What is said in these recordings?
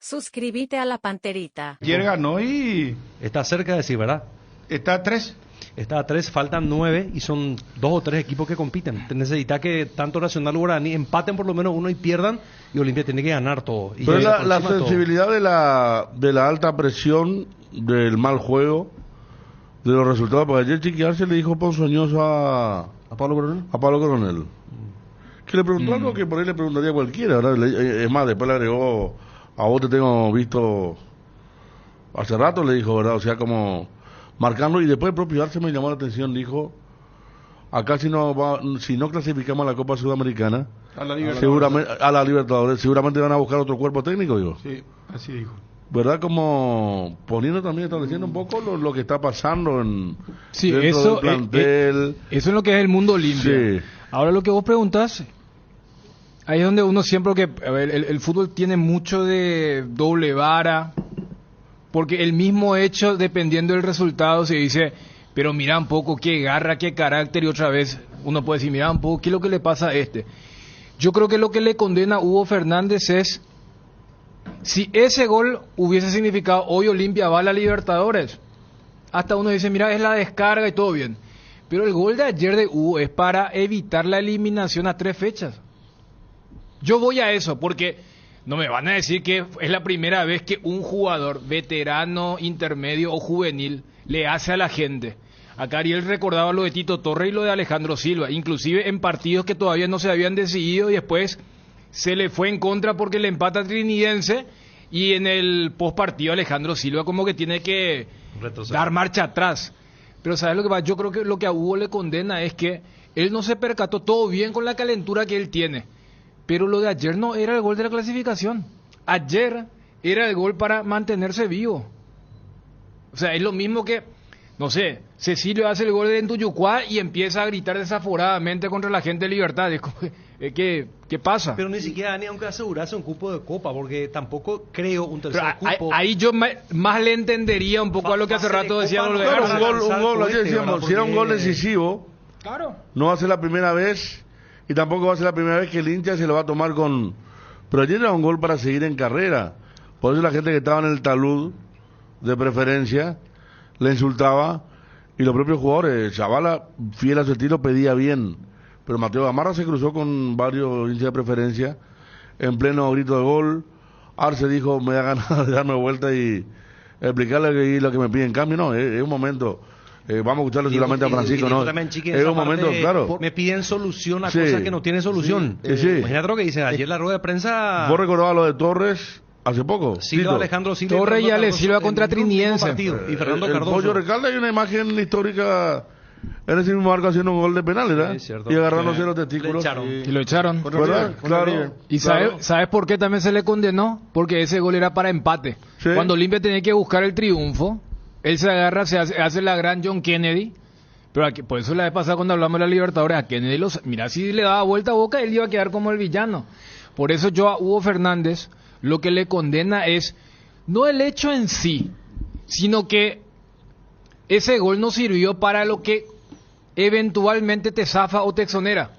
Suscríbete a la Panterita. Ayer ganó y Está cerca de sí, ¿verdad? está a 3. Está a 3, faltan 9 y son 2 o 3 equipos que compiten. Necesita que tanto Nacional y Guaraní empaten por lo menos uno y pierdan, y Olimpia tiene que ganar todo. Y Pero ya la por encima sensibilidad de la alta presión, del mal juego, de los resultados. Porque ayer Chiquiarse le dijo ponzoñoso a Pablo Coronel. Pablo Coronel. Que le preguntó algo que por ahí le preguntaría a cualquiera, ¿verdad? Es más, después le agregó, a vos te tengo visto hace rato, le dijo, ¿verdad? O sea, como marcando, y después el propio Arce me llamó la atención, dijo, acá si no clasificamos a la Copa Sudamericana, A la Libertadores. seguramente a la Libertadores, seguramente van a buscar otro cuerpo técnico, digo. Sí, así dijo. ¿Verdad? Como poniendo también, estableciendo un poco lo que está pasando Sí, dentro eso, del plantel. eso es lo que es el mundo Olimpia. Sí. Ahora lo que vos preguntás, ahí es donde uno siempre a ver, el fútbol tiene mucho de doble vara, porque el mismo hecho, dependiendo del resultado, se dice, pero mira un poco qué garra, qué carácter, y otra vez uno puede decir, mira un poco qué es lo que le pasa a este. Yo creo que lo que le condena a Hugo Fernández es, si ese gol hubiese significado hoy Olimpia va a la Libertadores, hasta uno dice, mira, es la descarga y todo bien. Pero el gol de ayer de Hugo es para evitar la eliminación a 3 fechas. Yo voy a eso, porque no me van a decir que es la primera vez que un jugador veterano, intermedio o juvenil le hace a la gente. Acá Ariel recordaba lo de Tito Torre y lo de Alejandro Silva, inclusive en partidos que todavía no se habían decidido y después se le fue en contra porque le empata a Trinidense, y en el postpartido Alejandro Silva como que tiene que dar marcha atrás. Pero ¿sabes lo que pasa? Yo creo que lo que a Hugo le condena es que él no se percató, todo bien con la calentura que él tiene, pero lo de ayer no era el gol de la clasificación. Ayer era el gol para mantenerse vivo. O sea, es lo mismo que, no sé, Cecilio hace el gol de Entuyucuá y empieza a gritar desaforadamente contra la gente de Libertad. Es como, ¿qué pasa? Pero ni siquiera ni aunque asegurase un cupo de Copa, porque tampoco creo un tercer Pero cupo. ahí yo más le entendería un poco a lo que hace rato decía Copa, Olvera. Claro, un gol, ayer Cohete, decíamos, ¿verdad? si era un gol Porque- decisivo, Claro. no va a ser la primera vez, y tampoco va a ser la primera vez que el hincha se lo va a tomar con... Pero ayer era un gol para seguir en carrera. Por eso la gente que estaba en el talud, de preferencia, le insultaba, y los propios jugadores, Chavala, fiel a su estilo, pedía bien. Pero Mateo Gamarra se cruzó con varios hinchas de preferencia, en pleno grito de gol. Arce dijo, me da ganas de darme vuelta y explicarle lo que me piden en cambio. No, es un momento... vamos a escucharlo seguramente a Francisco, ¿no? También, Chiqui, Es esa un momento, parte, claro. Me piden solución a Sí. cosas que no tienen solución. Sí. Imagínate lo que dicen ayer la rueda de prensa. Vos recordabas lo de Torres hace poco. Silva, Tito. Alejandro Silva. Torre y Fernando Ale Cardoso Silva en contra el mismo Trinidense. partido. Y Fernando el Cardoso. Pollo Recalde, hay una imagen histórica en ese mismo arco haciendo un gol de penal, ¿verdad? Sí, cierto. Y agarrándose Sí. los testículos. Le echaron. Y lo echaron. ¿Verdad? Claro. ¿Y claro. sabes por qué también se le condenó? Porque ese gol era para empate. Sí. Cuando Olimpia tenía que buscar el triunfo, él se agarra, hace la gran John Kennedy. Pero aquí, por eso la vez pasada cuando hablamos de la Libertadores, a Kennedy mira, si le daba vuelta a boca, él iba a quedar como el villano. Por eso yo a Hugo Fernández lo que le condena es no el hecho en sí, sino que ese gol no sirvió para lo que eventualmente te zafa o te exonera.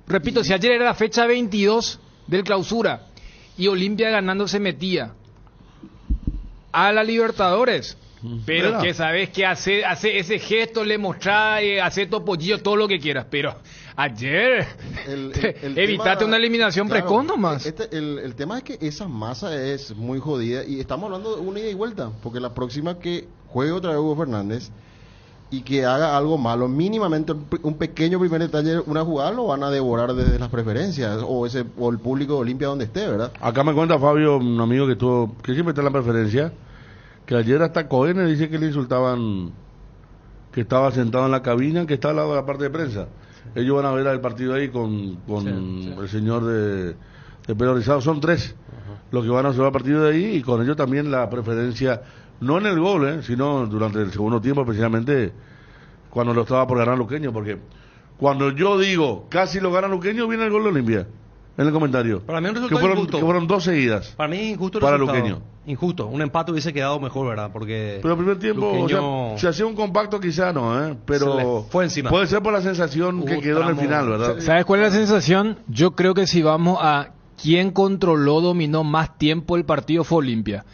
Repito, si ayer era la fecha 22 del clausura y Olimpia ganando se metía a la Libertadores, pero Mira. que sabes que hace ese gesto, le mostraba, hace topollillo, todo lo que quieras, pero ayer evitaste tema- una eliminación claro, precoz nomás. El tema es que esa masa es muy jodida y estamos hablando de una ida y vuelta, porque la próxima que juegue otra vez Hugo Fernández y que haga algo malo, mínimamente un pequeño primer detalle, una jugada lo van a devorar desde las preferencias o el público de Olimpia donde esté, ¿verdad? Acá me cuenta Fabio, un amigo que siempre está en la preferencia, que ayer hasta Cohen dice que le insultaban, que estaba sentado en la cabina, que está al lado de la parte de prensa. Ellos van a ver el partido ahí con el señor de pelo rizado. Son 3 los que van a hacer el partido de ahí, y con ellos también la preferencia, no en el gol, sino durante el segundo tiempo, especialmente cuando lo estaba por ganar Luqueño, porque cuando yo digo casi lo gana Luqueño, viene el gol de Olimpia en el comentario. Para mí un que resultado injusto. fueron 2 seguidas. Para mí injusto el Para resultado. Luqueño. Injusto. Un empate hubiese quedado mejor, ¿verdad? Porque Pero el primer tiempo, Luqueño- o sea, se hacía un compacto quizá no, Se le pero fue encima. puede ser por la sensación Hubo que quedó en el tramo- final, ¿verdad? ¿Sabes cuál es la sensación? Yo creo que si vamos a quien controló, dominó más tiempo el partido fue Olimpia.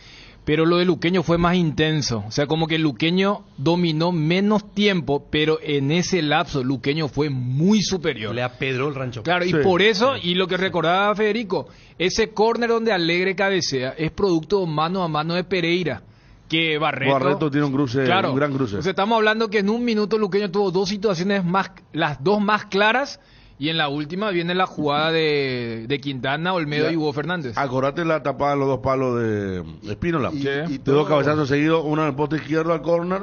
Pero lo de Luqueño fue más intenso. O sea, como que Luqueño dominó menos tiempo, pero en ese lapso Luqueño fue muy superior. Le apedró el Rancho. Claro, y por eso, y lo que recordaba Federico, ese córner donde Alegre cabecea es producto mano a mano de Pereira. Que Barreto tiene un cruce, claro, un gran cruce. O sea, estamos hablando que en un minuto Luqueño tuvo dos situaciones más, las dos más claras, y en la última viene la jugada de Quintana, Olmedo y Hugo Fernández. Acordate la tapada en los dos palos de Espínola. Y De todo- dos cabezazos seguidos, uno en el poste izquierdo al córner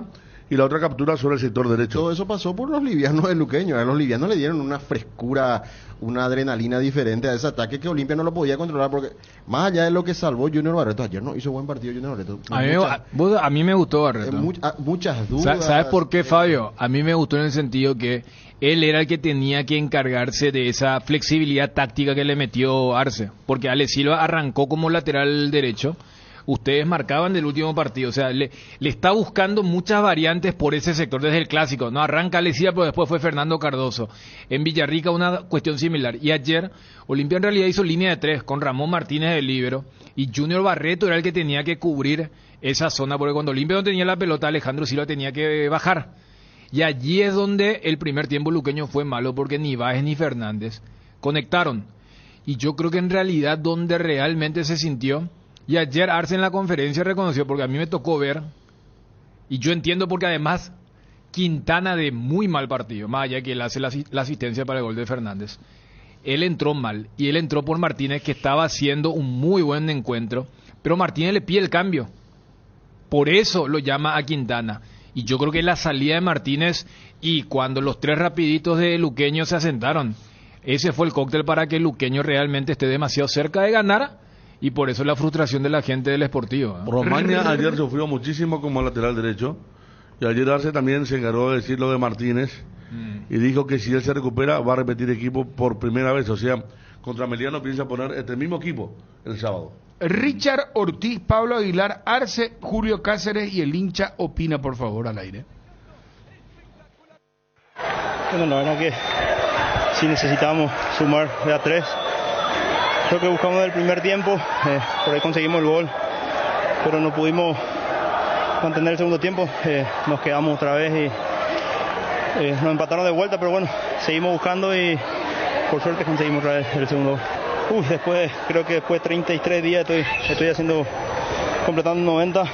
y la otra captura sobre el sector derecho. Todo eso pasó por los livianos de Luqueño. A los livianos le dieron una frescura, una adrenalina diferente a ese ataque que Olimpia no lo podía controlar, porque más allá de lo que salvó Junior Barreto, ayer no hizo buen partido Junior Barreto. A mí me gustó Barreto. Muchas dudas. ¿Sabes por qué, Fabio? A mí me gustó en el sentido que él era el que tenía que encargarse de esa flexibilidad táctica que le metió Arce, porque Ale Silva arrancó como lateral derecho. Ustedes marcaban del último partido, o sea, le está buscando muchas variantes por ese sector desde el clásico, no arranca Ale Silva, pero después fue Fernando Cardoso. En Villarrica una cuestión similar. Y ayer Olimpia en realidad hizo línea de tres con Ramón Martínez de líbero y Junior Barreto era el que tenía que cubrir esa zona, porque cuando Olimpia no tenía la pelota, Alejandro Silva tenía que bajar. Y allí es donde el primer tiempo luqueño fue malo, porque ni Báez ni Fernández conectaron. Y yo creo que en realidad donde realmente se sintió, y ayer Arce en la conferencia reconoció, porque a mí me tocó ver, y yo entiendo porque además Quintana de muy mal partido, más allá que él hace la asistencia para el gol de Fernández, él entró mal, y él entró por Martínez, que estaba haciendo un muy buen encuentro, pero Martínez le pide el cambio, por eso lo llama a Quintana. Y yo creo que la salida de Martínez y cuando los tres rapiditos de Luqueño se asentaron, ese fue el cóctel para que Luqueño realmente esté demasiado cerca de ganar, y por eso la frustración de la gente del Sportivo. Romaña ayer sufrió muchísimo como lateral derecho, y ayer Arce también se encargó de decir lo de Martínez, y dijo que si él se recupera va a repetir equipo por primera vez, o sea, contra Meliano piensa poner este mismo equipo el sábado. Richard Ortiz, Pablo Aguilar, Arce, Julio Cáceres y el hincha opina, por favor, al aire. Bueno, la verdad que sí necesitamos sumar de a tres. Creo que buscamos el primer tiempo, por ahí conseguimos el gol, pero no pudimos mantener el segundo tiempo, nos quedamos otra vez y nos empataron de vuelta, pero bueno, seguimos buscando y por suerte conseguimos otra vez el segundo gol. Creo que después de 33 días estoy completando 90,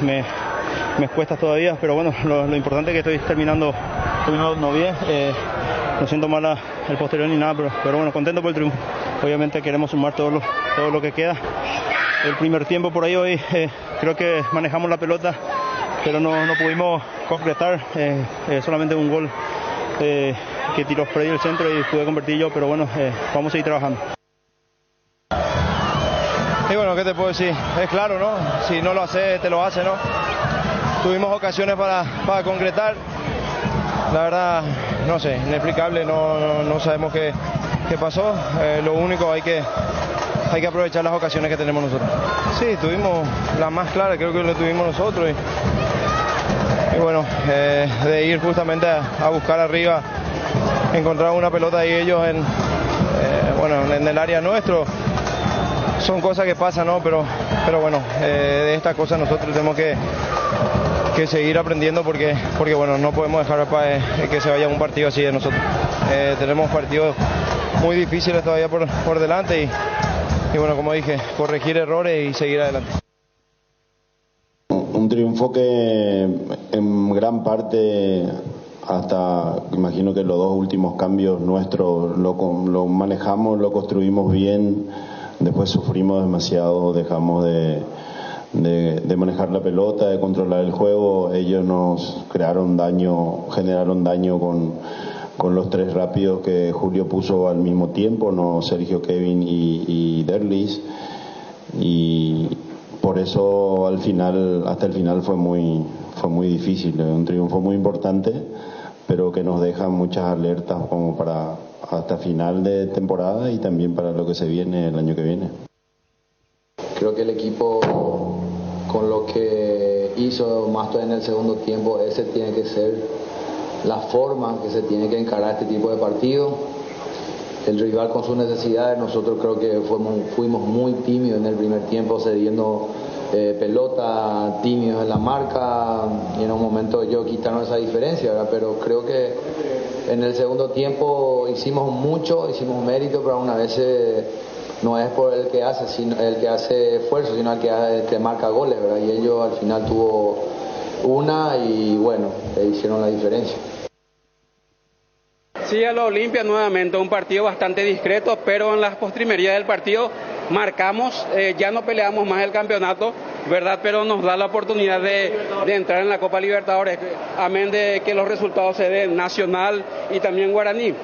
me cuesta todavía, pero bueno, lo importante es que estoy terminando bien, no siento mal el posterior ni nada, pero bueno, contento por el triunfo. Obviamente queremos sumar todo lo que queda. El primer tiempo por ahí hoy creo que manejamos la pelota, pero no pudimos concretar, solamente un gol que tiró Freddy el centro y pude convertir yo, pero bueno, vamos a seguir trabajando. Y bueno, ¿qué te puedo decir? Es claro, ¿no? Si no lo haces, te lo hace, ¿no? Tuvimos ocasiones para concretar. La verdad, no sé, inexplicable, no sabemos qué pasó. Lo único, hay que aprovechar las ocasiones que tenemos nosotros. Sí, tuvimos la más clara, creo que lo tuvimos nosotros. Y bueno, de ir justamente a buscar arriba, encontrar una pelota ahí ellos en el área nuestro. Son cosas que pasan, ¿no? Pero bueno, de estas cosas nosotros tenemos que seguir aprendiendo porque bueno, no podemos dejar que se vaya un partido así de nosotros. Tenemos partidos muy difíciles todavía por delante y bueno, como dije, corregir errores y seguir adelante. Un triunfo que en gran parte, hasta imagino que los dos últimos cambios nuestros lo manejamos, lo construimos bien. Después sufrimos demasiado, dejamos de manejar la pelota, de controlar el juego. Ellos nos generaron daño con los tres rápidos que Julio puso al mismo tiempo, no Sergio, Kevin y Derlis. Y por eso hasta el final fue muy difícil, un triunfo muy importante, pero que nos deja muchas alertas como para hasta final de temporada y también para lo que se viene el año que viene. Creo que el equipo, con lo que hizo más todavía en el segundo tiempo, ese tiene que ser la forma que se tiene que encarar este tipo de partido. el rival con sus necesidades. Nosotros creo que fuimos muy tímidos en el primer tiempo, cediendo pelota, tímidos en la marca, y en un momento ellos quitaron esa diferencia, ¿verdad? Pero creo que en el segundo tiempo hicimos mérito, pero aún a veces no es por el que hace esfuerzo, sino el que marca goles, ¿verdad? Y ellos al final tuvo una y bueno, hicieron la diferencia. Sí, a la Olimpia nuevamente, un partido bastante discreto, pero en las postrimerías del partido marcamos, ya no peleamos más el campeonato, ¿verdad? Pero nos da la oportunidad de entrar en la Copa Libertadores, amén de que los resultados se den Nacional y también Guaraní.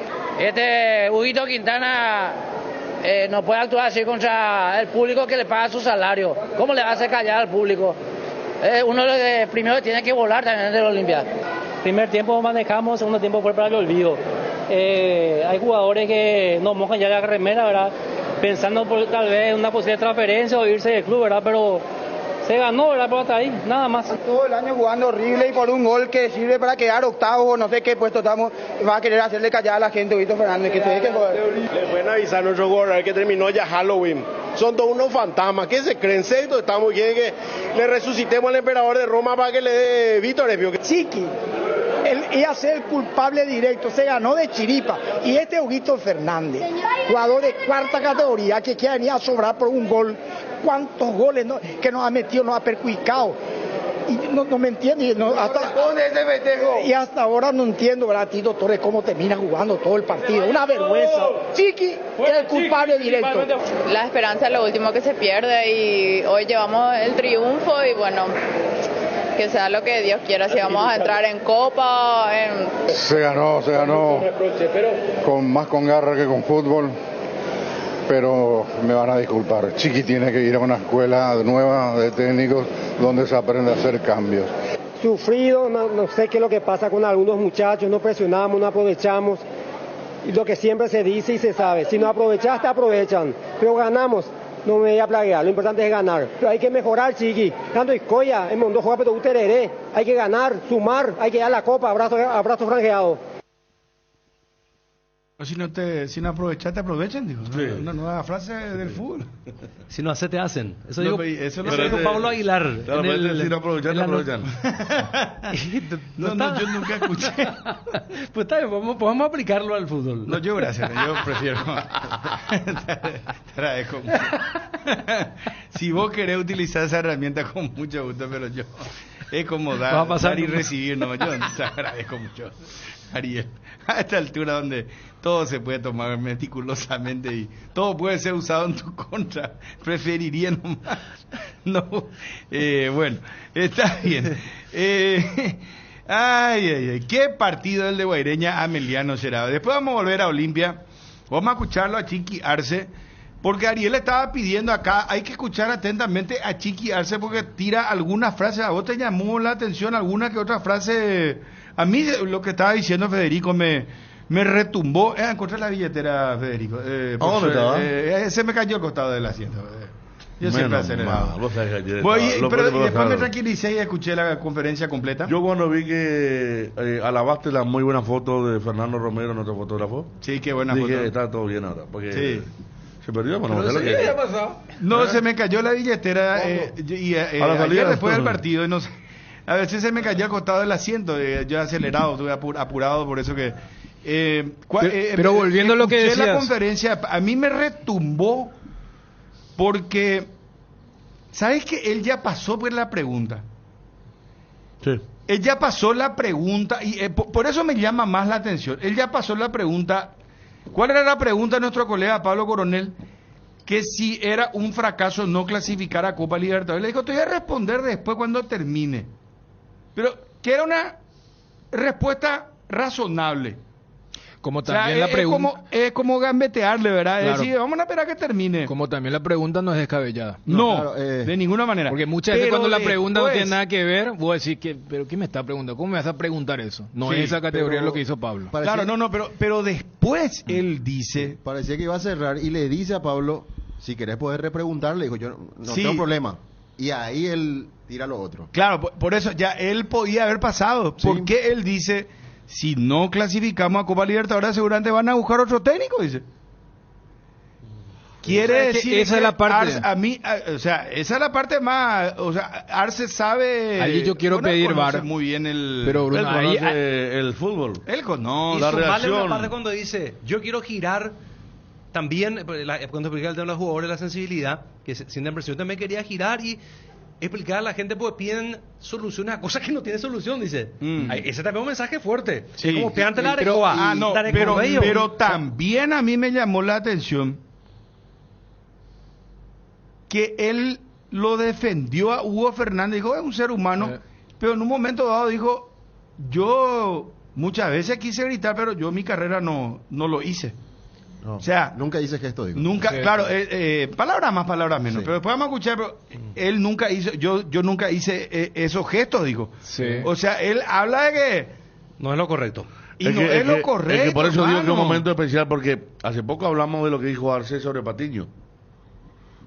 Huguito Quintana no puede actuar así contra el público que le paga su salario. ¿Cómo le hace callar al público? Uno de primero tiene que volar también del Olimpia. Primer tiempo manejamos, segundo tiempo fue para el olvido. Hay jugadores que no mojan ya la remera, ¿verdad? Pensando por tal vez una posible transferencia o irse del club, ¿verdad? Pero se ganó, ¿verdad? Pero hasta ahí, nada más. Todo el año jugando horrible y por un gol que sirve para quedar octavo, no sé qué puesto estamos, va a querer hacerle callar a la gente, Huguito Fernández, que se deje joder. Le pueden avisar a nuestro jugador que terminó ya Halloween. Son todos unos fantasmas. ¿Qué se creen? Sexto, estamos bien que le resucitemos al emperador de Roma para que le dé Víctor. Chiqui, él iba a ser el culpable directo, se ganó de chiripa. Y este Huguito Fernández, jugador de cuarta categoría, que quiere venir a sobrar por un gol. ¿Cuántos goles que nos ha metido, nos ha perjudicado? Y no me entiende. Y hasta ahora no entiendo, ¿verdad, Tito Torres, cómo termina jugando todo el partido? Una vergüenza. Chiqui es el culpable directo. La esperanza es lo último que se pierde y hoy llevamos el triunfo y bueno, que sea lo que Dios quiera, si vamos a entrar en Copa. Se ganó con garra que con fútbol. Pero me van a disculpar, Chiqui tiene que ir a una escuela nueva de técnicos donde se aprende a hacer cambios. Sufrido, no sé qué es lo que pasa con algunos muchachos, no presionamos, no aprovechamos, y lo que siempre se dice y se sabe, si no aprovechas te aprovechan, pero ganamos, no me voy a plaguear, lo importante es ganar, pero hay que mejorar, Chiqui, tanto Iscoya, en Mondo juega pero Utereré, hay que ganar, sumar, hay que dar la copa, abrazo franjeado. Si no aprovechas, te aprovechan, digo. Sí. Una nueva frase del fútbol. Si no haces, te hacen. Eso no, digo, eso lo dijo Pablo Aguilar. Claro, si no aprovechas, te aprovechan. No, yo nunca escuché. Pues está bien, podemos aplicarlo al fútbol. No, yo gracias, yo prefiero. Te agradezco. Si vos querés utilizar esa herramienta con mucho gusto, pero yo es como dar y recibir, no, yo te agradezco mucho, Ariel. A esta altura donde todo se puede tomar meticulosamente y todo puede ser usado en tu contra, preferiría nomás no. Bueno, está bien. Ay, qué partido el de Guaireña Ameliano será. Después vamos a volver a Olimpia, vamos a escucharlo a Chiqui Arce, porque Ariel estaba pidiendo acá, hay que escuchar atentamente a Chiqui Arce porque tira algunas frases. ¿A vos te llamó la atención alguna que otra frase? A mí lo que estaba diciendo Federico me retumbó. Encontré la billetera, Federico. ¿Dónde estaba? Se me cayó al costado del asiento. Yo siempre acelerado. Pero después me tranquilicé y escuché la conferencia completa. Yo cuando vi que alabaste la muy buena foto de Fernando Romero, nuestro fotógrafo. Sí, qué buena dije, foto. Está todo bien ahora. Porque sí. Se perdió, pero no sé qué había pasado. No, se me cayó la billetera ayer después del partido y no sé. A veces se me cayó al costado del asiento, yo acelerado, estuve apurado, por eso que... pero volviendo a lo que decías... la conferencia, a mí me retumbó, porque... ¿Sabes que él ya pasó por la pregunta? Sí. Él ya pasó la pregunta, y por eso me llama más la atención. Él ya pasó la pregunta... ¿Cuál era la pregunta de nuestro colega Pablo Coronel? Que si era un fracaso no clasificar a Copa Libertadores. Le dijo, te voy a responder después cuando termine. Pero que era una respuesta razonable. Como también la pregunta... Es como gambetearle, ¿verdad? Claro. Es decir, vamos a esperar a que termine. Como también la pregunta no es descabellada. No, claro, de ninguna manera. Porque muchas veces cuando la pregunta no tiene nada que ver, vos decís, ¿pero qué me está preguntando? ¿Cómo me vas a preguntar eso? No es esa categoría lo que hizo Pablo. Claro, pero después él dice... Parecía que iba a cerrar y le dice a Pablo, si querés poder repreguntarle, dijo, yo no tengo problema. Y ahí él tira lo otro. Claro, por eso ya él podía haber pasado. Sí. ¿Por qué él dice, si no clasificamos a Copa Libertadores, seguramente van a buscar otro técnico? Dice. Quiere decir esa es la parte. esa es la parte más, Arce sabe. Ahí yo quiero pedir VAR. Muy bien pero Bruno, él conoce el fútbol. Él conoce la reacción. Una parte cuando dice, yo quiero girar también, cuando explica el tema de los jugadores, la sensibilidad, que sienten presión, también quería girar y explicar a la gente porque piden soluciones a cosas que no tienen solución, dice. Ese también es un mensaje fuerte. Sí. Es como pegante la pero también a mí me llamó la atención que él lo defendió a Hugo Fernández, dijo, es un ser humano, pero en un momento dado dijo, yo muchas veces quise gritar, pero yo mi carrera no lo hice. No, o sea, nunca hice gesto, digo. Nunca, sí, claro, palabras más, palabras menos, sí. Pero después vamos a escuchar, pero él nunca hizo, yo nunca hice esos gestos, digo. Sí. O sea, él habla de que no es lo correcto. Y no es lo correcto. Es que por eso digo que es un momento especial, porque hace poco hablamos de lo que dijo Arce sobre Patiño.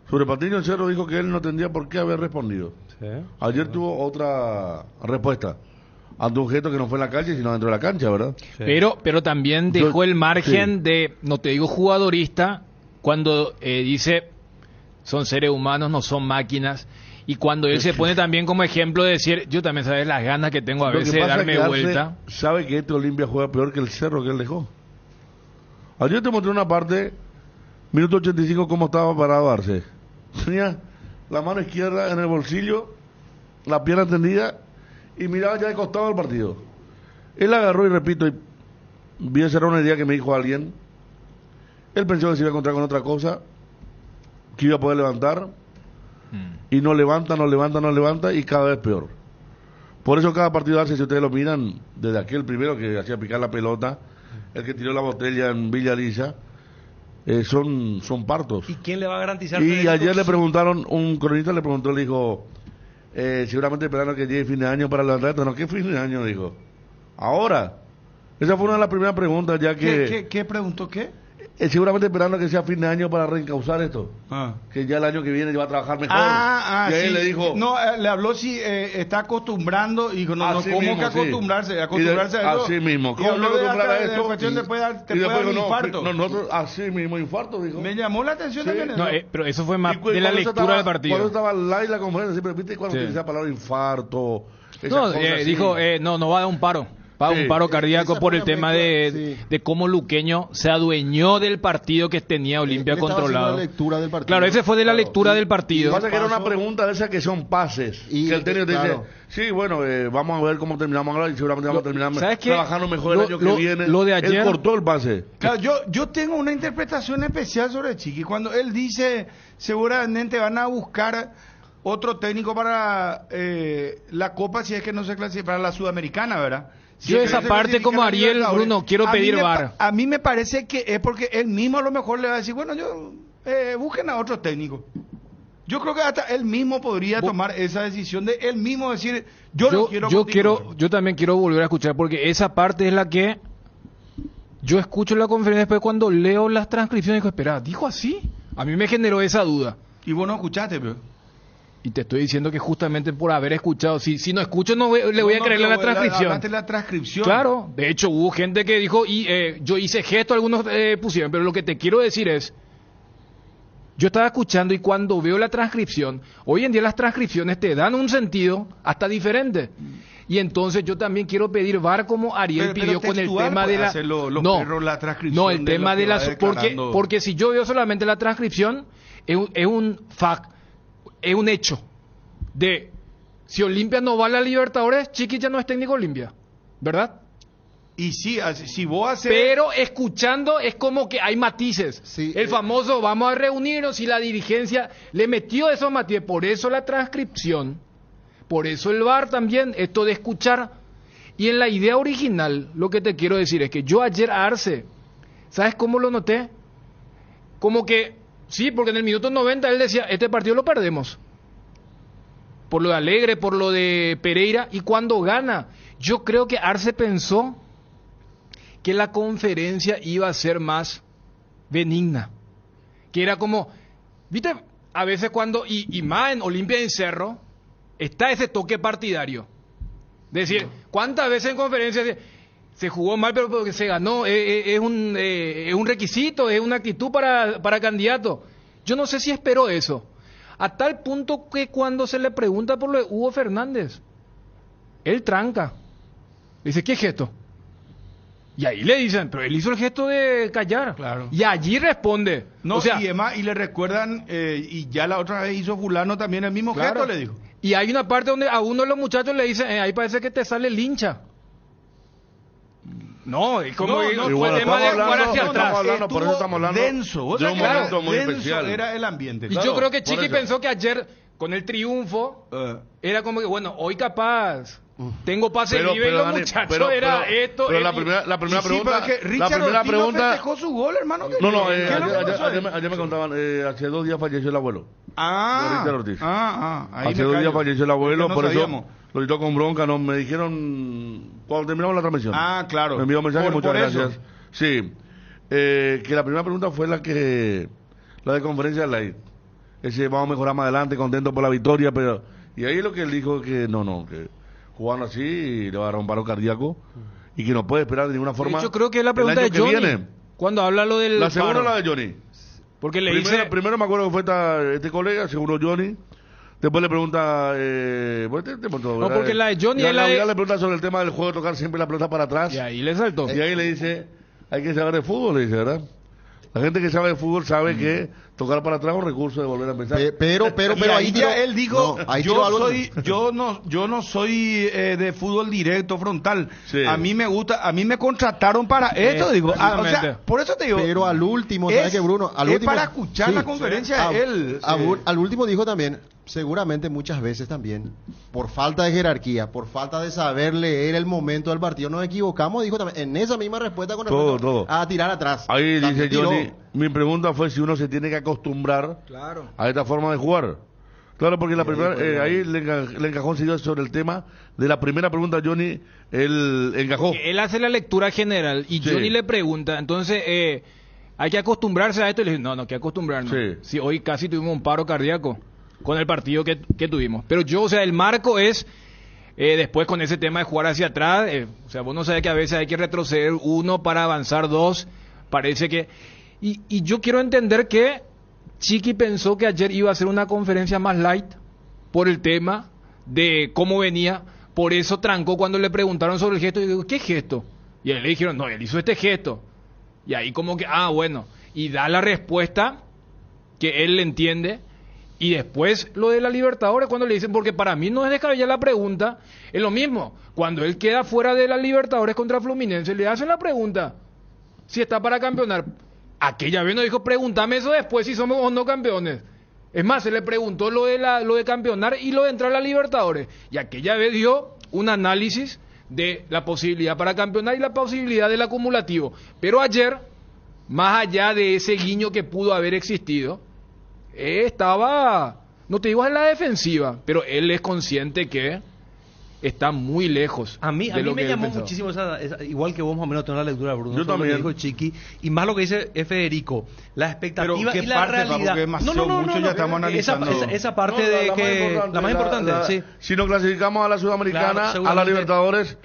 Sobre Patiño, el Cerro dijo que él no tendría por qué haber respondido. Sí. Ayer tuvo otra respuesta ante un gesto que no fue en la calle, sino dentro de la cancha, ¿verdad? Sí. Pero también dejó el margen de, no te digo jugadorista, cuando dice, son seres humanos, no son máquinas. Y cuando él se pone también como ejemplo de decir, yo también sabes las ganas que tengo a veces de darme vuelta. Sabe que este Olimpia juega peor que el Cerro que él dejó. Ayer te mostré una parte, minuto 85, cómo estaba parado Arce. Tenía la mano izquierda en el bolsillo, la pierna tendida y miraba ya de costado del partido. Él agarró y repito, y vi cerrar una idea que me dijo alguien. Él pensó que se iba a encontrar con otra cosa, que iba a poder levantar, y no levanta, y cada vez peor. Por eso cada partido Arce, si ustedes lo miran, desde aquel primero que hacía picar la pelota, el que tiró la botella en Villa Lisa, son partos. ¿Y quién le va a garantizar? Y ayer le preguntaron, un cronista le preguntó, le dijo, seguramente esperando que llegue fin de año para levantar esto. No, ¿qué fin de año? Dijo, ahora. Esa fue una de las primeras preguntas, ya que... ¿Qué preguntó qué? Seguramente esperando que sea fin de año para reencauzar esto. Que ya el año que viene ya va a trabajar mejor. Y ahí sí. le dijo... No, le habló si está acostumbrando, y dijo, no, ¿cómo mismo, que acostumbrarse? Acostumbrarse a eso. Así mismo. ¿Cómo no acostumbrar a esto? Te puede dar un infarto. Nosotros, así mismo, infarto, dijo. Me llamó la atención también eso. No, pero eso fue más de la lectura del partido. Cuando estaba live la conferencia, pero viste cuando utilizaba la palabra infarto. No, dijo, no va a dar un paro. Un paro cardíaco por el tema de cómo Luqueño se adueñó del partido que tenía Olimpia controlado. Claro, ese fue de la lectura del partido. Pasa que era una pregunta de esas que son pases. Y que el técnico te dice, sí, bueno, vamos a ver cómo terminamos ahora y seguramente vamos a terminar trabajando mejor el año que viene. Lo de ayer, él cortó el pase. Claro, yo tengo una interpretación especial sobre Chiqui. Cuando él dice, seguramente van a buscar otro técnico para la Copa, si es que no se clasifica, para la Sudamericana, ¿verdad? Yo esa parte como Ariel, Bruno, quiero pedir VAR. A mí me parece que es porque él mismo a lo mejor le va a decir, bueno, busquen a otro técnico. Yo creo que hasta él mismo podría tomar esa decisión de él mismo decir, yo también quiero volver a escuchar, porque esa parte es la que yo escucho en la conferencia después cuando leo las transcripciones y digo, espera, ¿dijo así? A mí me generó esa duda. Y vos no escuchaste, pero... Y te estoy diciendo que justamente por haber escuchado, si no escucho le voy a creerle la transcripción. La transcripción. Claro, de hecho hubo gente que dijo, y yo hice gesto, algunos pusieron, pero lo que te quiero decir es, yo estaba escuchando y cuando veo la transcripción, hoy en día las transcripciones te dan un sentido hasta diferente. Y entonces yo también quiero pedir VAR como Ariel pidió con el tema de la... la transcripción no, el tema de la... Porque si yo veo solamente la transcripción, es un fact. Es un hecho de si Olimpia no va a la Libertadores, Chiqui ya no es técnico Olimpia, ¿verdad? Y sí, si vos haces... Pero escuchando es como que hay matices. Sí, el famoso vamos a reunirnos y la dirigencia le metió esos matices. Por eso la transcripción, por eso el VAR también, esto de escuchar. Y en la idea original, lo que te quiero decir es que yo ayer a Arce, ¿sabes cómo lo noté? Como que... Sí, porque en el minuto 90 él decía, este partido lo perdemos. Por lo de Alegre, por lo de Pereira, y cuando gana, yo creo que Arce pensó que la conferencia iba a ser más benigna. Que era como, viste, a veces cuando, y más en Olimpia y en Cerro, está ese toque partidario. Es decir, ¿cuántas veces en conferencia se jugó mal pero porque se ganó? Es un requisito, es una actitud para candidato. Yo no sé si esperó eso. A tal punto que cuando se le pregunta por lo de Hugo Fernández, él tranca. Dice, ¿qué gesto? Y ahí le dicen, pero él hizo el gesto de callar. Claro. Y allí responde. No, o sea, y además, y le recuerdan, y ya la otra vez hizo fulano también el mismo claro, gesto, le dijo. Y hay una parte donde a uno de los muchachos le dicen, ahí parece que te sale el hincha. No, es como el tema de jugar hacia atrás. Por eso estamos hablando denso, de un momento muy denso especial. Era el ambiente. Y yo creo que Chiqui pensó que ayer, con el triunfo, era como que, bueno, hoy capaz tengo pase libre y los muchachos era esto. Pero la primera pregunta... La primera pregunta... festejó su gol, hermano. No, ayer me contaban, hace 2 días falleció el abuelo. Richard Ortiz. Hace 2 días falleció el abuelo, por eso... Lo editó con bronca, no me dijeron cuando terminamos la transmisión. Claro. Me envió un mensaje, muchas gracias. Sí. Que la primera pregunta fue la de conferencia de Light. Ese vamos a mejorar más adelante, contento por la victoria, pero... Y ahí lo que él dijo que que jugando así le va a dar un paro cardíaco y que no puede esperar de ninguna forma. Yo creo que es la pregunta de Johnny. Cuando habla lo del la segunda paro. La de Johnny. Porque le dice... Primero me acuerdo que fue este colega, seguro Johnny. Después le pregunta... porque la de Johnny es la de... le pregunta sobre el tema del juego de tocar siempre la pelota para atrás. Y ahí le saltó. Y ahí le dice, hay que saber de fútbol, le dice, ¿verdad? La gente que sabe de fútbol sabe que tocar para atrás es un recurso de volver a empezar. Pero ahí ya él dijo, yo no soy de fútbol directo, frontal. Sí. A mí me gusta, a mí me contrataron para esto, digo. O sea, por eso te digo. Pero al último, ¿sabes qué, Bruno? Al último, para escuchar la conferencia de él. Al último dijo también, seguramente muchas veces también, por falta de jerarquía, por falta de saber leer el momento del partido, nos equivocamos, dijo también, en esa misma respuesta con respecto a tirar atrás. Ahí dice Johnny, mi pregunta fue si uno se tiene que acostumbrar a esta forma de jugar. Claro, porque la primera, ahí le encajó enseguida sobre el tema de la primera pregunta, Johnny, él encajó. Porque él hace la lectura general y Johnny le pregunta, entonces, ¿hay que acostumbrarse a esto? Y le dice, no, que acostumbrarnos. Sí, hoy casi tuvimos un paro cardíaco con el partido que tuvimos. Pero el marco es, después con ese tema de jugar hacia atrás, vos no sabés que a veces hay que retroceder 1 para avanzar 2, parece que... Y yo quiero entender que Chiqui pensó que ayer iba a ser una conferencia más light por el tema de cómo venía, por eso trancó cuando le preguntaron sobre el gesto, y digo, ¿qué gesto? Y a él le dijeron, no, él hizo este gesto. Y ahí como que, bueno, y da la respuesta que él le entiende. Y después lo de la Libertadores, cuando le dicen, porque para mí no es descabellada la pregunta, es lo mismo. Cuando él queda fuera de la Libertadores contra Fluminense, le hacen la pregunta si está para campeonar. Aquella vez no dijo, pregúntame eso después si somos o no campeones. Es más, se le preguntó lo de campeonar y lo de entrar a la Libertadores. Y aquella vez dio un análisis de la posibilidad para campeonar y la posibilidad del acumulativo. Pero ayer, más allá de ese guiño que pudo haber existido, estaba, no te digo en la defensiva, pero él es consciente que está muy lejos. A mí me llamó muchísimo igual que vos más o menos tenés la lectura de Bruno. Yo también. Lo que dijo Chiqui, y más lo que dice Federico, la expectativa y la realidad. No, ya estamos analizando. Esa parte de que la más importante, sí. Si nos clasificamos a la Sudamericana, a la Libertadores,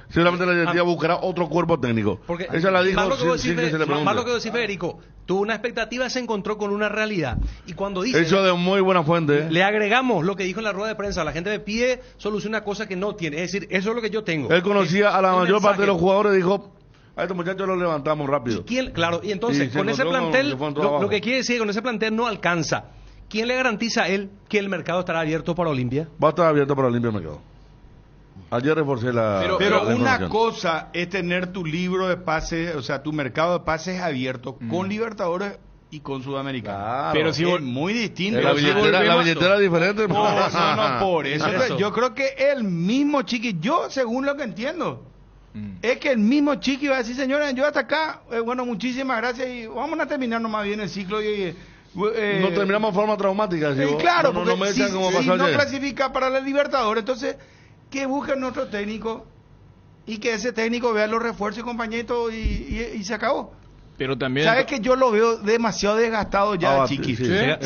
seguramente la directiva buscará otro cuerpo técnico. Porque esa la dijo sin que se le pregunte. Más lo que decía Federico, tuvo una expectativa, se encontró con una realidad. Y cuando dice... Eso de muy buena fuente. Le agregamos lo que dijo en la rueda de prensa. La gente me pide solucionar cosas que no tiene. Es decir, eso es lo que yo tengo. Él conocía a la mayor parte de los jugadores y dijo, a estos muchachos los levantamos rápido. Y entonces, con ese plantel, lo que quiere decir, con ese plantel no alcanza. ¿Quién le garantiza a él que el mercado estará abierto para Olimpia? Va a estar abierto para Olimpia el mercado. Ayer reforcé Pero una cosa es tener tu libro de pases, o sea, tu mercado de pases abierto con Libertadores y con Sudamericana. Claro, pero si es muy distinto. La billetera es diferente. No, por eso. Yo creo que el mismo Chiqui, yo según lo que entiendo, es que el mismo Chiqui va a decir, señores, yo hasta acá, bueno, muchísimas gracias y vamos a terminar nomás bien el ciclo y... no terminamos de forma traumática. Claro, porque si no clasifica para la Libertadores, entonces... que busque nuestro técnico y que ese técnico vea los refuerzos y compañeros y se acabó. Pero también... ¿Sabes que yo lo veo demasiado desgastado ya, Chiqui?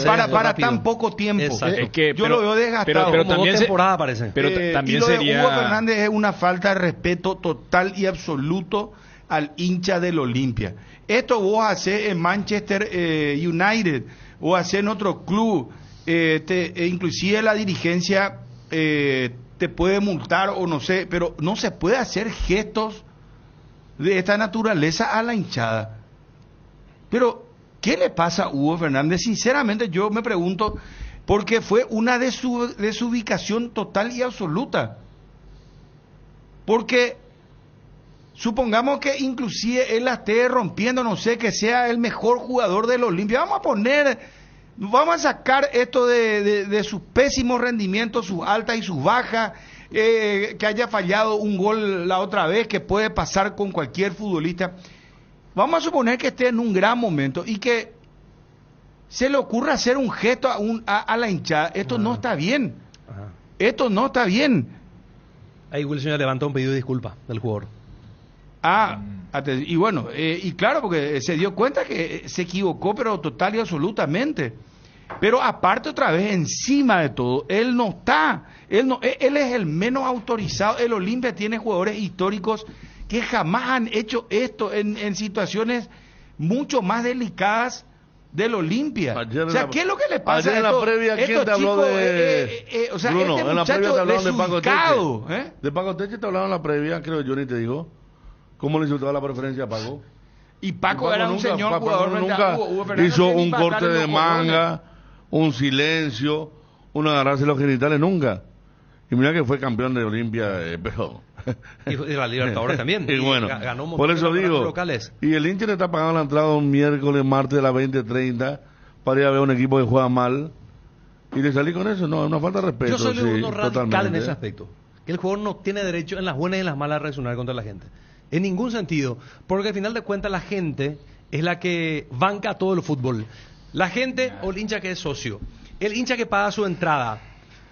Para tan poco tiempo. Es que, yo lo veo desgastado. Pero también temporada parece. Pero también y lo sería... de Hugo Fernández es una falta de respeto total y absoluto al hincha del Olimpia. Esto vos hacés en Manchester United. o hacer en otro club, inclusive la dirigencia te puede multar o no sé, pero no se puede hacer gestos de esta naturaleza a la hinchada. Pero, ¿qué le pasa a Hugo Fernández? Sinceramente yo me pregunto, porque fue una desubicación total y absoluta. Porque supongamos que inclusive él la esté rompiendo, no sé, que sea el mejor jugador del Olimpia. Vamos a sacar esto de sus pésimos rendimientos, sus altas y sus bajas, que haya fallado un gol la otra vez, que puede pasar con cualquier futbolista. Vamos a suponer que esté en un gran momento y que se le ocurra hacer un gesto a la hinchada. Esto no está bien. Esto no está bien. Ahí Wilson ya levantó un pedido de disculpa del jugador. Y bueno, y claro, porque se dio cuenta que se equivocó, pero total y absolutamente. Pero aparte otra vez, encima de todo, él no está, él es el menos autorizado. El Olimpia tiene jugadores históricos que jamás han hecho esto en situaciones mucho más delicadas del Olimpia. O sea, ¿qué es lo que le pasa? Ayer en la previa, ¿quién te habló de...? O sea, Bruno, este en la previa te hablaron de Paco desubicado, Teche. De Paco Teche te hablaron en la previa, creo que Johnny te dijo. ¿Cómo le insultaba la preferencia a Paco? Y Paco era un señor jugador. Nunca hizo un corte de manga, un silencio, un agarrarse los genitales, nunca. Y mira que fue campeón de Olimpia, pero... y la Libertadores también. Y bueno, ganó un montón por eso de digo, locales. Y el Inter está pagando la entrada un miércoles, martes de las 20:30 para ir a ver un equipo que juega mal. Y le salí con eso, no, es una falta de respeto. Yo soy uno radical totalmente. en ese aspecto. Que el jugador no tiene derecho en las buenas y en las malas a reaccionar contra la gente. En ningún sentido. Porque al final de cuentas la gente es la que banca todo el fútbol. La gente o el hincha que es socio. El hincha que paga su entrada.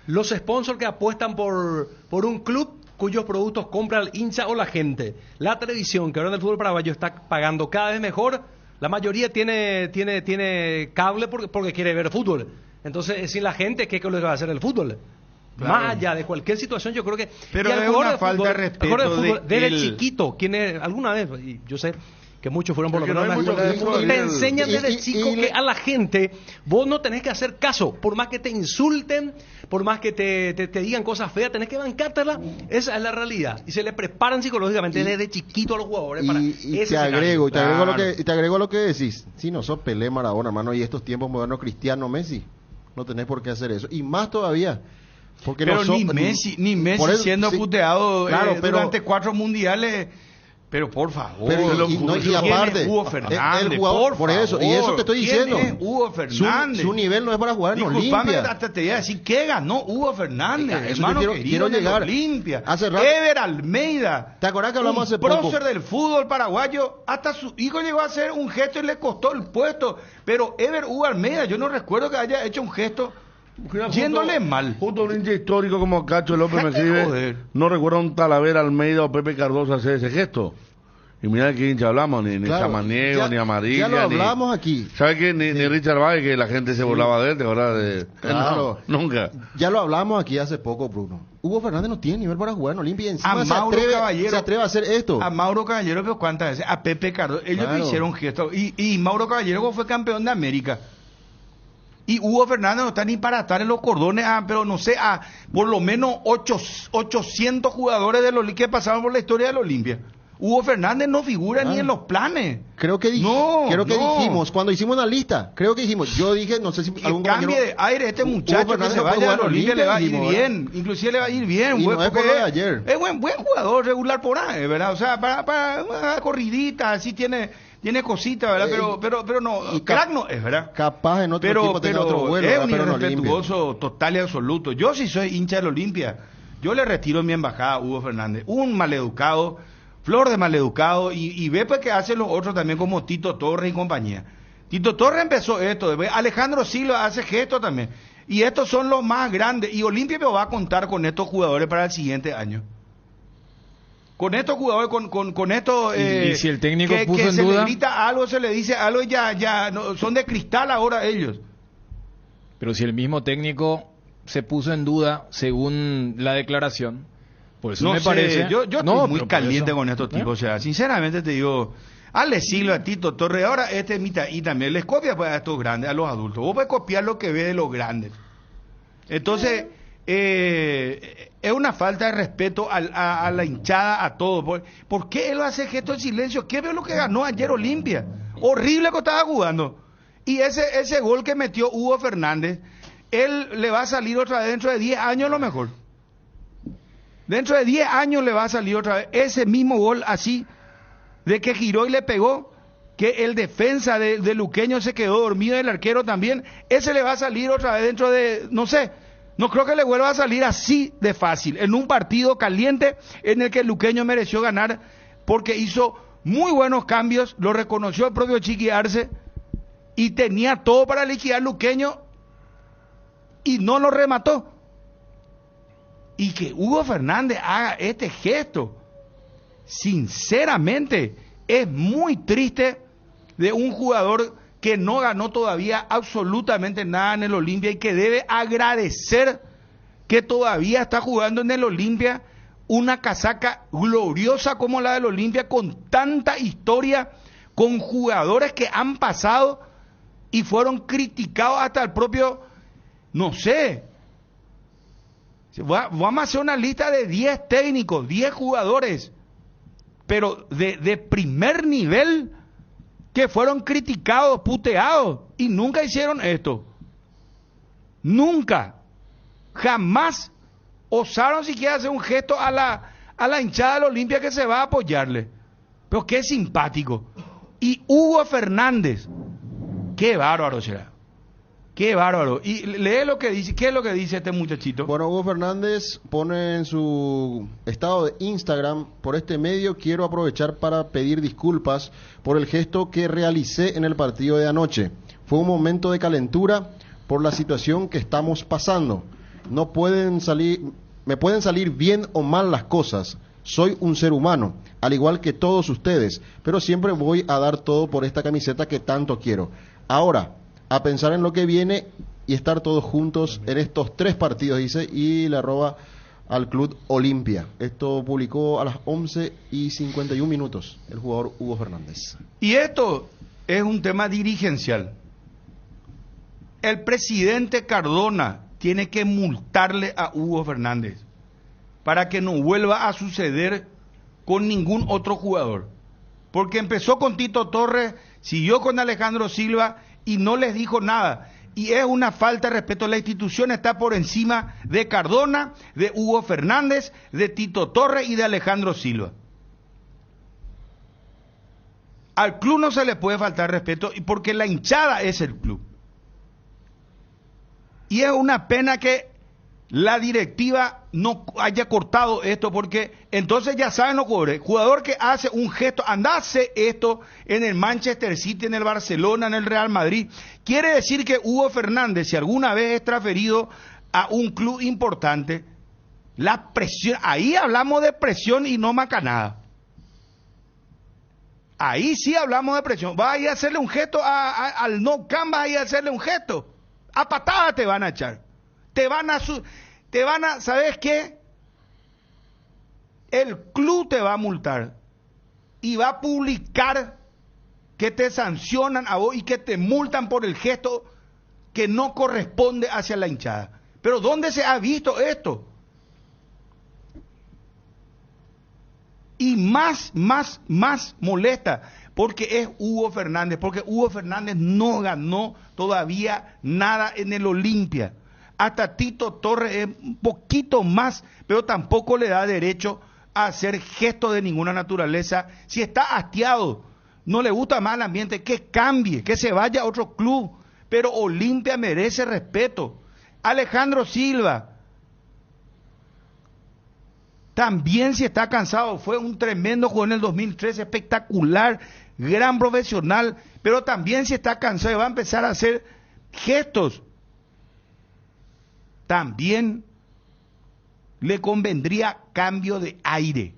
Los sponsors que apuestan por un club cuyos productos compra el hincha o la gente. La televisión que ahora en el fútbol paraguayo está pagando cada vez mejor. La mayoría tiene cable porque quiere ver fútbol. Entonces, sin la gente, ¿qué es lo que va a hacer el fútbol? Claro. Más allá de cualquier situación, yo creo que... Pero es una falta de respeto desde chiquito, alguna vez, y yo sé que muchos fueron por lo menos en la escuela de fútbol, te enseñan desde chico que a la gente vos no tenés que hacer caso, por más que te insulten, por más que te digan cosas feas, tenés que bancártela. Esa es la realidad, y se le preparan psicológicamente desde chiquito a los jugadores para ese escenario. Te agrego lo que decís. Si no sos Pelé, Maradona, hermano, y estos tiempos modernos, Cristiano, Messi, no tenés por qué hacer eso, y más todavía. Porque pero ni Messi eso, siendo puteado durante 4 mundiales. Pero por favor, y aparte, Hugo Fernández, el jugador, por eso, y eso te estoy diciendo. Es Hugo Fernández. Su nivel no es para jugar en Olimpia. Hasta te voy a decir que ganó Hugo Fernández, hermano quiero llegar. Olimpia. Ever Almeida. ¿Te acordás que hablamos hace poco? Prócer del fútbol paraguayo, hasta su hijo llegó a hacer un gesto y le costó el puesto. Pero Hugo Almeida, yo no recuerdo que haya hecho un gesto yéndole mal. Justo un hincha histórico como Cacho López me escribe, no recuerdo un Talavera Almeida o Pepe Cardoso hacer ese gesto. Y mira de qué hincha hablamos, ni Samaniego, ni Amarilla. Ya lo hablamos aquí. ¿Sabes qué? Ni Richard Valle, que la gente se burlaba de él, ¿verdad? Claro. No, nunca. Ya lo hablamos aquí hace poco, Bruno. Hugo Fernández no tiene nivel para jugar en Olimpia. Encima se atreve a hacer esto. A Mauro Caballero, pero ¿cuántas veces? A Pepe Cardoso. Ellos hicieron gestos. Y Mauro Caballero fue campeón de América. Y Hugo Fernández no está ni para atar en los cordones, pero no sé, por lo menos 800 jugadores de los que pasaron por la historia del Olimpia. Hugo Fernández no figura ni en los planes. Creo que dijimos, cuando hicimos una lista, yo dije, no sé si algún cambie de aire este muchacho que se vaya a Olimpia le va a ir bien, inclusive le va a ir bien, es buen jugador regular por ahí, ¿verdad? O sea, para una corridita, así tiene cositas, ¿verdad? Pero no, crack no es, ¿verdad? Capaz en otro equipo tenga otro vuelo, es un irrespetuoso total y absoluto. Yo si soy hincha del Olimpia, yo le retiro mi embajada a Hugo Fernández, un maleducado, flor de maleducado, y ve pues que hacen los otros también como Tito Torres y compañía. Tito Torres empezó esto, Alejandro Silva hace gesto también, y estos son los más grandes, y Olimpia va a contar con estos jugadores para el siguiente año. Con estos jugadores, con estos... y si el técnico puso en se duda... le grita algo, se le dice algo, y ya no, son de cristal ahora ellos. Pero si el mismo técnico se puso en duda, según la declaración, por eso no me sé, parece... Yo estoy muy caliente con estos tipos, o sea, sinceramente te digo... Ale Silva, Tito Torres, ahora y también les copia pues, a estos grandes, a los adultos. Vos puedes copiar lo que ve de los grandes. Entonces, es una falta de respeto a la hinchada, a todos. ¿Por qué él hace gesto de silencio? ¿Qué veo lo que ganó ayer Olimpia? Horrible que estaba jugando. Y ese gol que metió Hugo Fernández, él le va a salir otra vez dentro de 10 años a lo mejor. Dentro de 10 años le va a salir otra vez ese mismo gol así, de que giró y le pegó, que el defensa de Luqueño se quedó dormido, el arquero también, ese le va a salir otra vez dentro de, no sé, no creo que le vuelva a salir así de fácil, en un partido caliente en el que el Luqueño mereció ganar, porque hizo muy buenos cambios, lo reconoció el propio Chiqui Arce, y tenía todo para liquidar Luqueño, y no lo remató. Y que Hugo Fernández haga este gesto, sinceramente, es muy triste de un jugador que no ganó todavía absolutamente nada en el Olimpia y que debe agradecer que todavía está jugando en el Olimpia una casaca gloriosa como la del Olimpia, con tanta historia, con jugadores que han pasado y fueron criticados hasta el propio, no sé, vamos a hacer una lista de 10 técnicos, 10 jugadores, pero de primer nivel, que fueron criticados, puteados, y nunca hicieron esto. Nunca. Jamás osaron siquiera hacer un gesto a la hinchada de la Olimpia que se va a apoyarle. Pero qué simpático. Y Hugo Fernández, qué bárbaro será. Qué bárbaro. Y lee lo que dice. ¿Qué es lo que dice este muchachito? Bueno, Hugo Fernández pone en su estado de Instagram: por este medio quiero aprovechar para pedir disculpas por el gesto que realicé en el partido de anoche. Fue un momento de calentura por la situación que estamos pasando. Me pueden salir bien o mal las cosas. Soy un ser humano, al igual que todos ustedes, pero siempre voy a dar todo por esta camiseta que tanto quiero. Ahora, a pensar en lo que viene y estar todos juntos en estos 3 partidos, dice, y le arroba al Club Olimpia. Esto publicó a las 11:51 el jugador Hugo Fernández. Y esto es un tema dirigencial. El presidente Cardona tiene que multarle a Hugo Fernández para que no vuelva a suceder con ningún otro jugador. Porque empezó con Tito Torres, siguió con Alejandro Silva y no les dijo nada. Y es una falta de respeto. La institución está por encima de Cardona, de Hugo Fernández, de Tito Torres y de Alejandro Silva. Al club no se le puede faltar respeto porque la hinchada es el club. Y es una pena que la directiva no haya cortado esto, porque entonces ya saben los jugadores. Jugador que hace un gesto, hace esto en el Manchester City, en el Barcelona, en el Real Madrid. Quiere decir que Hugo Fernández, si alguna vez es transferido a un club importante, la presión, ahí hablamos de presión y no macanada. Ahí sí hablamos de presión. Vas a ir a hacerle un gesto al No Camp, vas a ir a hacerle un gesto. A patada te van a echar. Te van a, ¿sabes qué? El club te va a multar y va a publicar que te sancionan a vos y que te multan por el gesto que no corresponde hacia la hinchada. Pero ¿dónde se ha visto esto? Y más molesta, porque es Hugo Fernández, porque Hugo Fernández no ganó todavía nada en el Olimpia. Hasta Tito Torres es un poquito más, pero tampoco le da derecho a hacer gestos de ninguna naturaleza. Si está hastiado, no le gusta más el ambiente, que cambie, que se vaya a otro club. Pero Olimpia merece respeto. Alejandro Silva también, si está cansado, fue un tremendo jugador en el 2013, espectacular, gran profesional, pero también si está cansado y va a empezar a hacer gestos, también le convendría cambio de aire.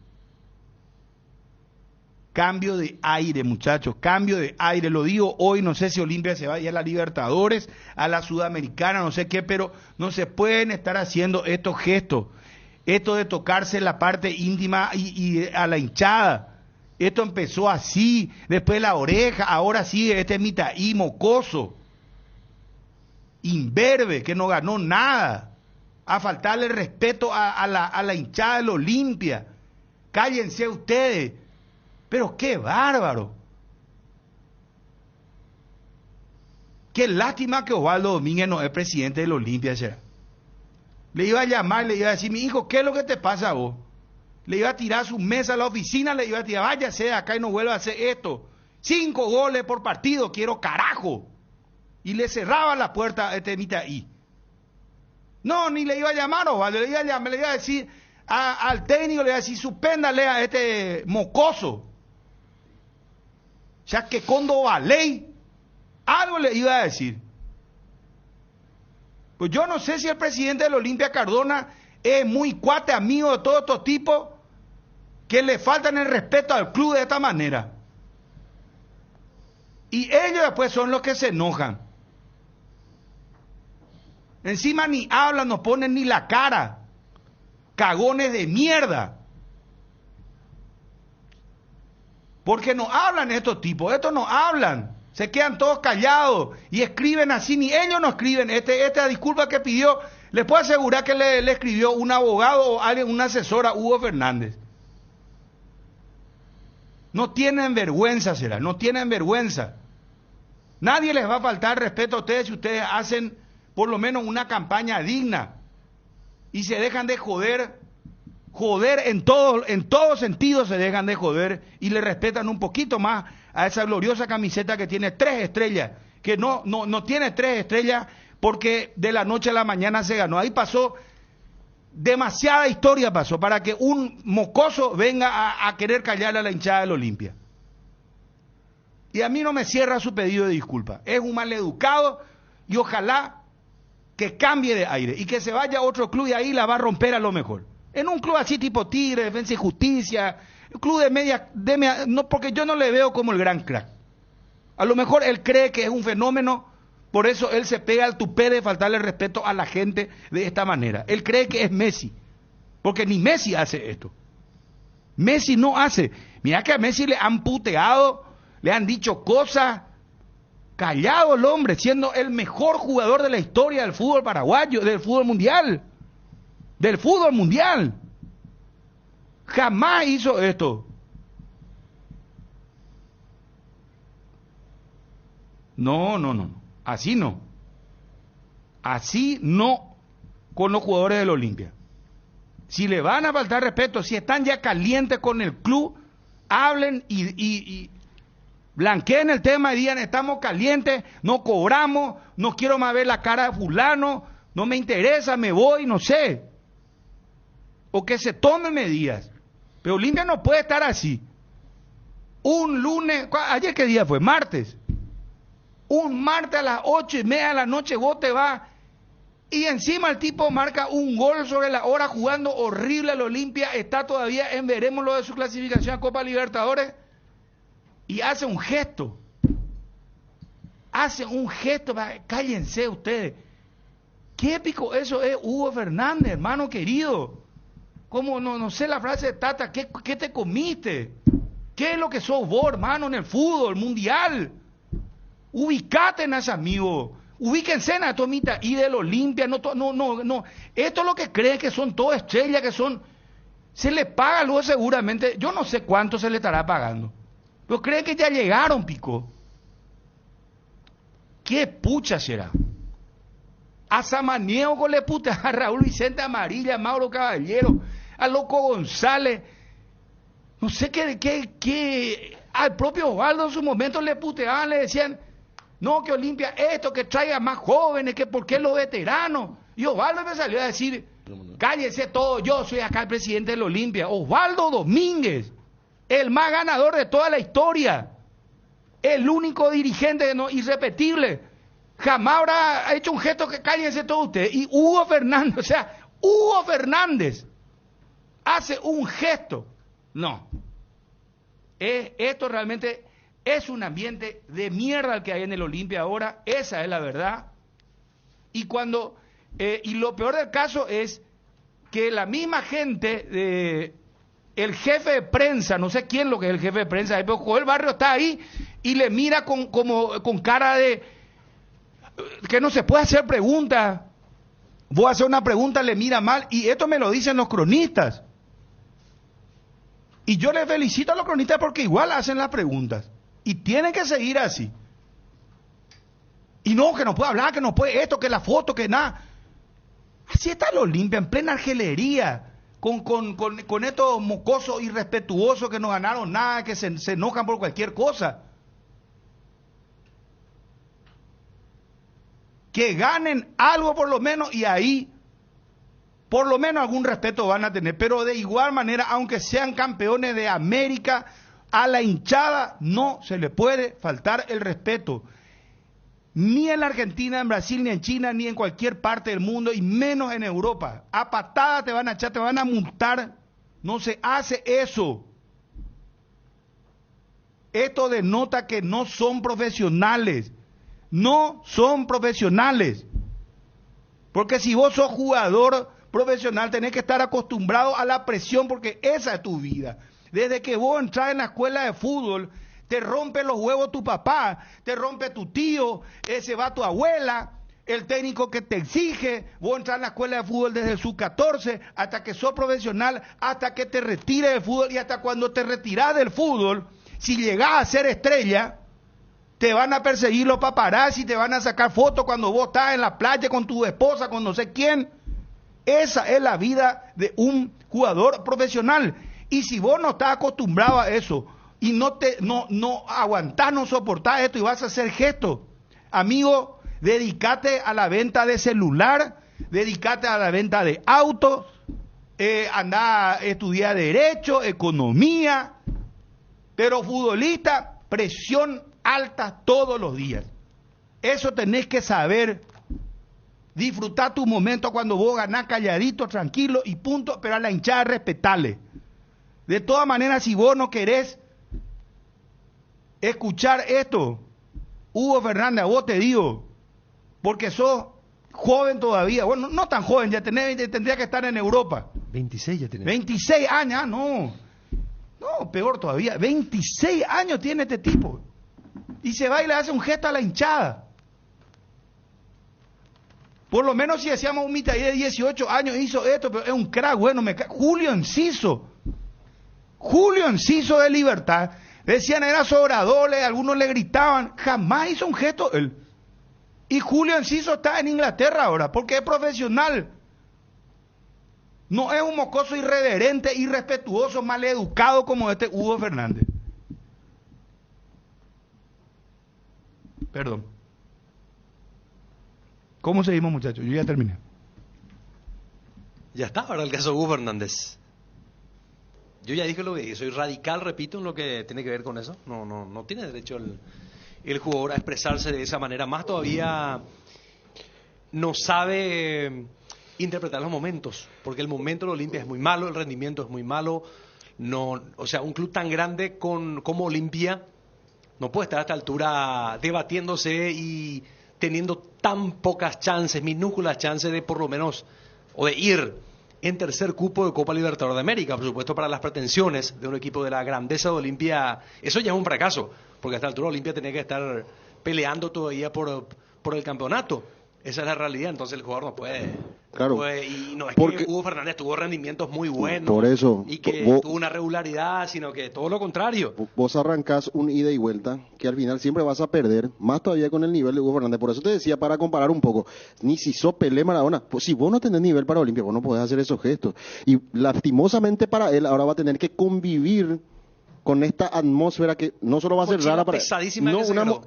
Cambio de aire, muchachos, cambio de aire. Lo digo hoy, no sé si Olimpia se va a ir a la Libertadores, a la Sudamericana, no sé qué, pero no se pueden estar haciendo estos gestos. Esto de tocarse la parte íntima y a la hinchada. Esto empezó así, después la oreja, ahora sí, este Mitaí mocoso, imberbe, que no ganó nada, a faltarle respeto a la hinchada del Olimpia. Cállense ustedes, pero qué bárbaro. Qué lástima que Osvaldo Domínguez no es presidente del Olimpia. Le iba a llamar, le iba a decir, mi hijo, ¿qué es lo que te pasa a vos? Le iba a tirar su mesa a la oficina, le iba a tirar, váyase de acá y no vuelva a hacer esto. 5 goles por partido, quiero carajo. Y le cerraba la puerta a este Mitaí. No, ni le iba a llamar a Osvaldo, le iba a decir al técnico, le iba a decir, suspéndale a este mocoso. Ya que cuando va ley, algo le iba a decir. Pues yo no sé si el presidente del Olimpia, Cardona, es muy cuate, amigo de todos estos tipos que le faltan el respeto al club de esta manera. Y ellos después son los que se enojan. Encima ni hablan, no ponen ni la cara. Cagones de mierda. Porque no hablan estos tipos, estos no hablan. Se quedan todos callados y escriben así, ni ellos no escriben. Esta disculpa que pidió, les puedo asegurar que le escribió un abogado o alguien, una asesora, Hugo Fernández. No tienen vergüenza, no tienen vergüenza. Nadie les va a faltar respeto a ustedes si ustedes hacen por lo menos una campaña digna y se dejan de joder en todo sentido se dejan de joder y le respetan un poquito más a esa gloriosa camiseta que tiene 3 estrellas, que no tiene 3 estrellas porque de la noche a la mañana se ganó. Ahí pasó, demasiada historia pasó para que un mocoso venga a querer callarle a la hinchada del Olimpia. Y a mí no me cierra su pedido de disculpa. Es un maleducado y ojalá que cambie de aire y que se vaya a otro club y ahí la va a romper a lo mejor. En un club así tipo Tigre, Defensa y Justicia, club de media, no, porque yo no le veo como el gran crack. A lo mejor él cree que es un fenómeno, por eso él se pega al tupé de faltarle respeto a la gente de esta manera. Él cree que es Messi, porque ni Messi hace esto. Messi no hace. Mira que a Messi le han puteado, le han dicho cosas, callado el hombre, siendo el mejor jugador de la historia del fútbol paraguayo, del fútbol mundial. Del fútbol mundial. Jamás hizo esto. No. Así no. Así no con los jugadores del Olimpia. Si le van a faltar respeto, si están ya calientes con el club, hablen y blanqueen el tema y digan, estamos calientes, no cobramos, no quiero más ver la cara de fulano, no me interesa, me voy, no sé. O que se tomen medidas. Pero Olimpia no puede estar así. Un lunes, ¿ayer qué día fue? Martes. Un martes a las 8:30 de la noche vos te vas y encima el tipo marca un gol sobre la hora jugando horrible el Olimpia, está todavía en veremos lo de su clasificación a Copa Libertadores y hace un gesto. Cállense ustedes. Qué épico eso es Hugo Fernández, hermano querido. Como no sé la frase de Tata, ¿qué te comiste? ¿Qué es lo que sos vos, hermano, en el fútbol mundial? Ubicate en ese amigo. Ubíquense en la tomita y del Olimpia. No. Esto es lo que creen que son todas estrellas, que son. Se les paga luego seguramente. Yo no sé cuánto se le estará pagando. Pero creen que ya llegaron, pico. ¿Qué pucha será? A Samaniego le puta, a Raúl Vicente Amarilla, a Mauro Caballero, a Loco González, no sé qué, al propio Osvaldo en su momento le puteaban, le decían, no, que Olimpia esto, que traiga más jóvenes, que por qué los veteranos. Y Osvaldo me salió a decir, cállese todo, yo soy acá el presidente del Olimpia. Osvaldo Domínguez, el más ganador de toda la historia, el único dirigente irrepetible. Jamás habrá hecho un gesto que cállense todos ustedes. Y Hugo Fernández hace un gesto. No. Esto realmente es un ambiente de mierda el que hay en el Olimpia ahora. Esa es la verdad. Y y lo peor del caso es que la misma gente el jefe de prensa, no sé quién lo que es el jefe de prensa, pero Joel Barrio está ahí y le mira con cara de que no se puede hacer preguntas. Voy a hacer una pregunta, le mira mal, y esto me lo dicen los cronistas. Y yo les felicito a los cronistas porque igual hacen las preguntas. Y tienen que seguir así. Y no, que no puede hablar, que no puede esto, que la foto, que nada. Así está la Olimpia, en plena argelería, con estos mocosos irrespetuosos que no ganaron nada, que se enojan por cualquier cosa. Que ganen algo por lo menos y ahí por lo menos algún respeto van a tener, pero de igual manera, aunque sean campeones de América, a la hinchada no se le puede faltar el respeto, ni en la Argentina, en Brasil, ni en China, ni en cualquier parte del mundo, y menos en Europa. A patada te van a echar, te van a multar, no se hace eso. Esto denota que no son profesionales, no son profesionales, porque si vos sos jugador profesional tenés que estar acostumbrado a la presión porque esa es tu vida. Desde que vos entras en la escuela de fútbol, te rompe los huevos tu papá, te rompe tu tío, se va tu abuela, el técnico que te exige, vos entras en la escuela de fútbol desde el sub-14 hasta que sos profesional, hasta que te retires del fútbol y hasta cuando te retirás del fútbol, si llegás a ser estrella, te van a perseguir los paparazzi, te van a sacar fotos cuando vos estás en la playa con tu esposa, con no sé quién. Esa es la vida de un jugador profesional. Y si vos no estás acostumbrado a eso y no aguantás, no soportás esto y vas a hacer gestos, amigo, dedícate a la venta de celular, dedícate a la venta de autos, andá a estudiar derecho, economía, pero futbolista, presión alta todos los días. Eso tenés que saber. Disfrutar tu momento cuando vos ganás calladito, tranquilo y punto, pero a la hinchada respetarle. De todas maneras, si vos no querés escuchar esto, Hugo Fernández, a vos te digo, porque sos joven todavía, bueno, no tan joven, ya tendría que estar en Europa. 26 ya tenés. 26 años, no, peor todavía, 26 años tiene este tipo. Y se va y le hace un gesto a la hinchada. Por lo menos si decíamos un mitad de 18 años hizo esto, pero es un crack, bueno, Julio Enciso de Libertad, decían era sobrador, algunos le gritaban, jamás hizo un gesto él. Y Julio Enciso está en Inglaterra ahora, porque es profesional. No es un mocoso irreverente, irrespetuoso, maleducado como este Hugo Fernández. Perdón. ¿Cómo seguimos, muchachos? Yo ya terminé. Ya está, ahora el caso de Hugo Fernández. Yo ya dije lo que dije, soy radical, repito, en lo que tiene que ver con eso. No tiene derecho el jugador a expresarse de esa manera. Más todavía no sabe interpretar los momentos, porque el momento de Olimpia es muy malo, el rendimiento es muy malo. O sea, un club tan grande como Olimpia no puede estar a esta altura debatiéndose y teniendo tan pocas chances, minúsculas chances de por lo menos, o de ir en tercer cupo de Copa Libertadores de América. Por supuesto, para las pretensiones de un equipo de la grandeza de Olimpia, eso ya es un fracaso, porque a esta altura Olimpia tenía que estar peleando todavía por el campeonato. Esa es la realidad, entonces el jugador no puede. Claro. Y no es que Hugo Fernández tuvo rendimientos muy buenos. Por eso. Y que tuvo una regularidad, sino que todo lo contrario. Vos arrancás un ida y vuelta que al final siempre vas a perder, más todavía con el nivel de Hugo Fernández. Por eso te decía, para comparar un poco, ni si sos Pelé, Maradona, pues si vos no tenés nivel para Olimpia, vos no podés hacer esos gestos. Y lastimosamente para él, ahora va a tener que convivir con esta atmósfera que no solo va a ser rara para él. No,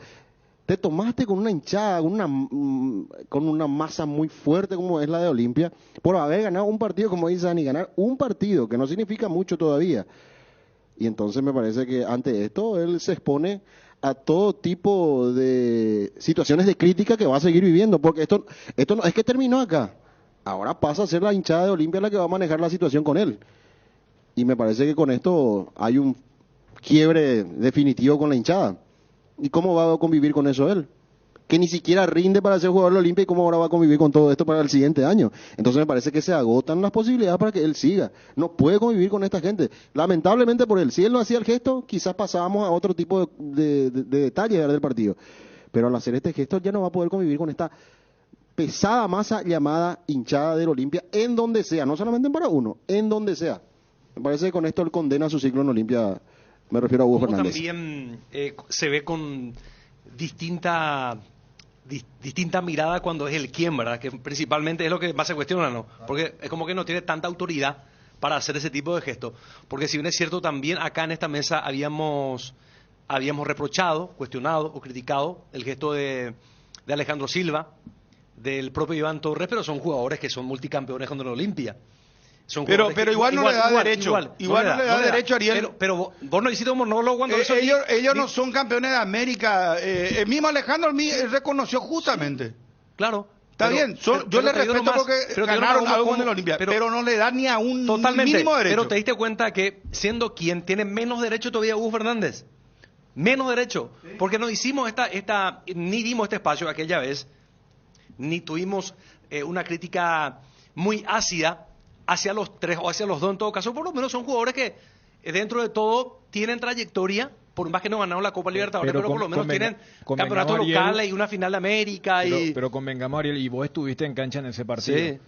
te tomaste con una hinchada, con una masa muy fuerte como es la de Olimpia, por haber ganado un partido, como dice Dani, ganar un partido, que no significa mucho todavía. Y entonces me parece que ante esto él se expone a todo tipo de situaciones de crítica que va a seguir viviendo, porque esto no es que terminó acá. Ahora pasa a ser la hinchada de Olimpia la que va a manejar la situación con él. Y me parece que con esto hay un quiebre definitivo con la hinchada. ¿Y cómo va a convivir con eso él? que ni siquiera rinde para ser jugador de Olimpia y cómo ahora va a convivir con todo esto para el siguiente año. Entonces me parece que se agotan las posibilidades para que él siga. No puede convivir con esta gente. Lamentablemente por él. Si él no hacía el gesto, quizás pasábamos a otro tipo de detalles del partido. Pero al hacer este gesto ya no va a poder convivir con esta pesada masa llamada hinchada del Olimpia en donde sea, no solamente en Paraguay, en donde sea. Me parece que con esto él condena su ciclo en Olimpia, me refiero a Hugo Fernández. También se ve con distinta mirada cuando es el quién, ¿verdad? Que principalmente es lo que más se cuestiona, ¿no? Porque es como que no tiene tanta autoridad para hacer ese tipo de gestos. Porque si bien es cierto, también acá en esta mesa habíamos reprochado, cuestionado o criticado el gesto de Alejandro Silva, del propio Iván Torres, pero son jugadores que son multicampeones con el Olimpia. Pero igual no le da derecho. Igual no le da derecho a Ariel. Pero vos no hiciste un monólogo cuando ellos no son campeones de América. El mismo Alejandro reconoció justamente. Claro. Está bien, yo le respeto porque ganaron algo en el Olimpia, pero no le da ni a un mínimo derecho. Pero te diste cuenta que siendo quien tiene menos derecho todavía Hugo Fernández. Menos derecho. Porque no hicimos ni dimos este espacio aquella vez, ni tuvimos una crítica muy ácida hacia los tres o hacia los dos en todo caso. Por lo menos son jugadores que dentro de todo tienen trayectoria, por más que no ganaron la Copa Libertadores, pero por lo menos tienen campeonatos locales y una final de América. Pero convengamos, Ariel, y vos estuviste en cancha en ese partido. Sí.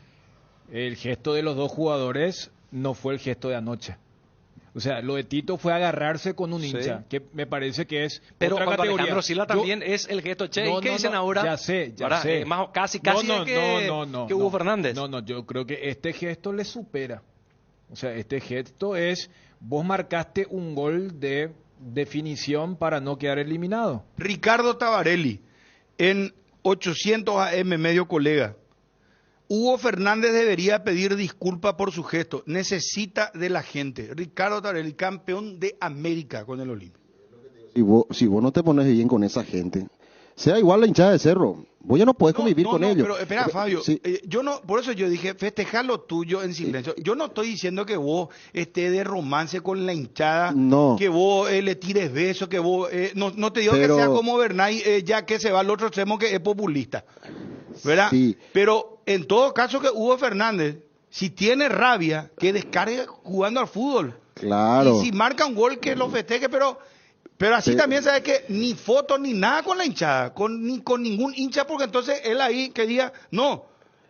El gesto de los dos jugadores no fue el gesto de anoche. O sea, lo de Tito fue agarrarse con un hincha, que me parece que es pero otra cuando categoría. Alejandro Silva también es el gesto Che. ¿Qué dicen ahora? Ya sé. Más, casi que Hugo Fernández. No, yo creo que este gesto le supera. O sea, este gesto es, vos marcaste un gol de definición para no quedar eliminado. Ricardo Tabarelli, en 800 AM, medio colega. Hugo Fernández debería pedir disculpas por su gesto. Necesita de la gente. Ricardo Tabarelli, campeón de América con el Olimpia. Si vos no te pones bien con esa gente, sea igual la hinchada de Cerro, vos ya no podés convivir con ellos. Pero espera, Fabio, sí. Por eso yo dije, festejar lo tuyo en silencio. Yo no estoy diciendo que vos estés de romance con la hinchada, que vos le tires besos, que vos... no te digo que sea como Bernay, ya que se va al otro extremo que es populista, ¿verdad? Sí. Pero en todo caso que Hugo Fernández, si tiene rabia, que descargue jugando al fútbol. Claro. Y si marca un gol, que lo festeje, pero así también sabe que ni foto ni nada con la hinchada, ni con ningún hincha, porque entonces él ahí que diga, no,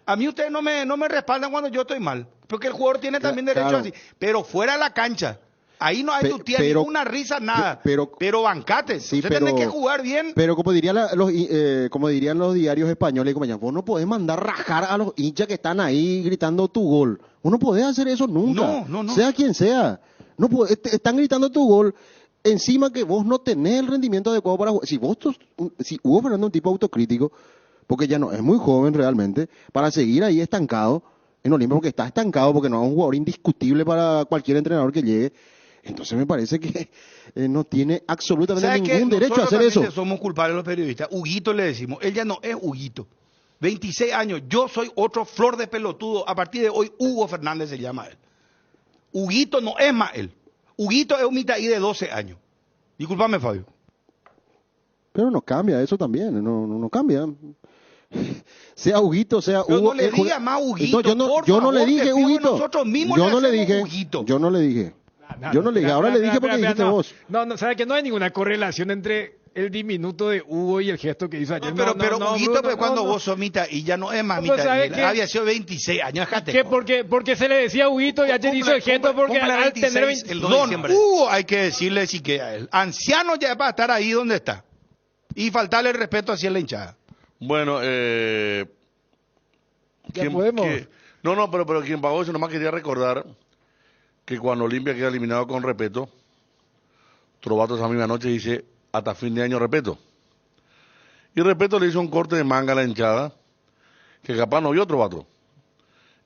a mí ustedes no me respaldan cuando yo estoy mal, porque el jugador tiene también derecho así, pero fuera de la cancha, ahí no hay tu tía ninguna risa, nada, pero bancate, sí, usted tiene que jugar bien. Pero como dirían los diarios españoles, vos no podés mandar rajar a los hinchas que están ahí gritando tu gol, vos no podés hacer eso nunca, no. Sea quien sea, no podés, están gritando tu gol. Encima que vos no tenés el rendimiento adecuado para jugar. Si Hugo Fernández es un tipo autocrítico, porque ya no es muy joven realmente, para seguir ahí estancado en Olimpia, porque está estancado, porque no es un jugador indiscutible para cualquier entrenador que llegue, entonces me parece que no tiene absolutamente ningún derecho a hacer eso. Somos culpables los periodistas. Huguito le decimos, él ya no es Huguito. 26 años, yo soy otro flor de pelotudo. A partir de hoy, Hugo Fernández se llama él. Huguito no es más él. Huguito es un mitaí de 12 años. Discúlpame, Fabio. Pero no cambia eso también, no cambia. Sea Huguito, sea Hugo. No le diga más Huguito, yo no le dije Huguito. Nosotros mismos yo no le dije. Yo no le dije. Ahora le dije porque dijiste vos. No, sabe que no hay ninguna correlación entre el diminuto de Hugo y el gesto que hizo ayer. Pero Huguito, pues cuando vos sos mitad y ya no es más mitad, había sido 26 años. Porque se le decía Huguito y ayer hizo el gesto porque al tener 26, Don Hugo, hay que decirle si que a él. Anciano ya es para estar ahí donde está. Y faltarle el respeto hacia la hinchada. Bueno, ya podemos. Pero quien pagó eso, nomás quería recordar que cuando Olimpia queda eliminado con Repeto, Trovato esa misma noche dice, hasta fin de año Repeto. Y Repeto le hizo un corte de manga a la hinchada, que capaz no vio Trovato.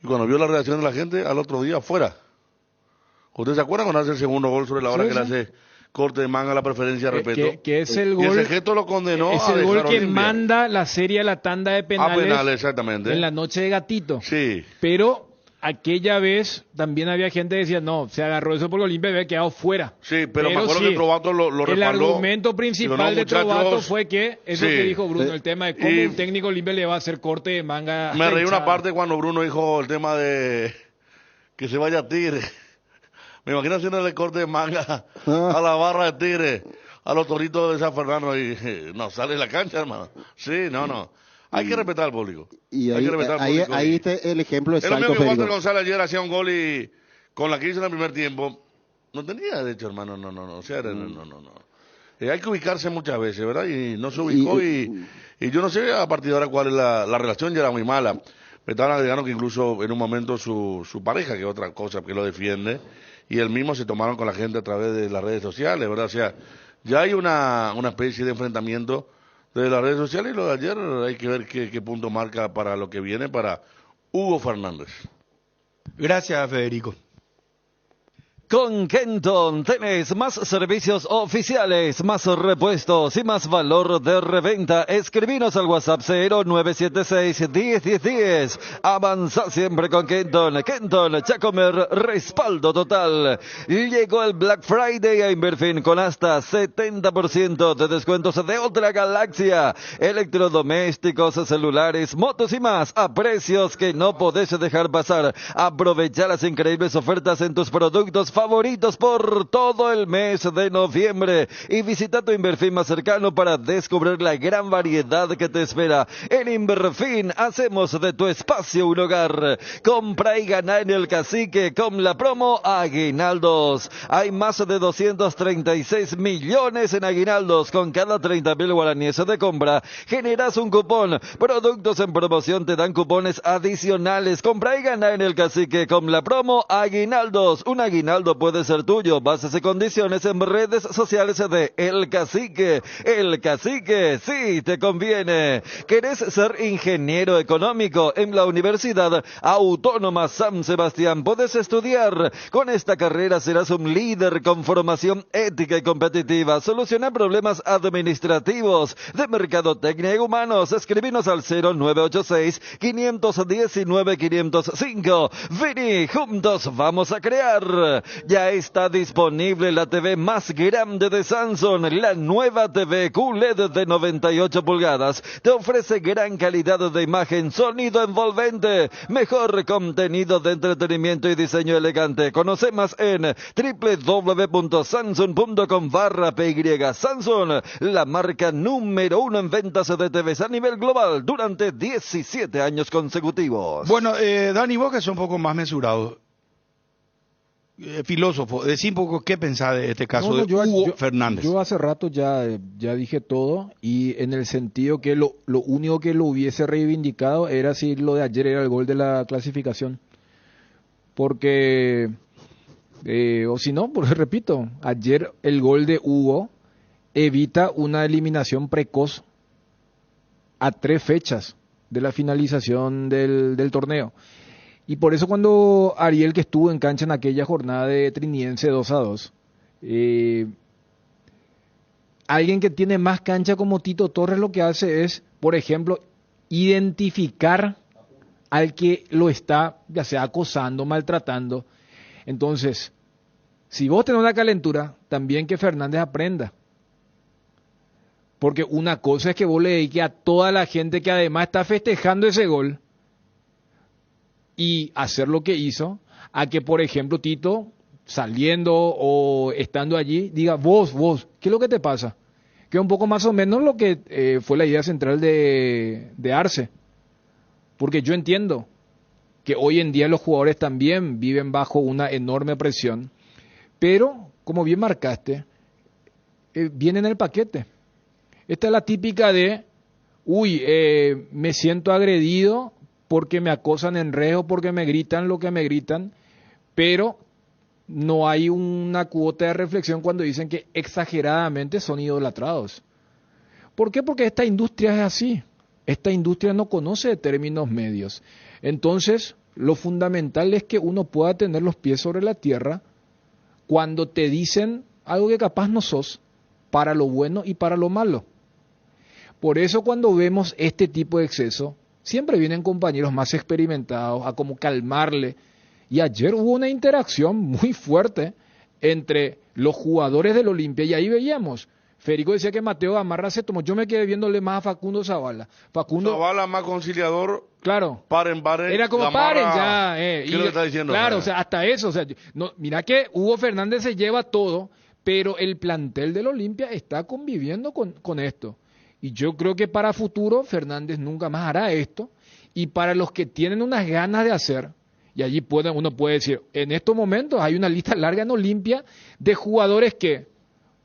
Y cuando vio la reacción de la gente, al otro día fuera. ¿Ustedes se acuerdan cuando hace el segundo gol sobre la hora que le hace corte de manga a la preferencia Repeto? Que es el gol. Y ese gesto lo condenó es el gol que manda la serie a la tanda de penales. Exactamente. En la noche de Gatito. Sí. Pero aquella vez también había gente que decía, no, se agarró eso porque Olimpia había quedado fuera. Sí, pero me acuerdo que Trovato lo respaldó. El argumento principal de Trovato fue que, eso que dijo Bruno, el tema de cómo un técnico Olimpia le va a hacer corte de manga. Me reí una parte cuando Bruno dijo el tema de que se vaya a Tigre. Me imagino haciéndole corte de manga a la barra de Tigre, a los toritos de San Fernando y no sale de la cancha, hermano. Sí, no. Hay que respetar al público. Y ahí está el ejemplo exacto. Es lo mismo que Walter González ayer hacía un gol y con la que hizo en el primer tiempo, no tenía derecho, hermano, no. O sea, no. Hay que ubicarse muchas veces, ¿verdad? Y no se ubicó y yo no sé a partir de ahora cuál es la relación, ya era muy mala. Me estaban agregando que incluso en un momento su pareja, que es otra cosa, que lo defiende, y él mismo se tomaron con la gente a través de las redes sociales, ¿verdad? O sea, ya hay una especie de enfrentamiento de las redes sociales y lo de ayer hay que ver qué punto marca para lo que viene para Hugo Fernández. Gracias, Federico. Con Kenton tenés más servicios oficiales, más repuestos y más valor de reventa. Escribinos al WhatsApp 0976-101010. Avanza siempre con Kenton. Kenton, Chacomer, respaldo total. Llegó el Black Friday a Inverfin con hasta 70% de descuentos de otra galaxia. Electrodomésticos, celulares, motos y más a precios que no podés dejar pasar. Aprovecha las increíbles ofertas en tus productos favoritos por todo el mes de noviembre y visita tu Inverfin más cercano para descubrir la gran variedad que te espera. En Inverfin hacemos de tu espacio un hogar. Compra y gana en el Cacique con la promo Aguinaldos. Hay más de 236 millones en aguinaldos. Con cada 30.000 guaraníes de compra generas un cupón. Productos en promoción te dan cupones adicionales. Compra y gana en el Cacique con la promo Aguinaldos. Un aguinaldo puede ser tuyo. Bases y condiciones en redes sociales de El Cacique. El Cacique, sí te conviene. ¿Querés ser ingeniero económico? En la Universidad Autónoma San Sebastián puedes estudiar. Con esta carrera serás un líder con formación ética y competitiva. Soluciona problemas administrativos, de mercadotecnia y humanos. Escribinos al 0986-519-505. Vení, juntos vamos a crear. Ya está disponible la TV más grande de Samsung, la nueva TV QLED de 98 pulgadas. Te ofrece gran calidad de imagen, sonido envolvente, mejor contenido de entretenimiento y diseño elegante. Conoce más en www.samsung.com/PY. Samsung, la marca número 1 en ventas de TVs a nivel global durante 17 años consecutivos. Bueno, Dani, vos que sos un poco más mesurado, filósofo, decí un poco qué pensás de este caso de Hugo Fernández. Yo hace rato ya dije todo, y en el sentido que lo único que lo hubiese reivindicado era si lo de ayer era el gol de la clasificación. Porque, o si no, porque repito, ayer el gol de Hugo evita una eliminación precoz a 3 fechas de la finalización del torneo. Y por eso cuando Ariel, que estuvo en cancha en aquella jornada de Trinidense 2-2, alguien que tiene más cancha como Tito Torres lo que hace es, por ejemplo, identificar al que lo está, ya sea acosando, maltratando. Entonces, si vos tenés una calentura, también que Fernández aprenda. Porque una cosa es que vos le dediques a toda la gente que además está festejando ese gol y hacer lo que hizo, a que, por ejemplo, Tito, saliendo o estando allí, diga, vos, ¿qué es lo que te pasa? Que es un poco más o menos lo que fue la idea central de Arce. Porque yo entiendo que hoy en día los jugadores también viven bajo una enorme presión, pero, como bien marcaste, viene en el paquete. Esta es la típica de, me siento agredido porque me acosan en redes, porque me gritan lo que me gritan, pero no hay una cuota de reflexión cuando dicen que exageradamente son idolatrados. ¿Por qué? Porque esta industria es así. Esta industria no conoce de términos medios. Entonces, lo fundamental es que uno pueda tener los pies sobre la tierra cuando te dicen algo que capaz no sos, para lo bueno y para lo malo. Por eso cuando vemos este tipo de exceso, siempre vienen compañeros más experimentados a como calmarle Y ayer hubo una interacción muy fuerte entre los jugadores del Olimpia y ahí veíamos. Federico decía que Mateo Gamarra se tomó. Yo me quedé viéndole más a Facundo Zavala. Zavala más conciliador. Claro. Paren. Era como Gamarra, paren ya. ¿Qué es lo que está diciendo? Claro, o sea, hasta eso. O sea, no, mira que Hugo Fernández se lleva todo, pero el plantel del Olimpia está conviviendo con esto. Y yo creo que para futuro Fernández nunca más hará esto. Y para los que tienen unas ganas de hacer, y allí uno puede decir, en estos momentos hay una lista larga en Olimpia de jugadores que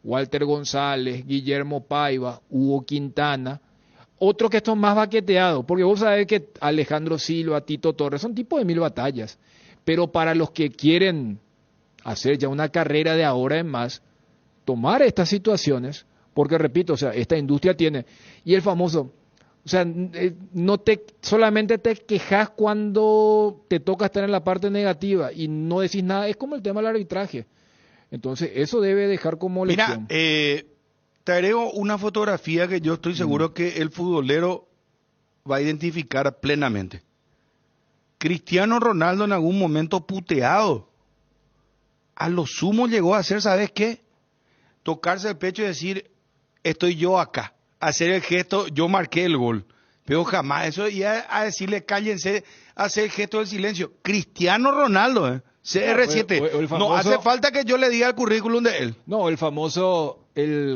Walter González, Guillermo Paiva, Hugo Quintana, otros que son más baqueteados, porque vos sabés que Alejandro Silva, Tito Torres, son tipos de 1000 batallas, pero para los que quieren hacer ya una carrera de ahora en más, tomar estas situaciones, porque repito, o sea, esta industria tiene, y el famoso, o sea, solamente te quejas cuando te toca estar en la parte negativa y no decís nada, es como el tema del arbitraje. Entonces, eso debe dejar como lección. Mira, te agrego una fotografía que yo estoy seguro que el futbolero va a identificar plenamente. Cristiano Ronaldo en algún momento puteado. A lo sumo llegó a hacer, ¿sabes qué? Tocarse el pecho y decir, estoy yo acá. Hacer el gesto, yo marqué el gol. Pero jamás eso, y a decirle, cállense, hacer el gesto del silencio. Cristiano Ronaldo, CR7. El famoso, no hace falta que yo le diga el currículum de él. No, el famoso,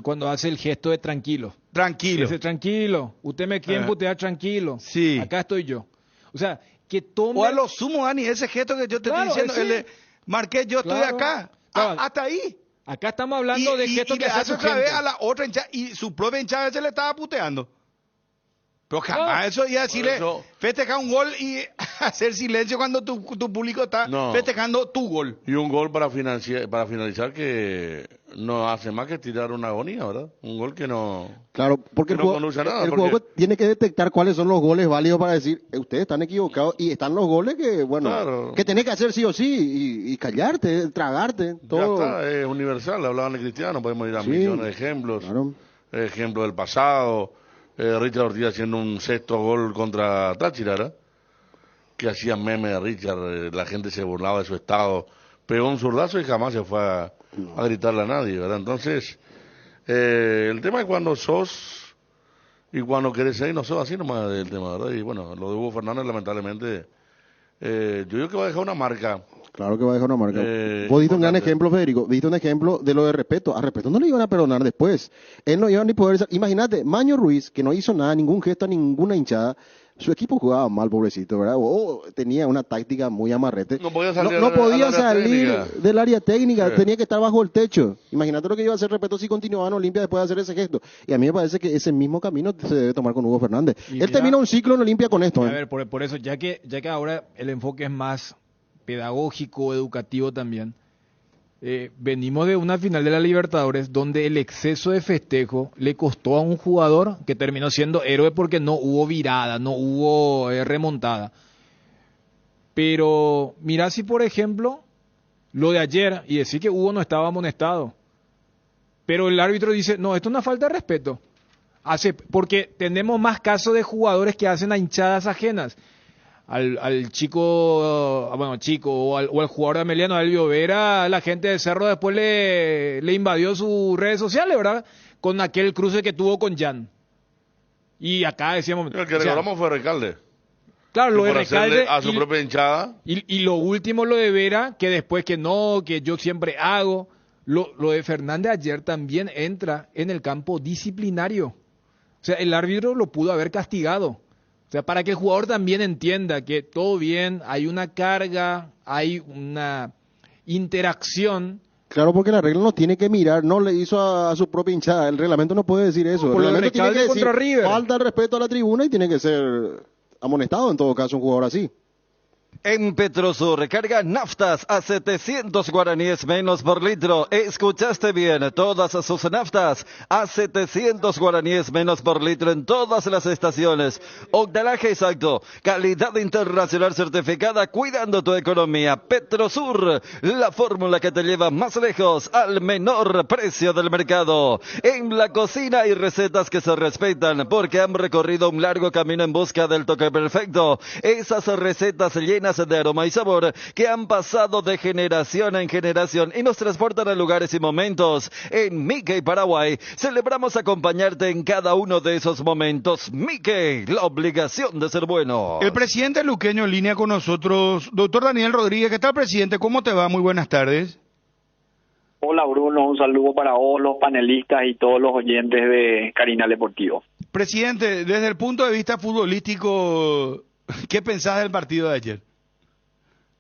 cuando hace el gesto de tranquilo. Tranquilo. Dice, tranquilo, usted me quiere putear, tranquilo. Sí. Acá estoy yo. O sea, que tome... O a lo sumo, Dani, ese gesto que yo te estoy diciendo, el de, marqué, yo estoy acá. Hasta ahí. Acá estamos hablando de gestos que hace otra vez a la otra hinchada, y su propia hinchada se le estaba puteando. Pero jamás eso iba a decirle, festejar un gol y hacer silencio cuando tu público está festejando tu gol. Y un gol para finalizar que no hace más que tirar una agonía, ¿verdad? Un gol que no... Claro, porque no conduce a nada. El juego tiene que detectar cuáles son los goles válidos para decir, ustedes están equivocados, y están los goles que, bueno, que tenés que hacer sí o sí, y callarte, tragarte, todo. Ya está, es universal, hablaban de Cristiano, podemos ir a millones de ejemplos. Claro. Ejemplos del pasado. Richard Ortiz haciendo un sexto gol contra Táchira, que hacía meme de Richard, la gente se burlaba de su estado, pegó un zurdazo y jamás se fue a gritarle a nadie, ¿verdad? Entonces, el tema es cuando sos y cuando querés ser y no sos, así nomás el tema, ¿verdad? Y bueno, lo de Hugo Fernández lamentablemente, yo creo que va a dejar una marca. Claro que va a dejar una marca. Vos diste un gran ejemplo, Federico. Diste un ejemplo de lo de respeto. A respeto no le iban a perdonar después. Él no iba ni poder... Imagínate, Maño Ruiz, que no hizo nada, ningún gesto a ninguna hinchada. Su equipo jugaba mal, pobrecito, ¿verdad? Tenía una táctica muy amarrete. No podía salir, del área técnica. Tenía que estar bajo el techo. Imagínate lo que iba a hacer respeto si continuaba en Olimpia después de hacer ese gesto. Y a mí me parece que ese mismo camino se debe tomar con Hugo Fernández. Él termina un ciclo en Olimpia con esto. A ver, por eso, ya que ahora el enfoque es más pedagógico, educativo también. Venimos de una final de la Libertadores donde el exceso de festejo le costó a un jugador que terminó siendo héroe porque no hubo virada, no hubo remontada. Pero mirá si, por ejemplo, lo de ayer, y decir que Hugo no estaba amonestado, pero el árbitro dice, no, esto es una falta de respeto. Porque tenemos más casos de jugadores que hacen a hinchadas ajenas. Al chico, o al jugador de Ameliano, a Elvio Vera, la gente de Cerro después le invadió sus redes sociales, ¿verdad? Con aquel cruce que tuvo con Jan. Y acá decíamos... El que recordamos fue Recalde. Claro, lo de Recalde... A su propia hinchada. Y lo último, lo de Vera, que después que yo siempre hago. Lo de Fernández ayer también entra en el campo disciplinario. O sea, el árbitro lo pudo haber castigado. O sea, para que el jugador también entienda que todo bien, hay una carga, hay una interacción. Claro, porque la regla no tiene que mirar, no le hizo a su propia hinchada. El reglamento no puede decir eso. El reglamento tiene que decir, falta el respeto a la tribuna y tiene que ser amonestado en todo caso un jugador así. En Petrosur, recarga naftas a 700 guaraníes menos por litro. Escuchaste bien, todas sus naftas a 700 guaraníes menos por litro en todas las estaciones. Octanaje exacto, calidad internacional certificada, cuidando tu economía. Petrosur, la fórmula que te lleva más lejos al menor precio del mercado. En la cocina hay recetas que se respetan porque han recorrido un largo camino en busca del toque perfecto. Esas recetas llenas de aroma y sabor que han pasado de generación en generación y nos transportan a lugares y momentos. En Mickey Paraguay celebramos acompañarte en cada uno de esos momentos. Mickey, la obligación de ser bueno. El presidente luqueño en línea con nosotros, doctor Daniel Rodríguez. ¿Qué tal, presidente? ¿Cómo te va? Muy buenas tardes. Hola Bruno, un saludo para vos, los panelistas y todos los oyentes de Carinal Deportivo. Presidente, desde el punto de vista futbolístico, ¿qué pensás del partido de ayer?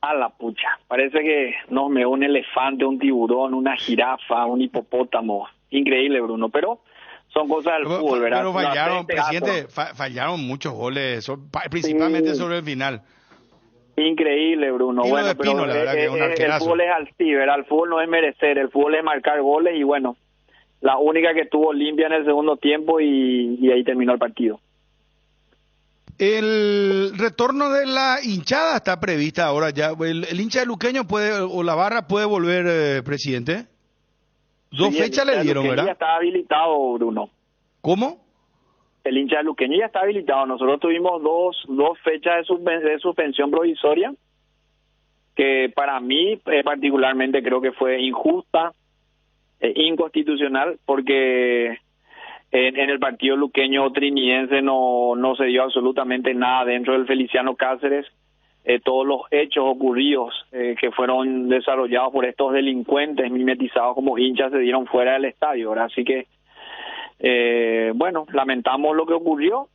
A la pucha, parece que nos meó un elefante, un tiburón, una jirafa, un hipopótamo. Increíble, Bruno, pero son cosas del fútbol, ¿verdad? Pero fallaron, presidente, fallaron muchos goles, principalmente sobre el final. Increíble, Bruno. Y bueno, Pino, pero la verdad que es un el arquerazo. fútbol es así, ¿verdad? El fútbol no es merecer, el fútbol es marcar goles y bueno, la única que tuvo limpia en el segundo tiempo y ahí terminó el partido. El retorno de la hinchada está prevista ahora ya. El hincha de luqueño puede, o la barra puede volver, presidente. Dos fechas le dieron, ¿verdad? Ya está habilitado, Bruno. ¿Cómo? El hincha de luqueño ya está habilitado. Nosotros tuvimos dos fechas de suspensión provisoria, que para mí particularmente creo que fue injusta, inconstitucional, porque en el partido luqueño trinidense no se dio absolutamente nada dentro del Feliciano Cáceres. Todos los hechos ocurridos que fueron desarrollados por estos delincuentes mimetizados como hinchas se dieron fuera del estadio, ¿verdad? Así que bueno, lamentamos lo que ocurrió.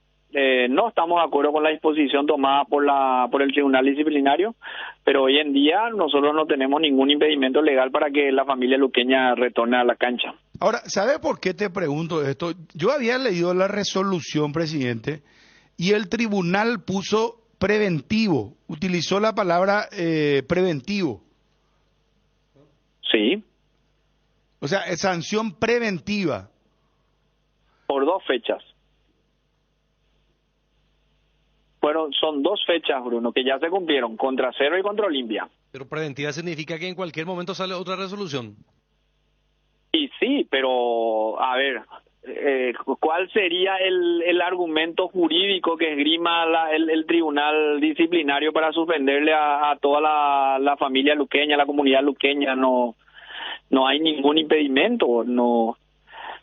No estamos de acuerdo con la disposición tomada por el Tribunal Disciplinario, pero hoy en día nosotros no tenemos ningún impedimento legal para que la familia luqueña retorne a la cancha. Ahora, ¿sabe por qué te pregunto esto? Yo había leído la resolución, presidente, y el tribunal puso preventivo, utilizó la palabra preventivo. Sí. O sea, es sanción preventiva. Por 2 fechas. Son 2 fechas, Bruno, que ya se cumplieron, contra Cerro y contra Olimpia. Pero preventiva significa que en cualquier momento sale otra resolución. Y sí, pero a ver, ¿cuál sería el argumento jurídico que esgrima el Tribunal Disciplinario para suspenderle a toda la familia luqueña, la comunidad luqueña? No hay ningún impedimento. No,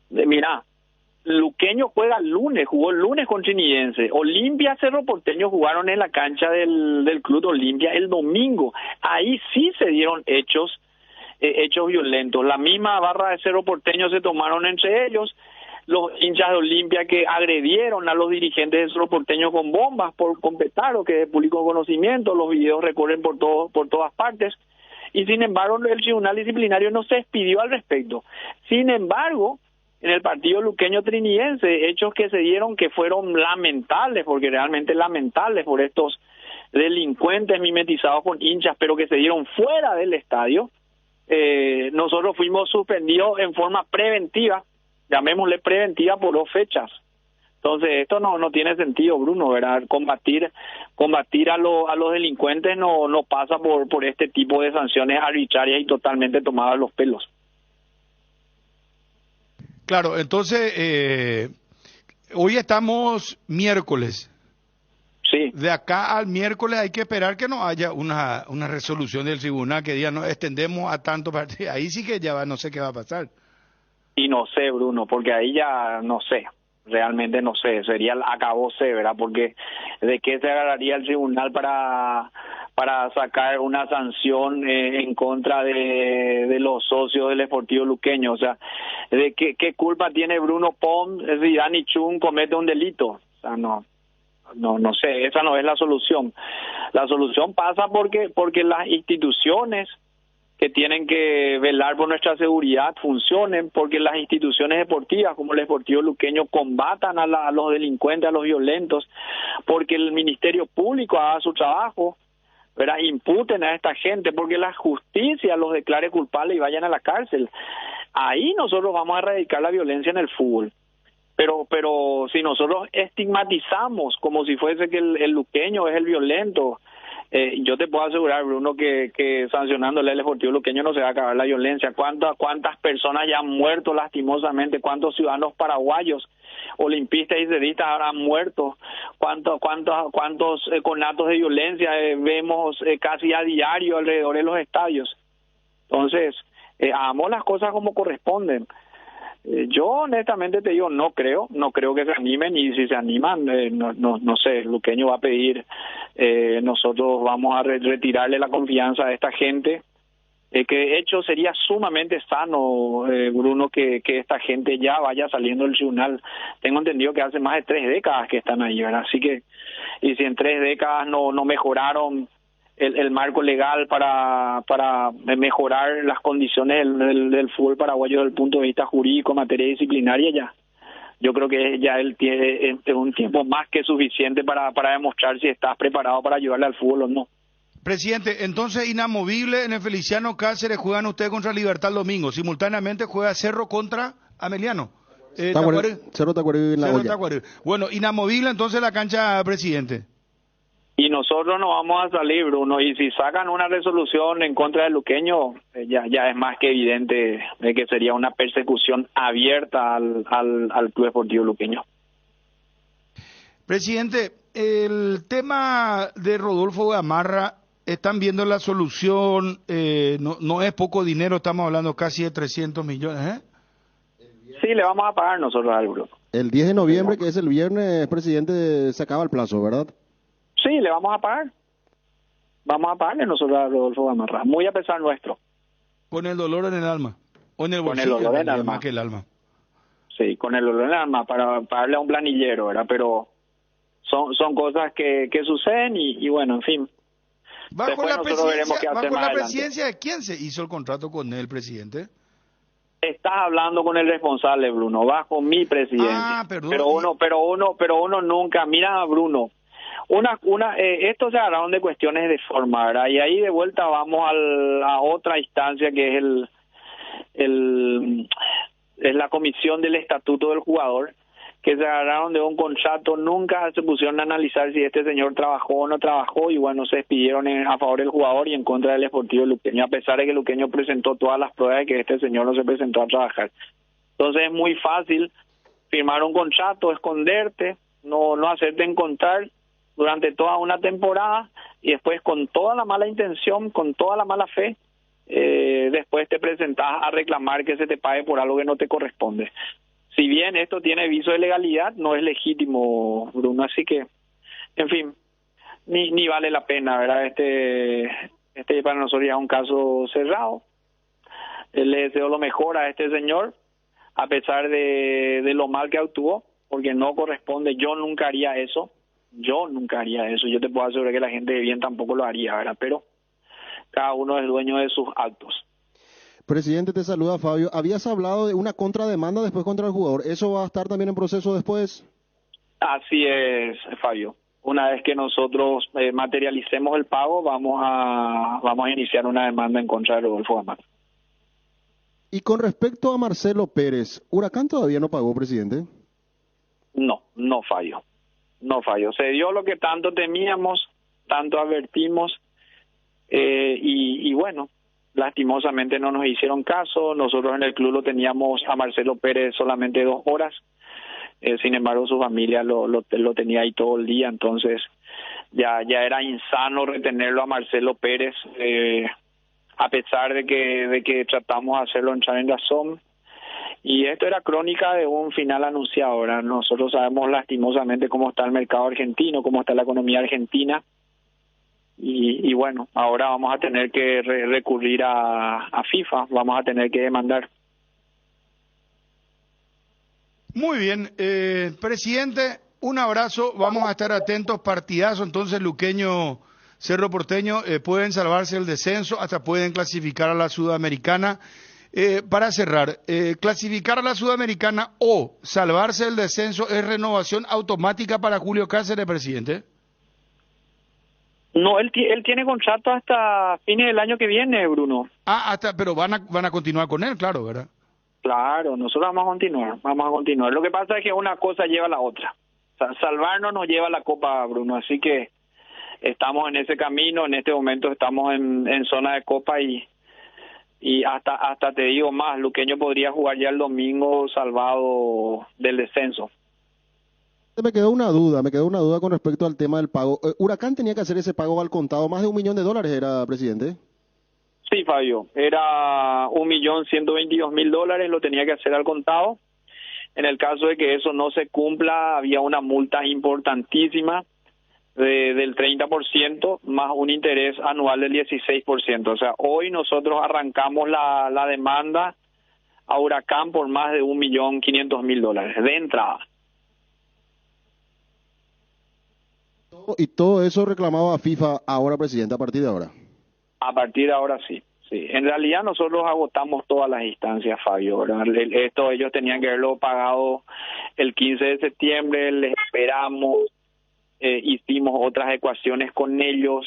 mira, Luqueño jugó el lunes con Trinidense. Olimpia, Cerro Porteño jugaron en la cancha del Club Olimpia el domingo. Ahí sí se dieron hechos violentos. La misma barra de Cerro Porteño se tomaron entre ellos. Los hinchas de Olimpia que agredieron a los dirigentes de Cerro Porteño con bombas por Petaro, que es de público conocimiento. Los videos recorren por todas partes. Y sin embargo, el Tribunal Disciplinario no se expidió al respecto. Sin embargo, en el partido luqueño trinidense, hechos que se dieron que fueron lamentables, porque realmente lamentables por estos delincuentes mimetizados con hinchas, pero que se dieron fuera del estadio, nosotros fuimos suspendidos en forma preventiva, llamémosle preventiva, por 2 fechas. Entonces esto no tiene sentido, Bruno, ¿verdad? Combatir a los delincuentes no pasa por este tipo de sanciones arbitrarias y totalmente tomadas a los pelos. Claro, entonces, hoy estamos miércoles. Sí. De acá al miércoles hay que esperar que no haya una resolución del tribunal que diga, no, extendemos a tanto partido. Ahí sí que ya no sé qué va a pasar. Y no sé, Bruno, porque ahí ya no sé. Realmente no sé, sería acabóse, ¿verdad? Porque ¿de qué se agarraría el tribunal para sacar una sanción en contra de los socios del Sportivo Luqueño? O sea, ¿de qué culpa tiene Bruno Pons si Dani Chun comete un delito? O sea, no sé, esa no es la solución. La solución pasa porque las instituciones que tienen que velar por nuestra seguridad funcionen, porque las instituciones deportivas como el Sportivo Luqueño combatan a los delincuentes, a los violentos, porque el Ministerio Público haga su trabajo, ¿verdad? Imputen a esta gente, porque la justicia los declare culpables y vayan a la cárcel. Ahí nosotros vamos a erradicar la violencia en el fútbol. Pero si nosotros estigmatizamos como si fuese que el luqueño es el violento, Yo te puedo asegurar, Bruno, que sancionándole al Sportivo Luqueño no se va a acabar la violencia. ¿Cuántas personas ya han muerto lastimosamente? ¿Cuántos ciudadanos paraguayos, olimpistas y cedistas habrán muerto? ¿Cuántos conatos de violencia vemos casi a diario alrededor de los estadios? Entonces, hagamos las cosas como corresponden. Yo honestamente te digo, no creo que se animen, y si se animan, no sé, Luqueño va a pedir, nosotros vamos a retirarle la confianza a esta gente, que de hecho sería sumamente sano, Bruno, que esta gente ya vaya saliendo del tribunal. Tengo entendido que hace más de 3 décadas que están ahí, ¿verdad? Así que, y si en 3 décadas no mejoraron el marco legal para mejorar las condiciones del fútbol paraguayo desde el punto de vista jurídico, materia disciplinaria, ya yo creo que ya él tiene un tiempo más que suficiente para demostrar si estás preparado para ayudarle al fútbol o no. Presidente, entonces inamovible en el Feliciano Cáceres juegan ustedes contra Libertad el domingo, simultáneamente juega Cerro contra Ameliano. Cerro Tacuarembó en la olla. Bueno, inamovible entonces la cancha, presidente. Y nosotros no vamos a salir, Bruno, y si sacan una resolución en contra del Luqueño, ya es más que evidente que sería una persecución abierta al Club Esportivo Luqueño. Presidente, el tema de Rodolfo Gamarra, ¿están viendo la solución? No es poco dinero, estamos hablando casi de 300 millones, ¿eh? Sí, le vamos a pagar nosotros al Bruno. El 10 de noviembre, que es el viernes, presidente, se acaba el plazo, ¿verdad? Sí, le vamos a pagar. Vamos a pagarle nosotros a Rodolfo Gamarra, muy a pesar nuestro. Con el dolor en el alma. O en el bolsillo. Con el dolor en el alma. Más que el alma. Sí, con el dolor en el alma, para pagarle a un planillero, ¿verdad? Pero son cosas que suceden y bueno, en fin. Bajo la presidencia de quién se hizo el contrato con el presidente. Estás hablando con el responsable, Bruno, bajo mi presidencia. Perdón. Pero uno nunca, mira, Bruno, esto se agarraron de cuestiones de forma, ¿verdad? Y ahí de vuelta vamos a otra instancia que es la comisión del estatuto del jugador, que se agarraron de un contrato, nunca se pusieron a analizar si este señor trabajó o no trabajó, y bueno, se despidieron a favor del jugador y en contra del Sportivo Luqueño, a pesar de que Luqueño presentó todas las pruebas de que este señor no se presentó a trabajar. Entonces es muy fácil firmar un contrato, esconderte, no hacerte encontrar durante toda una temporada, y después con toda la mala intención, con toda la mala fe, después te presentás a reclamar que se te pague por algo que no te corresponde. Si bien esto tiene viso de legalidad, no es legítimo, Bruno, así que, en fin, ni vale la pena, ¿verdad? Este para nosotros ya es un caso cerrado. Le deseo lo mejor a este señor, a pesar de lo mal que actuó, porque no corresponde. Yo nunca haría eso. Yo te puedo asegurar que la gente de bien tampoco lo haría, ¿verdad? Pero cada uno es dueño de sus actos. Presidente, te saluda Fabio. Habías hablado de una contrademanda después contra el jugador. ¿Eso va a estar también en proceso después? Así es, Fabio. Una vez que nosotros materialicemos el pago, vamos a iniciar una demanda en contra de Rodolfo Gamarra. Y con respecto a Marcelo Pérez, ¿Huracán todavía no pagó, presidente? No falló. Se dio lo que tanto temíamos, tanto advertimos, y bueno, lastimosamente no nos hicieron caso. Nosotros en el club lo teníamos a Marcelo Pérez solamente 2 horas, sin embargo su familia lo tenía ahí todo el día, entonces ya era insano retenerlo a Marcelo Pérez, a pesar de que tratamos de hacerlo entrar en razón. Y esto era crónica de un final anunciado, ¿verdad? Nosotros sabemos lastimosamente cómo está el mercado argentino, cómo está la economía argentina, y bueno, ahora vamos a tener que recurrir a FIFA, vamos a tener que demandar. Muy bien, presidente, un abrazo, vamos a estar atentos, partidazo, entonces Luqueño, Cerro Porteño, pueden salvarse el descenso, hasta pueden clasificar a la Sudamericana. Para cerrar, clasificar a la Sudamericana o salvarse el descenso es renovación automática para Julio Cáceres, presidente. No, él tiene contrato hasta fines del año que viene, Bruno. Pero van a continuar con él, claro, ¿verdad? Claro, nosotros vamos a continuar. Lo que pasa es que una cosa lleva a la otra. O sea, salvarnos nos lleva a la Copa, Bruno, así que estamos en ese camino. En este momento estamos en zona de Copa y hasta te digo más, Luqueño podría jugar ya el domingo salvado del descenso. Me quedó una duda con respecto al tema del pago. Huracán tenía que hacer ese pago al contado, más de $1 millón, ¿era, presidente? Sí, Fabio, era $1.122.000, lo tenía que hacer al contado. En el caso de que eso no se cumpla, había una multa importantísima del 30% más un interés anual del 16%. O sea, hoy nosotros arrancamos la demanda a Huracán por más de $1.500.000 de entrada. Y todo eso reclamaba a FIFA ahora, presidente, a partir de ahora. A partir de ahora sí. Sí, en realidad nosotros agotamos todas las instancias, Fabio, ¿verdad? Esto ellos tenían que haberlo pagado el 15 de septiembre, les esperamos, hicimos otras ecuaciones con ellos.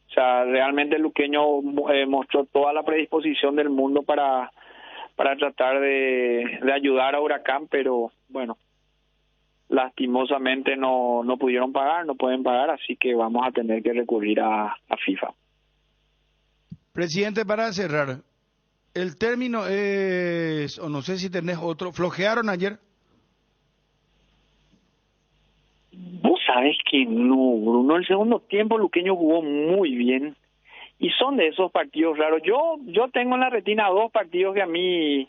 O sea, realmente el Luqueño mostró toda la predisposición del mundo para tratar de ayudar a Huracán, pero bueno, lastimosamente no pudieron pagar, no pueden pagar, así que vamos a tener que recurrir a FIFA. Presidente, para cerrar, el término es, o no sé si tenés otro, ¿flojearon ayer? Vos sabés que no, Bruno. El segundo tiempo Luqueño jugó muy bien y son de esos partidos raros. Yo tengo en la retina 2 partidos que a mí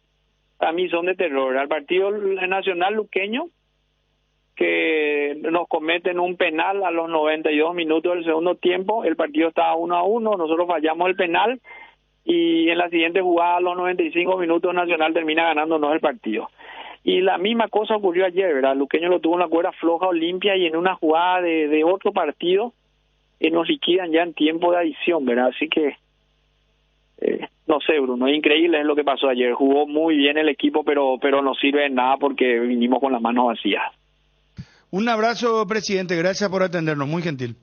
son de terror. Al partido nacional Luqueño, que nos cometen un penal a los 92 minutos del segundo tiempo, el partido estaba 1-1, nosotros fallamos el penal y en la siguiente jugada a los 95 minutos Nacional termina ganándonos el partido. Y la misma cosa ocurrió ayer, ¿verdad? Luqueño lo tuvo en la cuerda floja Olimpia y en una jugada de otro partido nos liquidan ya en tiempo de adición, ¿verdad? Así que no sé, Bruno, increíble es lo que pasó ayer. Jugó muy bien el equipo, pero no sirve de nada porque vinimos con las manos vacías. Un abrazo, presidente. Gracias por atendernos. Muy gentil.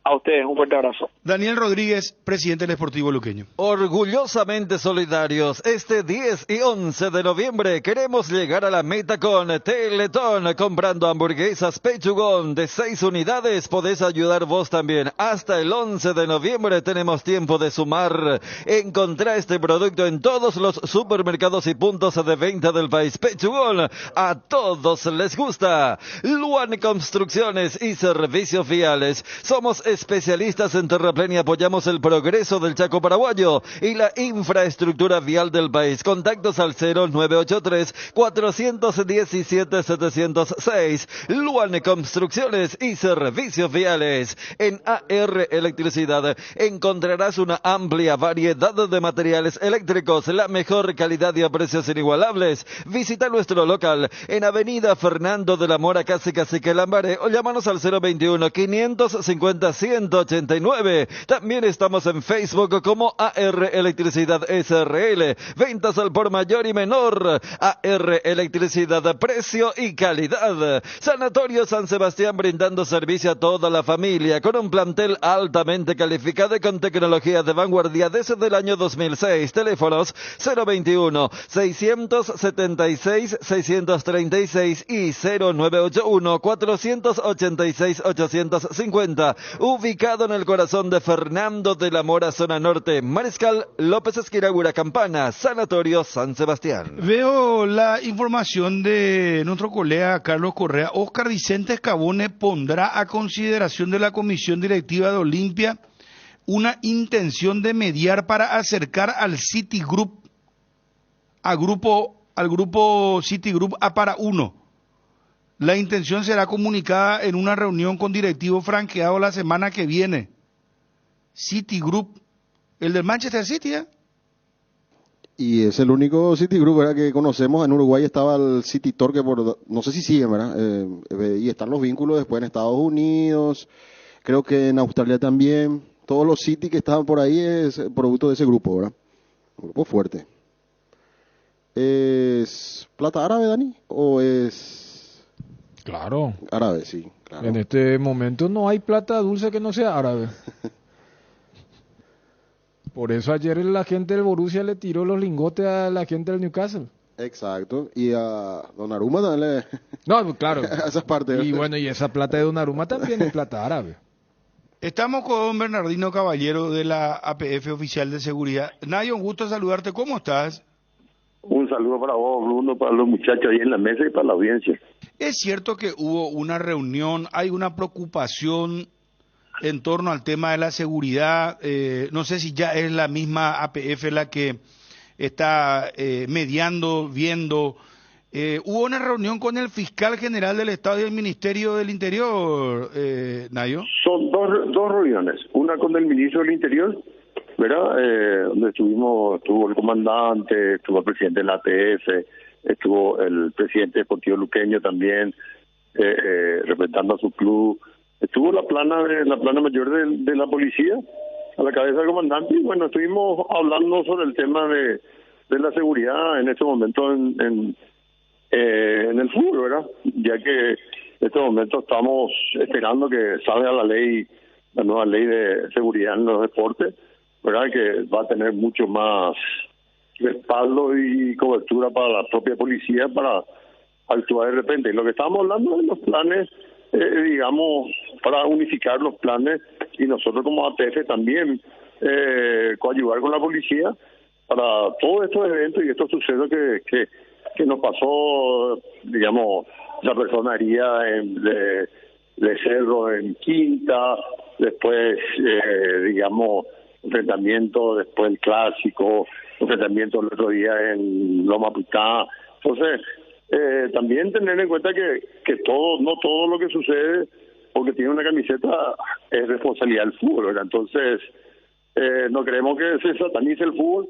A ustedes, un fuerte abrazo. Daniel Rodríguez, presidente del Sportivo Luqueño. Orgullosamente solidarios, este 10 y 11 de noviembre queremos llegar a la meta con Teletón. Comprando hamburguesas Pechugón de 6 unidades, podés ayudar vos también. Hasta el 11 de noviembre tenemos tiempo de sumar. Encontrá este producto en todos los supermercados y puntos de venta del país. Pechugón, a todos les gusta. Luan Construcciones y Servicios Viales. Somos especialistas en terraplén y apoyamos el progreso del Chaco paraguayo y la infraestructura vial del país. Contactos al 0983-417-706. Luan Construcciones y Servicios Viales. En AR Electricidad encontrarás una amplia variedad de materiales eléctricos, la mejor calidad y a precios inigualables. Visita nuestro local en Avenida Fernando de la Mora, Cacique Lambaré, o llámanos al 021-550-189. También estamos en Facebook como AR Electricidad SRL. Ventas al por mayor y menor. AR Electricidad, precio y calidad. Sanatorio San Sebastián, brindando servicio a toda la familia con un plantel altamente calificado y con tecnología de vanguardia desde el año 2006. Teléfonos 021-676-636 y 0981-486-850. Ubicado en el corazón de Fernando de la Mora, zona norte. Mariscal López Esquiragura Campana, Sanatorio San Sebastián. Veo la información de nuestro colega Carlos Correa. Oscar Vicente Escabone pondrá a consideración de la Comisión Directiva de Olimpia una intención de mediar para acercar al Citigroup, al grupo Citigroup A para uno. La intención será comunicada en una reunión con directivos franqueados la semana que viene. Citigroup, el del Manchester City, ¿eh? Y es el único Citigroup, ¿verdad?, que conocemos. En Uruguay estaba el City Torque, no sé si siguen, ¿verdad? Y están los vínculos después en Estados Unidos, creo que en Australia también. Todos los City que estaban por ahí es producto de ese grupo, ¿verdad? Un grupo fuerte. ¿Es plata árabe, Dani? ¿O es...? Claro. Árabe, sí, claro. En este momento no hay plata dulce que no sea árabe. Por eso ayer la gente del Borussia le tiró los lingotes a la gente del Newcastle. Exacto. Y a Donnarumma también le... No, claro. a esas partes. Y bueno, y esa plata de Donnarumma también es plata árabe. Estamos con don Bernardino Caballero de la APF Oficial de Seguridad. Nayo, un gusto saludarte. ¿Cómo estás? Un saludo para vos, Bruno, para los muchachos ahí en la mesa y para la audiencia. ¿Es cierto que hubo una reunión, hay una preocupación en torno al tema de la seguridad? No sé si ya es la misma APF la que está mediando, viendo. ¿Hubo una reunión con el fiscal general del Estado y el Ministerio del Interior, Nayo? Son dos reuniones, una con el ministro del Interior, ¿verdad? Donde estuvo el comandante, estuvo el presidente de la APF, estuvo el presidente deportivo luqueño también, representando a su club, estuvo la plana mayor de la policía a la cabeza del comandante, y bueno, estuvimos hablando sobre el tema de la seguridad en este momento en el fútbol, ¿verdad? Ya que en este momento estamos esperando que salga la nueva ley de seguridad en los deportes, ¿verdad? Que va a tener mucho más respaldo y cobertura para la propia policía para actuar de repente. Y lo que estamos hablando de los planes, digamos, para unificar los planes, y nosotros como APF también coadyuvar con la policía para todos estos eventos y estos sucesos que nos pasó, digamos, la personería de Cerro en Quinta, después, digamos, enfrentamiento, después el clásico, enfrentamiento el otro día en Loma Pitá. Entonces, también tener en cuenta que no todo lo que sucede porque tiene una camiseta es responsabilidad del fútbol, ¿verdad? Entonces, no queremos que se satanice el fútbol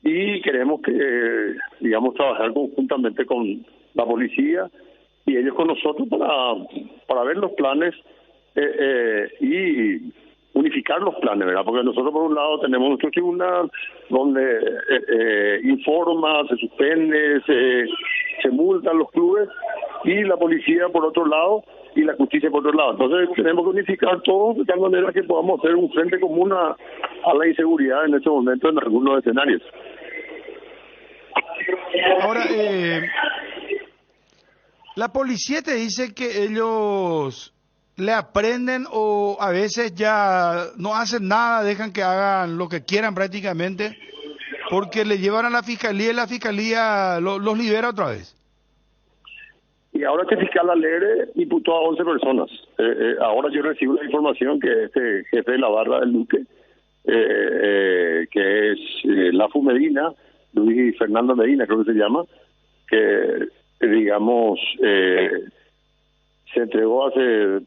y queremos que, digamos, trabajar conjuntamente con la policía y ellos con nosotros para ver los planes y unificar los planes, ¿verdad? Porque nosotros por un lado tenemos nuestro tribunal donde informa, se suspende, se multan los clubes, y la policía por otro lado y la justicia por otro lado. Entonces tenemos que unificar todo de tal manera que podamos hacer un frente común a la inseguridad en este momento en algunos escenarios. Ahora, la policía te dice que ellos le aprenden o a veces ya no hacen nada, dejan que hagan lo que quieran prácticamente, porque le llevan a la fiscalía y la fiscalía los libera otra vez. Y ahora este fiscal Alegre imputó a 11 personas. Ahora yo recibo la información que este jefe de la barra del Luque, que es Lafu Medina, Luis Fernando Medina creo que se llama, que digamos se entregó hace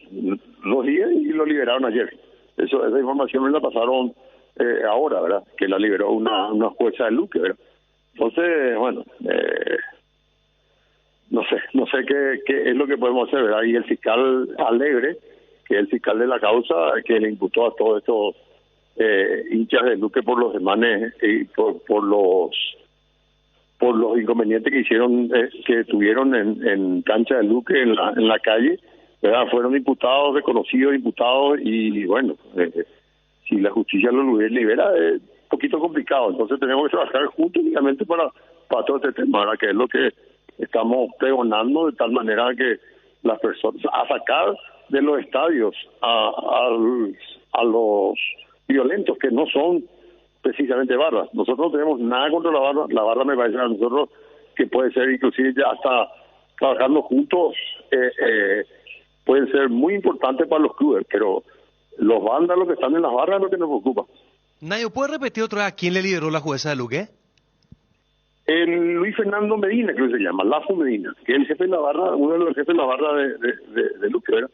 2 días y lo liberaron ayer. Esa información me la pasaron ahora, ¿verdad? Que la liberó una jueza de Luque, ¿verdad? Entonces, bueno, no sé qué es lo que podemos hacer, ¿verdad? Y el fiscal Alegre, que es el fiscal de la causa, que le imputó a todos estos hinchas de Luque por los demanes y por los inconvenientes que hicieron, que tuvieron en cancha de Luque, en la calle, ¿verdad? Fueron imputados, reconocidos imputados, y bueno, si la justicia los libera, es un poquito complicado. Entonces tenemos que trabajar juntos únicamente para todo este tema, ¿verdad? Que es lo que estamos pregonando, de tal manera que las personas, a sacar de los estadios a los violentos que no son precisamente barras. Nosotros no tenemos nada contra la barra me parece a nosotros que puede ser, inclusive ya hasta trabajando juntos, pueden ser muy importantes para los clubes, pero los vándalos que están en las barras es lo que nos preocupa. Nayo, ¿puede repetir otra vez a quién le lideró la jueza de Luque? Luis Fernando Medina, creo que se llama, Lafu Medina, que es el jefe de la barra, uno de los jefes de la barra de Luque, ¿verdad?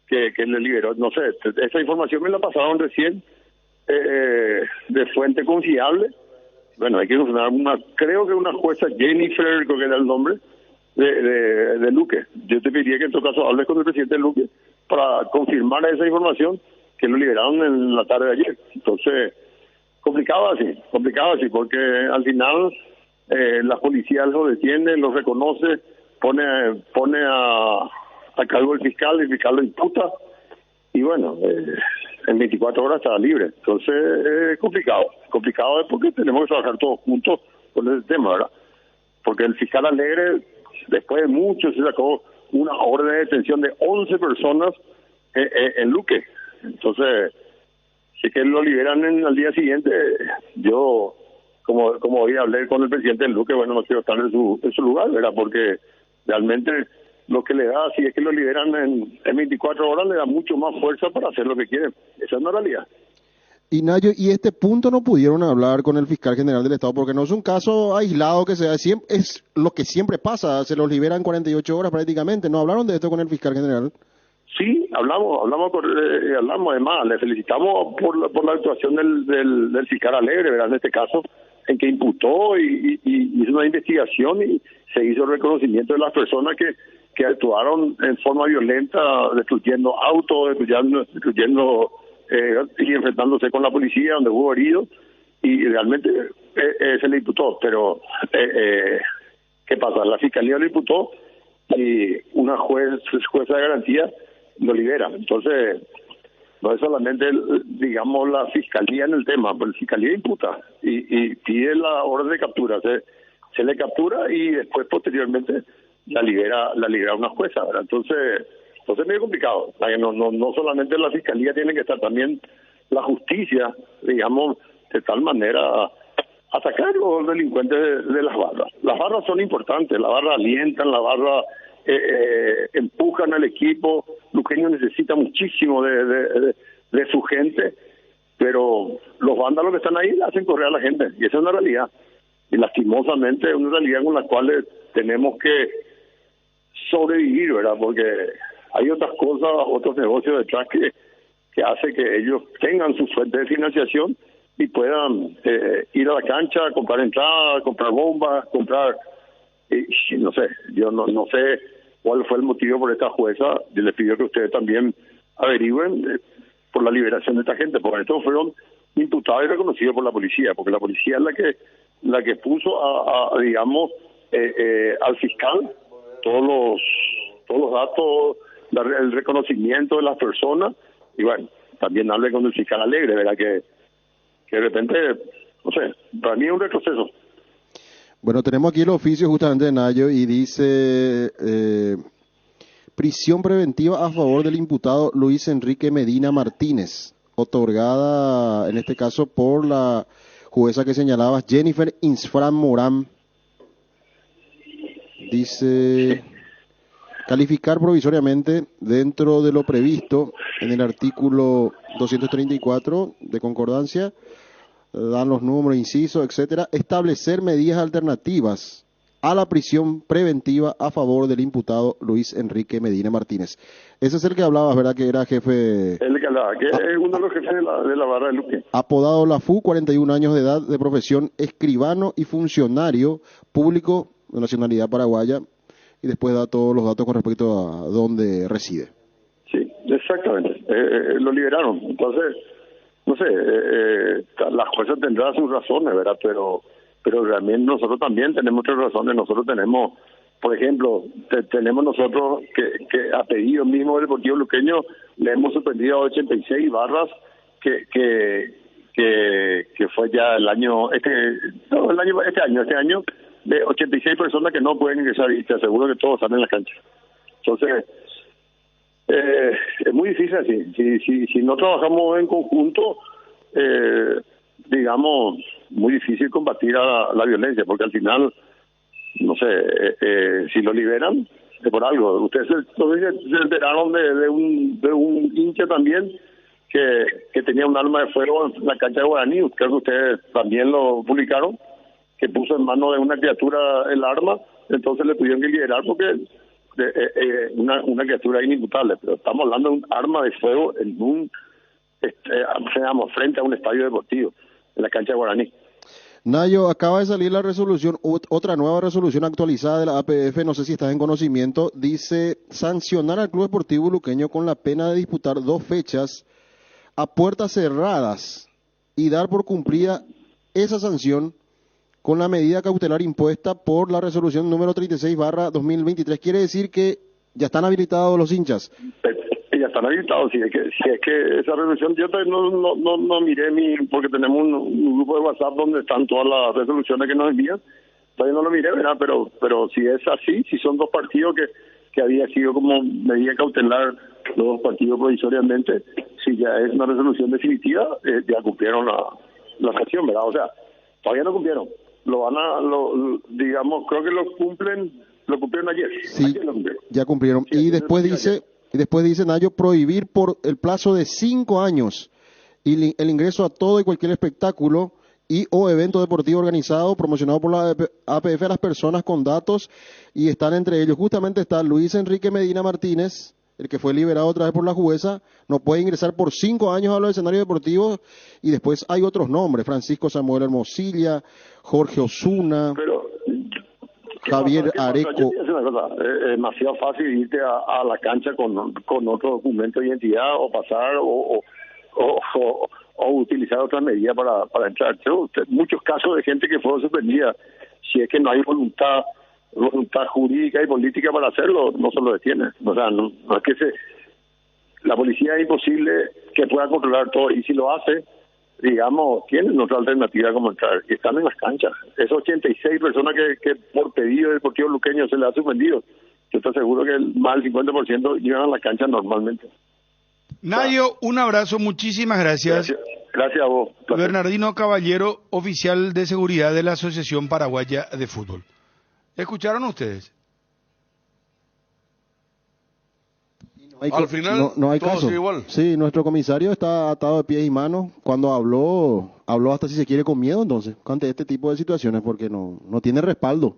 Que le liberó, no sé, esa información me la pasaron recién, de fuente confiable. Bueno, hay que confirmar creo que una jueza, Jennifer, creo que era el nombre, de Luque. Yo te pediría que en todo caso hables con el presidente de Luque para confirmar esa información, que lo liberaron en la tarde de ayer. Entonces, complicado así, porque al final la policía los detiene, los reconoce, pone a cargo del fiscal, el fiscal lo imputa, y bueno, en 24 horas está libre. Entonces es complicado es porque tenemos que trabajar todos juntos con ese tema, ¿verdad? Porque el fiscal Alegre, después de mucho, se sacó una orden de detención de 11 personas en Luque, Entonces, si es que lo liberan al día siguiente, yo, como hoy hablé con el presidente del Luque, bueno, no quiero estar en su lugar, ¿verdad? Porque realmente lo que le da, si es que lo liberan en 24 horas, le da mucho más fuerza para hacer lo que quieren. Esa es una realidad. Y Nayo, y este punto no pudieron hablar con el fiscal general del Estado, porque no es un caso aislado que sea, es lo que siempre pasa, se los liberan 48 horas prácticamente. ¿No hablaron de esto con el fiscal general? Sí, hablamos además, le felicitamos por la actuación del fiscal Alegre, ¿verdad? En este caso, en que imputó y hizo una investigación y se hizo el reconocimiento de las personas que actuaron en forma violenta, destruyendo autos, destruyendo y enfrentándose con la policía, donde hubo heridos, y realmente se le imputó, pero ¿qué pasa? La fiscalía lo imputó y una jueza de garantía lo libera. Entonces, no es solamente, digamos, la fiscalía en el tema, pero la fiscalía imputa y pide la orden de captura, se le captura y después, posteriormente, la libera una jueza, ¿verdad? Entonces es medio complicado. No solamente la fiscalía tiene que estar, también la justicia, digamos, de tal manera atacar a los delincuentes de las barras. Las barras son importantes, las barras alientan, las barras empujan al equipo. Luqueño necesita muchísimo de su gente, pero los vándalos que están ahí le hacen correr a la gente, y esa es una realidad. Y lastimosamente es una realidad con la cual tenemos que sobrevivir, ¿verdad? Porque hay otras cosas, otros negocios detrás que hace que ellos tengan su fuente de financiación y puedan ir a la cancha, comprar entradas, comprar bombas, no sé, yo no sé cuál fue el motivo por esta jueza. Yo les pido que ustedes también averigüen por la liberación de esta gente, porque estos fueron imputados y reconocidos por la policía, porque la policía es la que puso digamos, al fiscal todos los datos, el reconocimiento de las personas, y bueno, también hablé con el fiscal Alegre, ¿verdad? Que de repente, no sé, para mí es un retroceso. Bueno, tenemos aquí el oficio justamente de Nayo y dice prisión preventiva a favor del imputado Luis Enrique Medina Martínez, otorgada en este caso por la jueza que señalabas, Jennifer Insfran Morán. Dice calificar provisoriamente dentro de lo previsto en el artículo 234 de concordancia, dan los números, incisos, etcétera, establecer medidas alternativas a la prisión preventiva a favor del imputado Luis Enrique Medina Martínez. Ese es el que hablabas, ¿verdad? Que era jefe... El que hablaba, que es uno de los jefes de la barra de Luque. Apodado La FU, 41 años de edad, de profesión escribano y funcionario público de nacionalidad paraguaya, y después da todos los datos con respecto a dónde reside. Sí, exactamente. Lo liberaron. Entonces, no sé, la jueza tendrá sus razones, ¿verdad? Pero realmente nosotros también tenemos otras razones. Nosotros tenemos, por ejemplo, tenemos nosotros que a pedido mismo del Deportivo Luqueño le hemos suspendido 86 barras que fue ya este año de 86 personas que no pueden ingresar, y te aseguro que todos están en la cancha. Entonces, es muy difícil así. Si no trabajamos en conjunto, digamos, muy difícil combatir a la violencia, porque al final, no sé, si lo liberan, es por algo. Ustedes se enteraron de un hincha también que tenía un arma de fuego en la cancha de Guaraní. Creo que ustedes también lo publicaron, que puso en manos de una criatura el arma, entonces le tuvieron que liberar porque una criatura inimputable, pero estamos hablando de un arma de fuego en frente a un estadio deportivo, en la cancha de Guaraní. Nayo, acaba de salir la resolución, otra nueva resolución actualizada de la APF, no sé si estás en conocimiento, dice sancionar al Club Deportivo Luqueño con la pena de disputar 2 fechas a puertas cerradas y dar por cumplida esa sanción con la medida cautelar impuesta por la resolución número 36/2023. Quiere decir que ya están habilitados los hinchas. Ya están habilitados, si es que esa resolución, yo no miré porque tenemos un grupo de WhatsApp donde están todas las resoluciones que nos envían, todavía no lo miré, ¿verdad? Pero si es así, si son 2 partidos que había sido como medida cautelar, los 2 partidos provisoriamente, si ya es una resolución definitiva, ya cumplieron la sanción, ¿verdad? O sea, todavía no cumplieron. Digamos, creo que lo cumplieron ayer. Sí, ayer lo cumplieron. Ya cumplieron. Sí, y después dice Nayo, prohibir por el plazo de 5 años el ingreso a todo y cualquier espectáculo y o evento deportivo organizado, promocionado por la APF a las personas con datos, y están entre ellos, justamente está Luis Enrique Medina Martínez, el que fue liberado otra vez por la jueza, no puede ingresar por 5 años a los escenarios deportivos, y después hay otros nombres, Francisco Samuel Hermosilla, Jorge Osuna, Javier Areco. Yo te voy a decir una cosa, es demasiado fácil irte a la cancha con otro documento de identidad o pasar o utilizar otras medidas para entrar. Muchos casos de gente que fueron suspendidas, si es que no hay voluntad jurídica y política para hacerlo, no se lo detiene. O sea, no es que la policía es imposible que pueda controlar todo, y si lo hace, digamos, tienen otra alternativa como entrar, y están en las canchas. Esos 86 personas que por pedido del Deportivo Luqueño se les ha suspendido, yo estoy seguro que más del 50% llegan a la cancha normalmente. Nayo, un abrazo, muchísimas gracias. Gracias a vos. Bernardino Caballero, oficial de seguridad de la Asociación Paraguaya de Fútbol. ¿Escucharon ustedes? Al final, no hay todo caso. sigue igual. Sí, nuestro comisario está atado de pies y manos. Cuando habló hasta si se quiere con miedo, entonces, ante este tipo de situaciones, porque no tiene respaldo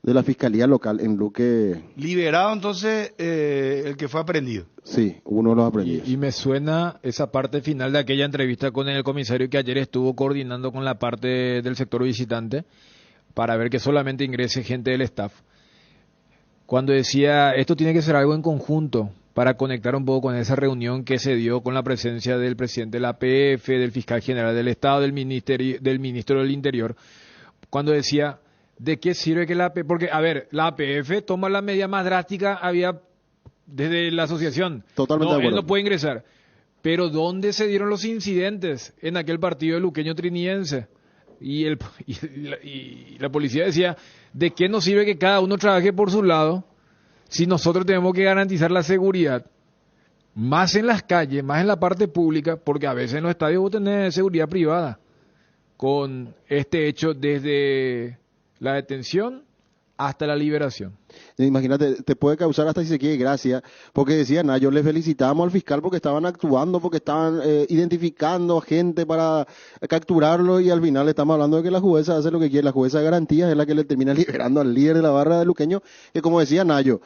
de la Fiscalía Local en Luque. Liberado entonces el que fue aprendido. Sí, uno de los aprendidos. Y me suena esa parte final de aquella entrevista con el comisario que ayer estuvo coordinando con la parte del sector visitante para ver que solamente ingrese gente del staff. Cuando decía, esto tiene que ser algo en conjunto para conectar un poco con esa reunión que se dio con la presencia del presidente de la APF, del fiscal general del Estado, del ministro del Interior, cuando decía, ¿de qué sirve que la APF? Porque, a ver, la APF toma la medida más drástica había desde la asociación. Totalmente de acuerdo. Él no puede ingresar. Pero ¿dónde se dieron los incidentes? En aquel partido de Luqueño Triniense. Y la policía decía, ¿de qué nos sirve que cada uno trabaje por su lado si nosotros tenemos que garantizar la seguridad? Más en las calles, más en la parte pública, porque a veces en los estadios vos tenés seguridad privada. Con este hecho desde la detención hasta la liberación. Imagínate, te puede causar hasta si se quiere gracia, porque decían, yo le felicitamos al fiscal porque estaban actuando, porque estaban identificando gente para capturarlo, y al final estamos hablando de que la jueza hace lo que quiere. La jueza de garantías es la que le termina liberando al líder de la barra de Luqueño, que como decía Nayo,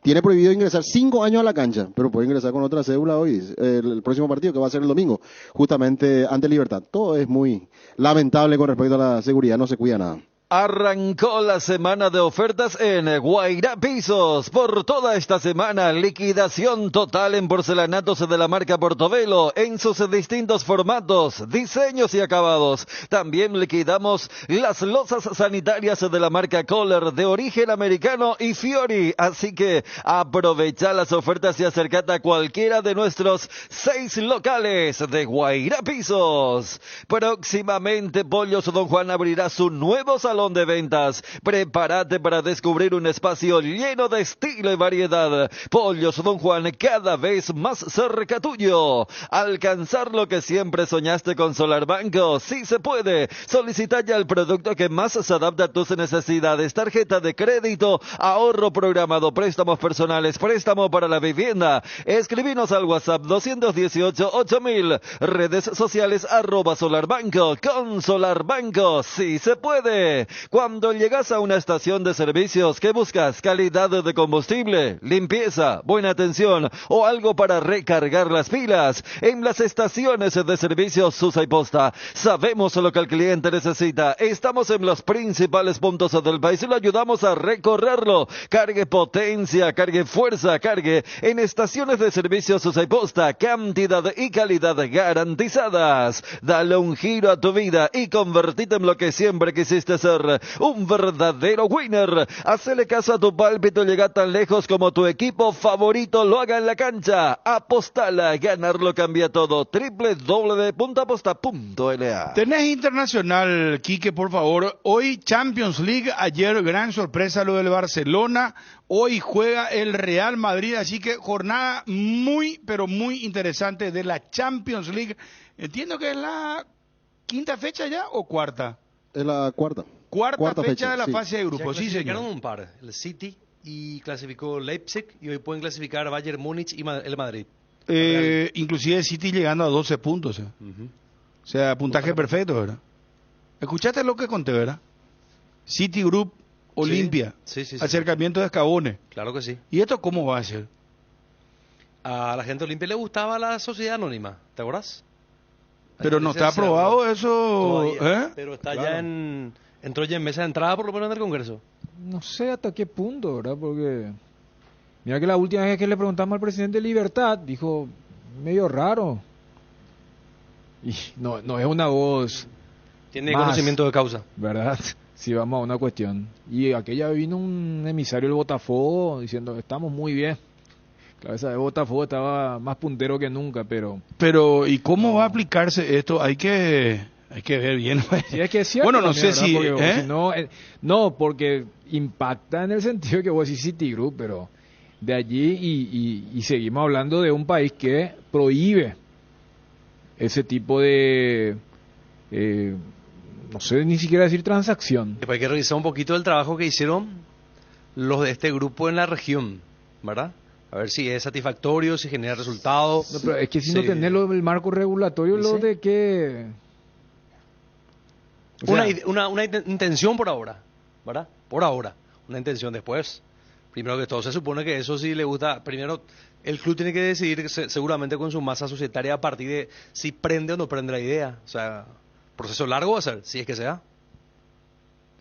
tiene prohibido ingresar 5 años a la cancha, pero puede ingresar con otra cédula hoy, el próximo partido que va a ser el domingo, justamente ante Libertad. Todo es muy lamentable con respecto a la seguridad, no se cuida nada. Arrancó la semana de ofertas en Guairá Pisos. Por toda esta semana, liquidación total en porcelanatos de la marca Portobello en sus distintos formatos, diseños y acabados. También liquidamos las losas sanitarias de la marca Kohler de origen americano y Fiori. Así que aprovecha las ofertas y acércate a cualquiera de nuestros 6 locales de Guairá Pisos. Próximamente, Pollos Don Juan abrirá su nuevo salón de ventas. Prepárate para descubrir un espacio lleno de estilo y variedad. Pollos Don Juan, cada vez más cerca tuyo. Alcanzar lo que siempre soñaste con Solar Banco, sí se puede. Solicita ya el producto que más se adapta a tus necesidades. Tarjeta de crédito, ahorro programado, préstamos personales, préstamo para la vivienda. Escribinos al WhatsApp 218-8000. Redes sociales @Solarbanco. Con Solar Banco, sí se puede. Cuando llegas a una estación de servicios, ¿qué buscas? Calidad de combustible, limpieza, buena atención o algo para recargar las pilas. En las estaciones de servicios Susa y Posta sabemos lo que el cliente necesita. Estamos en los principales puntos del país y lo ayudamos a recorrerlo. Cargue potencia, cargue fuerza, cargue en estaciones de servicios Susa y Posta. Cantidad y calidad garantizadas. Dale un giro a tu vida y convertite en lo que siempre quisiste ser. ser un verdadero winner. Hacele caso a tu pálpito, llega tan lejos como tu equipo favorito lo haga en la cancha. Apostala, ganarlo cambia todo. www.aposta.la. Tenés internacional, Quique, por favor. Hoy Champions League, ayer gran sorpresa lo del Barcelona. Hoy juega el Real Madrid, así que jornada muy, pero muy interesante de la Champions League. Entiendo que es la quinta fecha ya o cuarta. Es la cuarta. Cuarta fecha de la fase de grupos, sí, señor. Un par, el City y clasificó Leipzig, y hoy pueden clasificar Bayern Múnich y el Madrid. Inclusive City llegando a 12 puntos. O sea, puntaje perfecto, ¿verdad? Escuchaste lo que conté, ¿verdad? City Group, Olimpia, sí, acercamiento de escabones. Claro que sí. ¿Y esto cómo va a ser? A la gente de Olimpia le gustaba la sociedad anónima, ¿te acordás? Pero no está aprobado eso, todavía, pero está ya entró ya en mesa de entrada por lo menos en el Congreso. No sé hasta qué punto, ¿verdad? Porque mira que la última vez que le preguntamos al presidente de Libertad, dijo medio raro. Y no es una voz. Tiene conocimiento de causa. ¿Verdad? Si vamos a una cuestión. Y aquella vez vino un emisario del Botafogo diciendo, estamos muy bien. Cabeza de Botafogo estaba más puntero que nunca, pero... ¿y cómo va a aplicarse esto? Hay que ver bien. Sí, es que es cierto, bueno, no sé si... Porque, si no, porque impacta en el sentido de que vos decís Citigroup, pero de allí y seguimos hablando de un país que prohíbe ese tipo de... no sé ni siquiera decir transacción. Hay que revisar un poquito el trabajo que hicieron los de este grupo en la región, ¿verdad? A ver si es satisfactorio, si genera resultados. No, pero es que si no tenés el marco regulatorio, lo de que... O sea, una intención por ahora, ¿verdad? Por ahora. Una intención después. Primero que todo, se supone que eso sí le gusta. Primero, el club tiene que decidir seguramente con su masa societaria a partir de si prende o no prende la idea. O sea, proceso largo va a ser, si es que sea.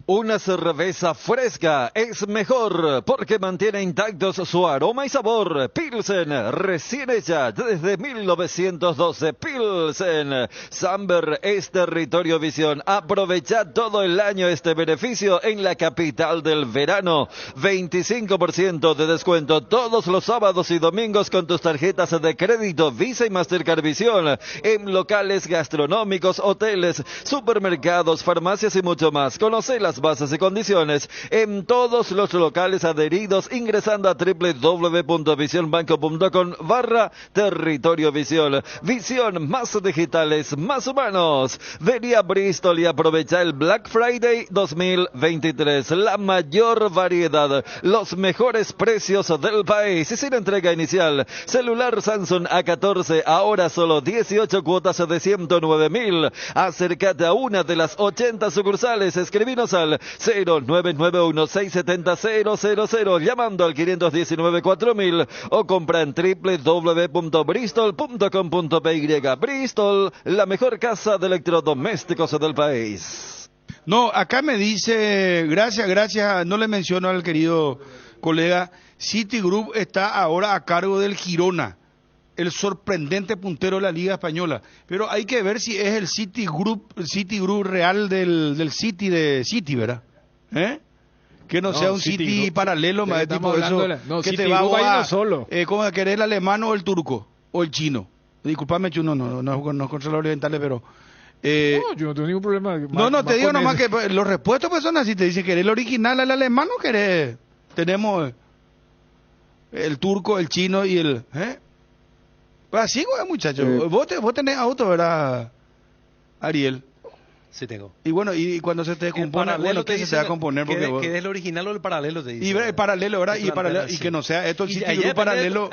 Una cerveza fresca es mejor porque mantiene intactos su aroma y sabor. Pilsen, recién hecha desde 1912. Pilsen. Samber es Territorio Visión. Aprovecha todo el año este beneficio en la capital del verano. 25% de descuento todos los sábados y domingos con tus tarjetas de crédito Visa y Mastercard Visión. En locales gastronómicos, hoteles, supermercados, farmacias y mucho más. Conoce las bases y condiciones en todos los locales adheridos ingresando a www.visionbanco.com/Territorio Visión. Visión, más digitales, más humanos. Vení a Bristol y aprovecha el Black Friday 2023. La mayor variedad, los mejores precios del país y sin entrega inicial. Celular Samsung A14, ahora solo 18 cuotas de 109.000. Acércate a una de las 80 sucursales. Escribinos al 0991-670-000, llamando al 519-4000 o compra en www.bristol.com.py. Bristol, la mejor casa de electrodomésticos del país. No, acá me dice, gracias, no le menciono al querido colega, Citigroup está ahora a cargo del Girona, el sorprendente puntero de la Liga Española. Pero hay que ver si es el Citigroup real del City de City, ¿verdad? Que no sea un City paralelo, más de tipo eso, que te va a solo. ¿Cómo querés, el alemán o el turco? O el chino. Disculpame, Chuno, no contra los orientales, pero... no, yo no tengo ningún problema. Te digo nomás que los repuestos pues son así, te dicen, ¿querés el original, el alemán o querés? Tenemos el turco, el chino y el... Pues así, güey, muchachos. Vos tenés auto, ¿verdad, Ariel? Sí tengo. Y bueno, y cuando se te descompone, bueno, ¿qué se va a componer? ¿Que es el original o el paralelo? Te dice, y el paralelo, ¿verdad? Y que no sea esto el Citigroup paralelo.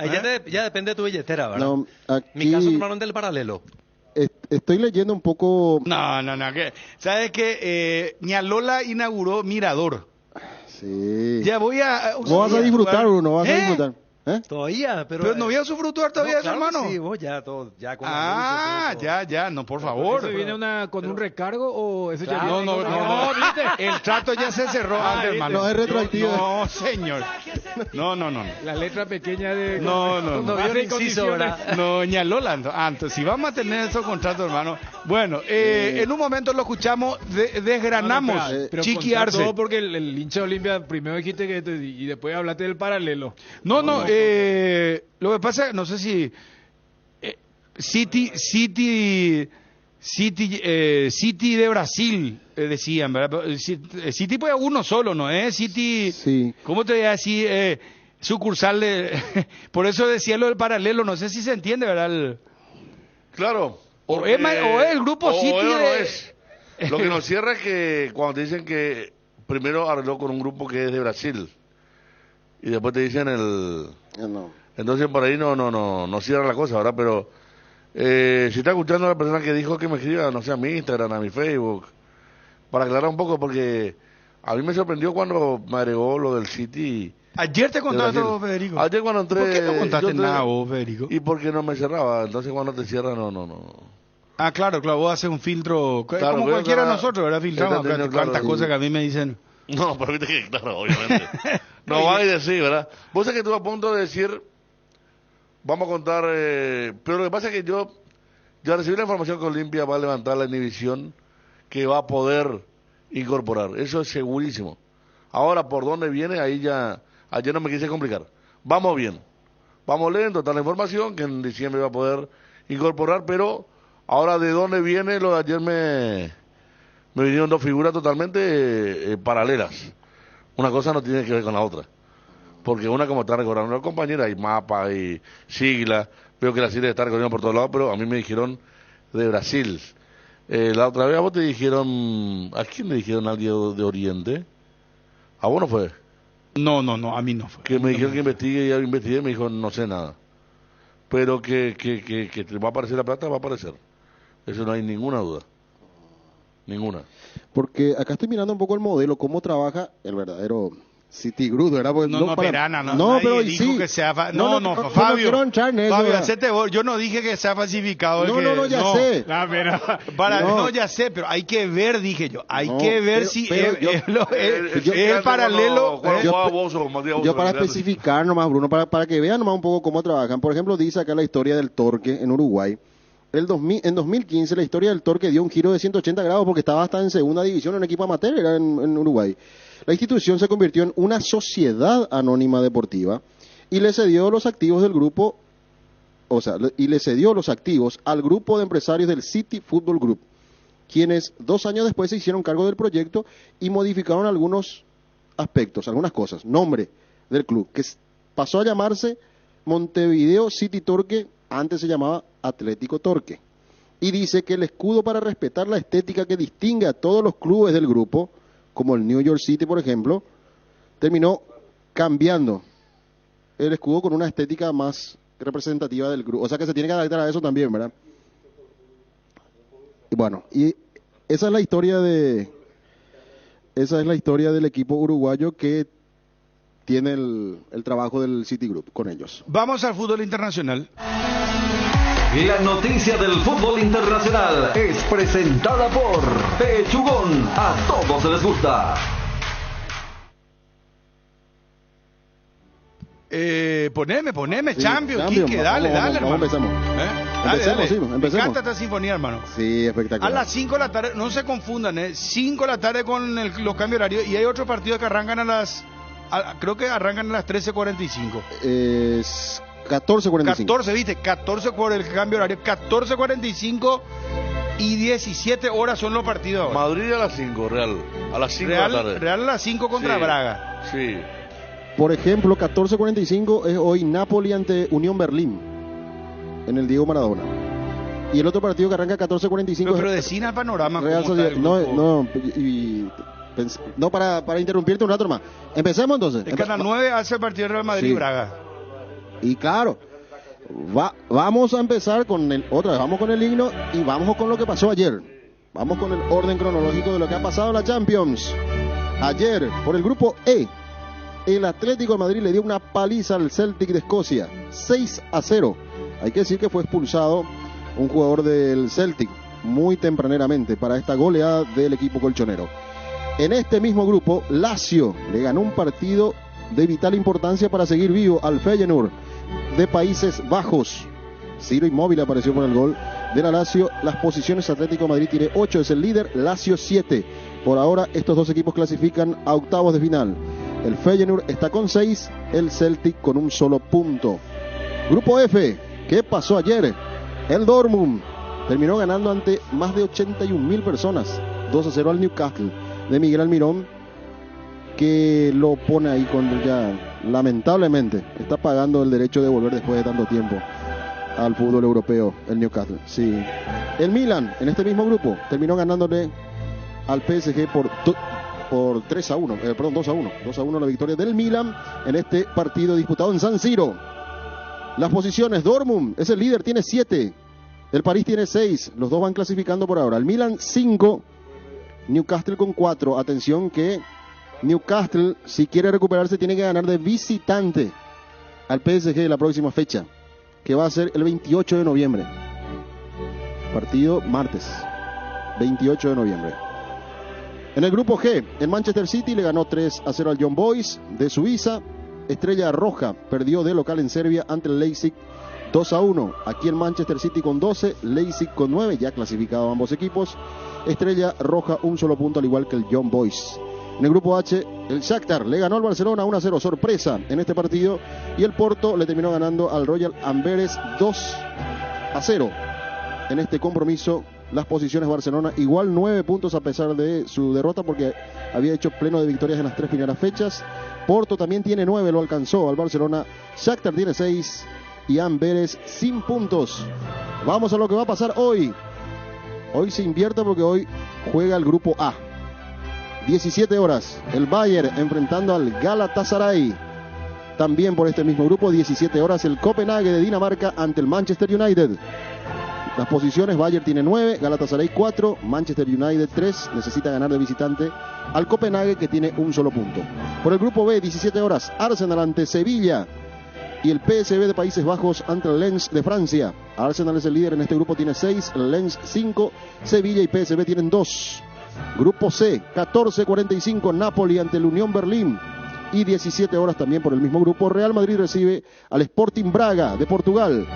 Ya depende de tu billetera, ¿verdad? No, aquí... Mi caso normalmente el paralelo. Estoy leyendo un poco... No. ¿Sabes qué? Ñalola inauguró Mirador. Sí. Ya voy a... Vos vas a disfrutar, Bruno, vas a disfrutar. Todavía, pero no había usufructuar todavía de eso, hermano. Sí, vos ya, todo, ya con ya, no, por favor. ¿Eso viene con un recargo o eso ya viene? No, ¿viste? El trato ya se cerró antes, hermano. No es retroactivo. No, señor. No. La letra pequeña de... No. Doña Lola, antes, si vamos a tener esos contratos, hermano. Bueno, en un momento lo escuchamos, desgranamos. Pero Chiqui Arce. Todo porque el hincha de Olimpia primero dijiste que y después hablaste del paralelo. No. Lo que pasa, no sé si City de Brasil decían, ¿verdad? City pues uno solo, ¿no es? City, sí. ¿Cómo te voy a decir? Sucursal de... Por eso decía lo del paralelo, no sé si se entiende, ¿verdad? Claro. O es el grupo City es. Lo que nos cierra es que cuando te dicen que primero arregló con un grupo que es de Brasil y después te dicen No. Entonces por ahí no cierra la cosa, ¿verdad? Pero si está escuchando a la persona que dijo que me escriba, no sé, a mi Instagram, a mi Facebook, para aclarar un poco, porque a mí me sorprendió cuando me agregó lo del City. Ayer te contaste, Federico. Ayer cuando entré... ¿Por qué no contaste nada vos, Federico? Y porque no me cerraba, entonces cuando te cierra, no. Ah, claro, vos haces un filtro, claro, como cualquiera de nosotros, ¿verdad? Filtramos tantas cosas que a mí me dicen... No, pero viste que, claro, obviamente. No va a decir, ¿verdad? Vos sabés que estuve a punto de decir, vamos a contar, pero lo que pasa es que yo ya recibí la información que Olimpia va a levantar la inhibición que va a poder incorporar. Eso es segurísimo. Ahora, ¿por dónde viene? Ahí ya, ayer no me quise complicar. Vamos bien, vamos lento, está la información que en diciembre va a poder incorporar, pero ahora de dónde viene, lo de ayer me vinieron dos figuras totalmente paralelas. Una cosa no tiene que ver con la otra. Porque una, como está recordando la compañera, hay mapa, hay sigla, veo que la sigla está recorriendo por todos lados, pero a mí me dijeron de Brasil. La otra vez a vos te dijeron, ¿a quién le dijeron alguien de Oriente? ¿A vos no fue? No, a mí no fue. Que me dijeron que investigue y ya investigué y me dijo, no sé nada. Pero que te va a aparecer la plata, va a aparecer. Eso no hay ninguna duda. Ninguna. Porque acá estoy mirando un poco el modelo, cómo trabaja el verdadero City Group, ¿verdad? Porque pero dijo que sea Fabio, yo no dije que sea falsificado. Ya sé. Ya sé, pero hay que ver, dije yo, que ver si es el paralelo. Yo para especificar nomás, Bruno, para que vean nomás un poco cómo trabajan. Por ejemplo, dice acá la historia del Torque en Uruguay. En 2015 la historia del Torque dio un giro de 180 grados porque estaba hasta en segunda división, en un equipo amateur, era en Uruguay. La institución se convirtió en una sociedad anónima deportiva y le cedió los activos del grupo, al grupo de empresarios del City Football Group, quienes 2 años después se hicieron cargo del proyecto y modificaron algunos aspectos, algunas cosas. Nombre del club, que pasó a llamarse Montevideo City Torque, antes se llamaba Atlético Torque. Y dice que el escudo, para respetar la estética que distingue a todos los clubes del grupo, como el New York City, por ejemplo, terminó cambiando el escudo con una estética más representativa del grupo. O sea que se tiene que adaptar a eso también, ¿verdad? Y bueno, y esa es la historia del equipo uruguayo que tiene el trabajo del City Group con ellos. Vamos al fútbol internacional. La noticia del fútbol internacional es presentada por Pechugón. A todos les gusta. Poneme, sí, Champions, Quique, dale, hermano. Empezamos. Empecemos. Me encanta esta sinfonía, hermano. Sí, espectacular. A las 5 de la tarde, no se confundan, 5 de la tarde con los cambios horarios, y hay otros partidos que arrancan creo que arrancan a las 13:45. 14:45. 14, ¿viste? 14 por el cambio horario. 14:45 y 17 horas son los partidos ahora. Madrid a las 5, Real. A las 5 de la tarde. Real a las 5 contra Braga. Sí. Por ejemplo, 14:45 es hoy Napoli ante Unión Berlín en el Diego Maradona. Y el otro partido que arranca 14:45 pero decina el panorama. Real Sociedad. No, para interrumpirte un rato más. Empecemos entonces. Es que a las 9 hace el partido de Real Madrid y Braga. Y claro, vamos a empezar vamos con el himno y vamos con lo que pasó ayer. Vamos con el orden cronológico de lo que ha pasado en la Champions. Ayer, por el grupo E, el Atlético de Madrid le dio una paliza al Celtic de Escocia, 6-0. Hay que decir que fue expulsado un jugador del Celtic muy tempraneramente para esta goleada del equipo colchonero. En este mismo grupo, Lazio le ganó un partido de vital importancia para seguir vivo al Feyenoord de Países Bajos. Ciro Immobile apareció por el gol de la Lazio. Las posiciones: Atlético de Madrid tiene 8, es el líder, Lazio 7. Por ahora estos dos equipos clasifican a octavos de final. El Feyenoord está con 6, el Celtic con un solo punto. Grupo F, ¿qué pasó ayer? El Dortmund terminó ganando ante más de 81.000 personas, 2-0 al Newcastle de Miguel Almirón, que lo pone ahí cuando ya lamentablemente está pagando el derecho de volver después de tanto tiempo al fútbol europeo, el Newcastle. Sí. El Milan, en este mismo grupo, terminó ganándole al PSG por 2-1. 2-1 la victoria del Milan en este partido disputado en San Siro. Las posiciones: Dortmund es el líder, tiene 7. El París tiene 6. Los dos van clasificando por ahora. El Milan 5. Newcastle con 4. Atención que Newcastle, si quiere recuperarse, tiene que ganar de visitante al PSG la próxima fecha, que va a ser el 28 de noviembre. Partido martes, 28 de noviembre. En el grupo G, el Manchester City le ganó 3-0 al Young Boys de Suiza. Estrella Roja perdió de local en Serbia ante el Leipzig 2-1. Aquí el Manchester City con 12, Leipzig con 9, ya clasificado ambos equipos. Estrella Roja un solo punto, al igual que el Young Boys. En el grupo H, el Shakhtar le ganó al Barcelona 1-0, sorpresa en este partido, y el Porto le terminó ganando al Royal Amberes 2-0. En este compromiso, las posiciones: Barcelona igual 9 puntos a pesar de su derrota, porque había hecho pleno de victorias en las 3 primeras fechas. Porto también tiene 9, lo alcanzó al Barcelona. Shakhtar tiene 6 y Amberes sin puntos. Vamos a lo que va a pasar hoy. Hoy se invierte porque hoy juega el grupo A. 17 horas, el Bayern enfrentando al Galatasaray. También por este mismo grupo, 17 horas, el Copenhague de Dinamarca ante el Manchester United. Las posiciones: Bayern tiene 9, Galatasaray 4, Manchester United 3, necesita ganar de visitante al Copenhague, que tiene un solo punto. Por el grupo B, 17 horas, Arsenal ante Sevilla y el PSV de Países Bajos ante el Lens de Francia. Arsenal es el líder en este grupo, tiene 6, el Lens 5, Sevilla y PSV tienen 2. Grupo C, 14:45, Napoli ante el Unión Berlín. Y 17 horas también por el mismo grupo, Real Madrid recibe al Sporting Braga de Portugal.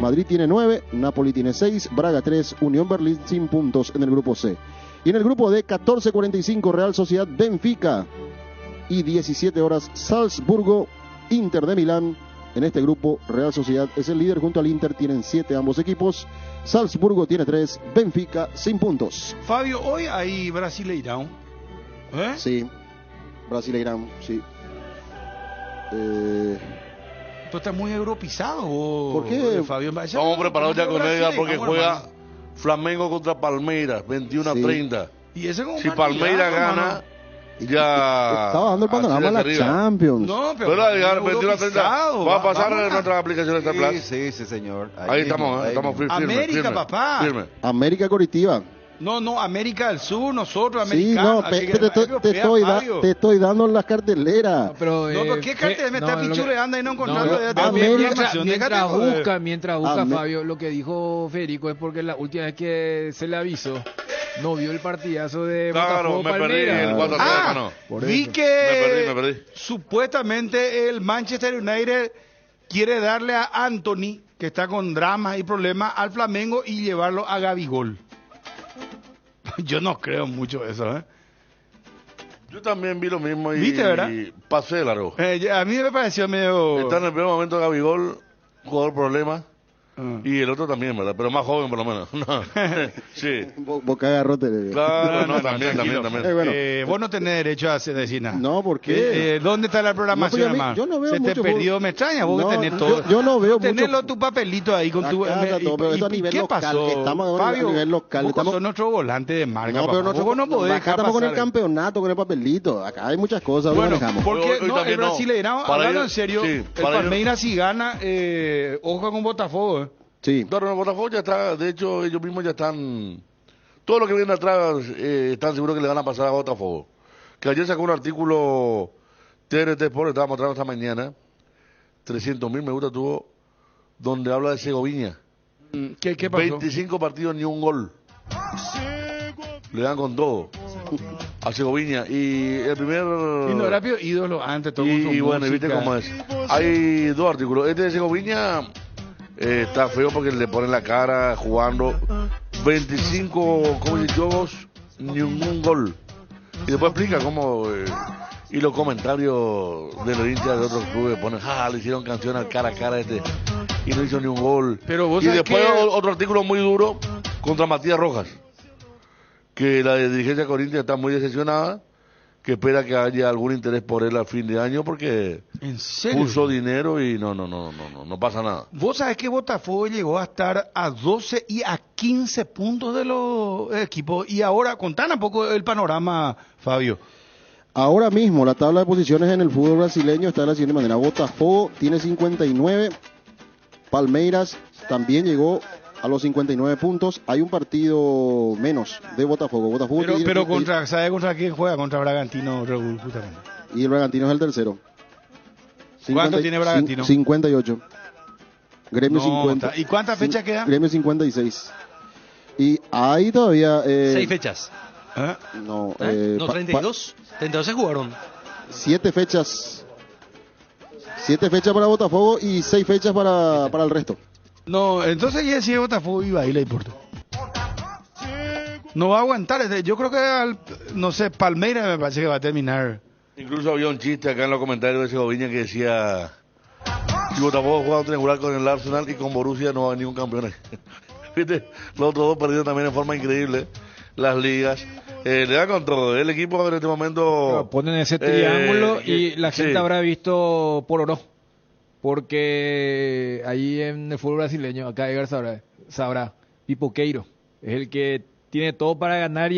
Madrid tiene 9, Napoli tiene 6, Braga 3, Unión Berlín sin puntos en el grupo C. Y en el grupo D, 14:45, Real Sociedad Benfica. Y 17 horas, Salzburgo Inter de Milán. En este grupo, Real Sociedad es el líder junto al Inter, tienen 7 ambos equipos. Salzburgo tiene 3, Benfica sin puntos. Fabio, hoy hay Brasileirão. Sí, Brasileirão, sí. Tú estás muy europizado. ¿Por qué, Fabio? Estamos preparados ya con ella porque juega Flamengo contra Palmeiras, 21-30. ¿Y ese como si Palmeiras gana, ya estaba dando el panorama a la Champions. No, pero llegar 21-30. Va a pasar en nuestras aplicaciones de Plus. Sí, señor. Ahí estamos firmes. América, papá. Firme. América Coritiba. No, América del Sur, nosotros, sí, americanos. Te estoy dando las carteleras. Pero ¿qué cartelera me está pichureando y no encontrando? Mientras busca Fabio, lo que dijo Federico es porque la última vez que se le avisó, no vio el partidazo de Botafogo Palmeiras. Vi que me perdí. Supuestamente el Manchester United quiere darle a Anthony, que está con dramas y problemas, al Flamengo y llevarlo a Gabigol. Yo no creo mucho eso, Yo también vi lo mismo y, ¿viste, verdad? Pasé el arroz. A mí me pareció medio... Está en el primer momento Gabigol, jugador problema. Y el otro también, ¿verdad? Pero más joven por lo menos. No. Sí. Boca agarrote. Claro, no, también. Bueno. Vos no tenés derecho a decir nada. No, ¿por qué? ¿Dónde está la programación, hermano? Yo no veo se te perdió, me extraña, vos que tenés todo. Yo no veo Tenés tu papelito ahí con tu... ¿Qué pasó? Estamos a nivel local. Vos sos nuestro volante de marca. No, pero vos no podés dejar pasar. Estamos con el campeonato, con el papelito. Acá hay muchas cosas. Bueno, porque el Brasileirão, hablando en serio, el Palmeiras si gana, ojo con Botafogo, Sí. Claro, el Botafogo ya está, de hecho, ellos mismos ya están, todo lo que viene atrás, están seguros que le van a pasar a Botafogo. Que ayer sacó un artículo TRT Sport estaba mostrando esta mañana, 300.000 me gusta tuvo, donde habla de Segoviña. ¿Qué pasó? 25 partidos, ni un gol. Le dan con todo a Segoviña. Y el primer... Y no era ídolo antes, todo y bueno, viste cómo es. Hay dos artículos. Este de Segoviña está feo porque le ponen la cara jugando. 25 juegos, ni un gol. Y después explica cómo... y los comentarios de los hinchas de otros clubes ponen, le hicieron canción al cara a cara y no hizo ni un gol. Pero vos y sabés después que... otro artículo muy duro contra Matías Rojas, que la dirigencia corintia está muy decepcionada, que espera que haya algún interés por él a fin de año porque ¿En serio? puso dinero y no pasa nada. Vos sabés que Botafogo llegó a estar a 12 y a 15 puntos de los equipos. Y ahora, contanos un poco el panorama, Fabio. Ahora mismo la tabla de posiciones en el fútbol brasileño está de la siguiente manera. Botafogo tiene 59, Palmeiras también llegó a los 59 puntos. Hay un partido menos de Botafogo. Pero ¿sabe contra quién juega? Contra Bragantino, justamente. Y el Bragantino es el tercero. ¿Cuánto tiene Bragantino? 58. Gremio no, 50. ¿Y cuántas fechas quedan? Gremio 56. Y hay todavía... 6 fechas. No, no, 32. 32 se jugaron. 7 fechas. 7 fechas para Botafogo y 6 fechas para el resto. No, entonces ya si Botafogo iba ahí, le importa. No va a aguantar. Yo creo que, no sé, Palmeiras me parece que va a terminar. Incluso había un chiste acá en los comentarios de Segoviña que decía: si Botafogo juega un triangular con el Arsenal y con Borussia no va a ningún campeón. ¿Viste? Los otros dos perdieron también en forma increíble las ligas. Le da con todo. El equipo en este momento... ponen ese triángulo y la gente habrá visto por oro. Porque ahí en el fútbol brasileño, acá Edgar sabrá, Pipoqueiro es el que tiene todo para ganar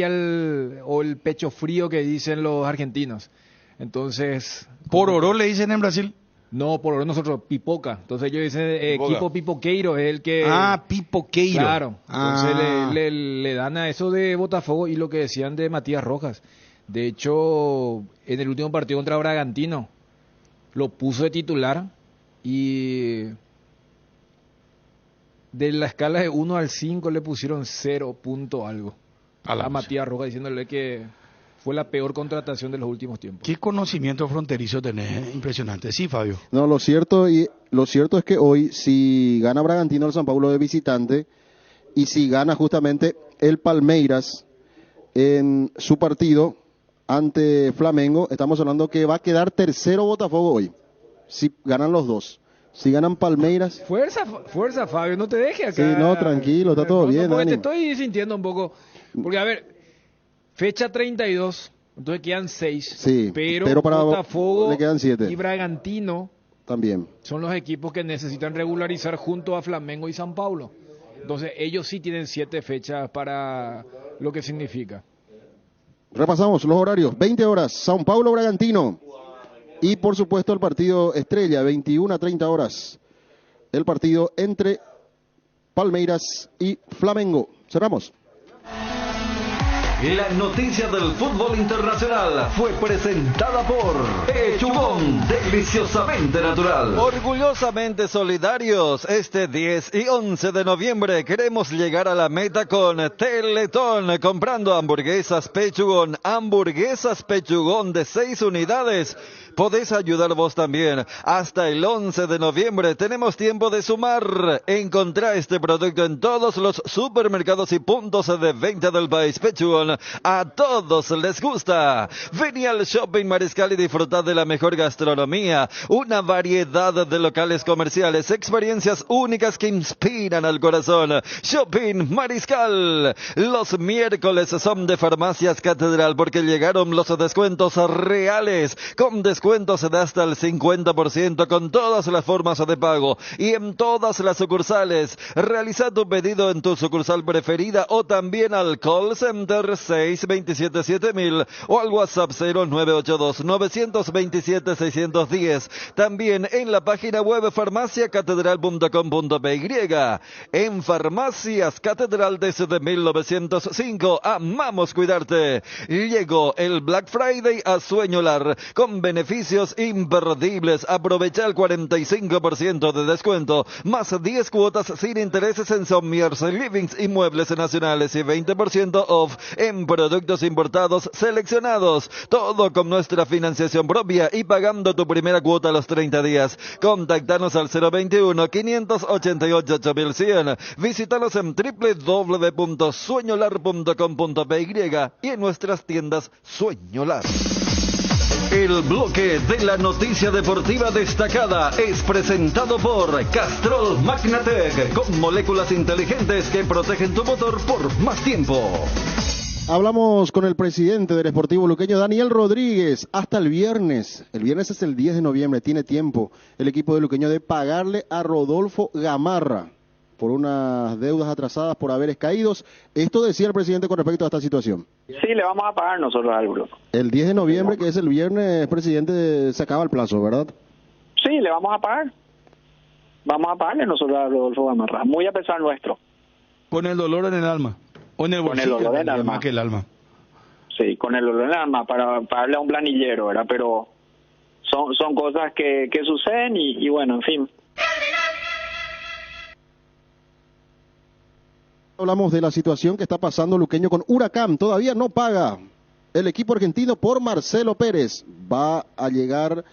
o el pecho frío que dicen los argentinos. Entonces... ¿Por oro le dicen en Brasil? No, por oro nosotros, Pipoca. Entonces ellos dicen equipo Pipoqueiro es el que... Pipoqueiro. Claro. Entonces le dan a eso de Botafogo y lo que decían de Matías Rojas. De hecho, en el último partido contra Bragantino, lo puso de titular y de la escala de 1 al 5 le pusieron 0 punto algo a Matías Rojas, diciéndole que fue la peor contratación de los últimos tiempos. ¿Qué conocimiento fronterizo tenés? Impresionante. Sí, Fabio. No, lo cierto es que hoy, si gana Bragantino el San Paulo de visitante y si gana justamente el Palmeiras en su partido ante Flamengo, estamos hablando que va a quedar tercero Botafogo hoy. Si ganan los dos. Si ganan Palmeiras... Fuerza, Fabio, no te dejes acá. Sí, no, tranquilo, está todo bien. Porque te estoy sintiendo un poco... Porque, a ver, fecha 32, entonces quedan 6. Sí, pero para Botafogo le quedan 7. Y Bragantino también son los equipos que necesitan regularizar junto a Flamengo y San Paulo. Entonces, ellos sí tienen 7 fechas para lo que significa. Repasamos los horarios. 20 horas, Sao Paulo, Bragantino. Y por supuesto el partido estrella, 21 a 30 horas. El partido entre Palmeiras y Flamengo. Cerramos. La noticia del fútbol internacional fue presentada por Pechugón, deliciosamente natural. Orgullosamente solidarios, este 10 y 11 de noviembre queremos llegar a la meta con Teletón, comprando hamburguesas Pechugón de 6 unidades. Podés ayudar vos también. Hasta el 11 de noviembre tenemos tiempo de sumar. Encontrá este producto en todos los supermercados y puntos de venta del país. Pechugón, a todos les gusta. Vení al Shopping Mariscal y disfrutad de la mejor gastronomía, una variedad de locales comerciales, experiencias únicas que inspiran al corazón. Shopping Mariscal. Los miércoles son de Farmacias Catedral porque llegaron los descuentos reales, con descuentos de hasta el 50% con todas las formas de pago y en todas las sucursales. Realiza tu pedido en tu sucursal preferida o también al call center 627-7000 o al WhatsApp 0982-927-610. También en la página web farmaciacatedral.com.py. En Farmacias Catedral desde 1905, amamos cuidarte. Llegó el Black Friday a Sueñolar con beneficios imperdibles. Aprovecha el 45% de descuento, más 10 cuotas sin intereses en Sommiers, Livings y Muebles Nacionales y 20% off en productos importados seleccionados. Todo con nuestra financiación propia y pagando tu primera cuota a los 30 días. Contáctanos al 021-588-8100. Visítanos en www.sueñolar.com.py y en nuestras tiendas Sueñolar. El bloque de la noticia deportiva destacada es presentado por Castrol Magnatec, con moléculas inteligentes que protegen tu motor por más tiempo. Hablamos con el presidente del Sportivo Luqueño, Daniel Rodríguez, hasta el viernes. El viernes es el 10 de noviembre, tiene tiempo el equipo de Luqueño de pagarle a Rodolfo Gamarra por unas deudas atrasadas por haberes caídos. Esto decía el presidente con respecto a esta situación. Sí, le vamos a pagar nosotros al grupo. El 10 de noviembre, que es el viernes, presidente, se acaba el plazo, ¿verdad? Sí, le vamos a pagar. Vamos a pagarle nosotros a Rodolfo Gamarra, muy a pesar nuestro. Con el dolor en el alma. O en el bolsillo, con el dolor en el alma. Más que el alma. Sí, con el dolor en el alma, para pagarle a un planillero, ¿verdad? Pero son cosas que suceden y bueno, en fin. Hablamos de la situación que está pasando Luqueño con Huracán. Todavía no paga el equipo argentino por Marcelo Pérez. Va a llegar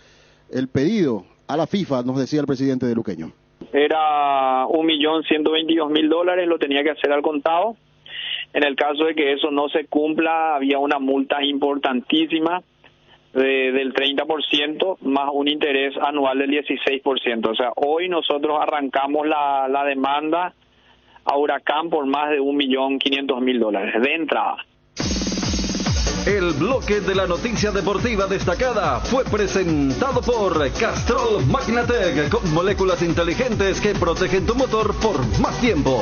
el pedido a la FIFA, nos decía el presidente de Luqueño. Era $1.122.000, lo tenía que hacer al contado. En el caso de que eso no se cumpla, había una multa importantísima del 30% más un interés anual del 16%. O sea, hoy nosotros arrancamos la demanda a Huracán por más de $1.500.000 de entrada. El bloque de la noticia deportiva destacada fue presentado por Castrol Magnatec, con moléculas inteligentes que protegen tu motor por más tiempo.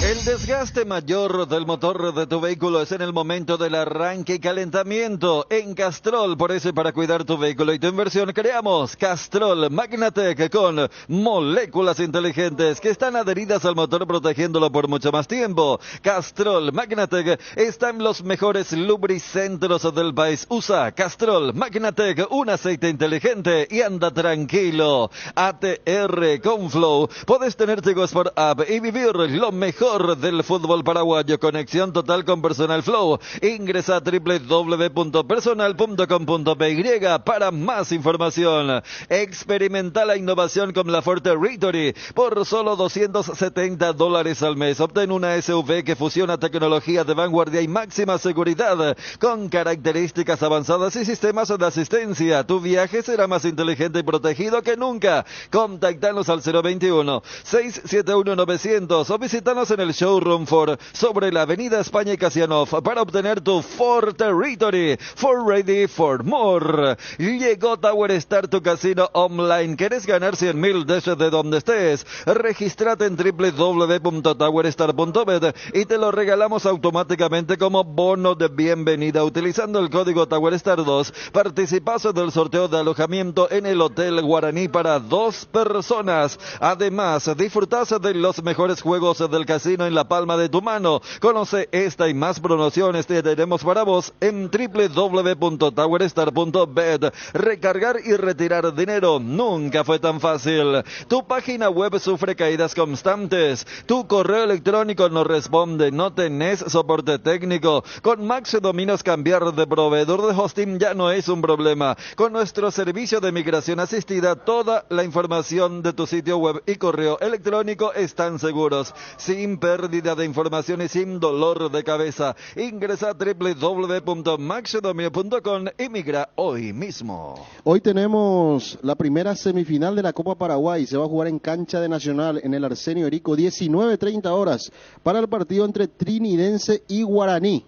El desgaste mayor del motor de tu vehículo es en el momento del arranque y calentamiento. En Castrol, por eso, para cuidar tu vehículo y tu inversión, creamos Castrol Magnatec con moléculas inteligentes que están adheridas al motor, protegiéndolo por mucho más tiempo. Castrol Magnatec está en los mejores lubricentros del país. Usa Castrol Magnatec, un aceite inteligente y anda tranquilo. ATR con Flow. Puedes tener Tigo Sport App y vivir lo mejor del fútbol paraguayo. Conexión total con Personal Flow. Ingresa a www.personal.com.py para más información. Experimenta la innovación con la Forte Ritory por solo $270 al mes. Obtén una SUV que fusiona tecnología de vanguardia y máxima seguridad con características avanzadas y sistemas de asistencia. Tu viaje será más inteligente y protegido que nunca. Contactanos al 021-671-900 o visítanos en el Showroom Ford sobre la avenida España y Casianov para obtener tu Ford Territory. For ready for more. Llegó Tower Star, tu casino online. ¿Quieres ganar 100,000 desde donde estés? Regístrate en www.towerstar.bet y te lo regalamos automáticamente como bono de bienvenida. Utilizando el código TowerStar2, participas del sorteo de alojamiento en el Hotel Guaraní para 2 personas. Además, disfrutas de los mejores juegos del casino en la palma de tu mano. Conoce esta y más promociones que tenemos para vos en www.towerstar.bet. Recargar y retirar dinero nunca fue tan fácil. Tu página web sufre caídas constantes. Tu correo electrónico no responde. No tenés soporte técnico. Con Max Dominios, cambiar de proveedor de hosting ya no es un problema. Con nuestro servicio de migración asistida, toda la información de tu sitio web y correo electrónico están seguros, sin pérdida de información y sin dolor de cabeza. Ingresa a www.maxdominio.com y migra hoy mismo. Hoy tenemos la primera semifinal de la Copa Paraguay. Se va a jugar en cancha de Nacional en el Arsenio Erico, 19:30 horas, para el partido entre Trinidense y Guaraní.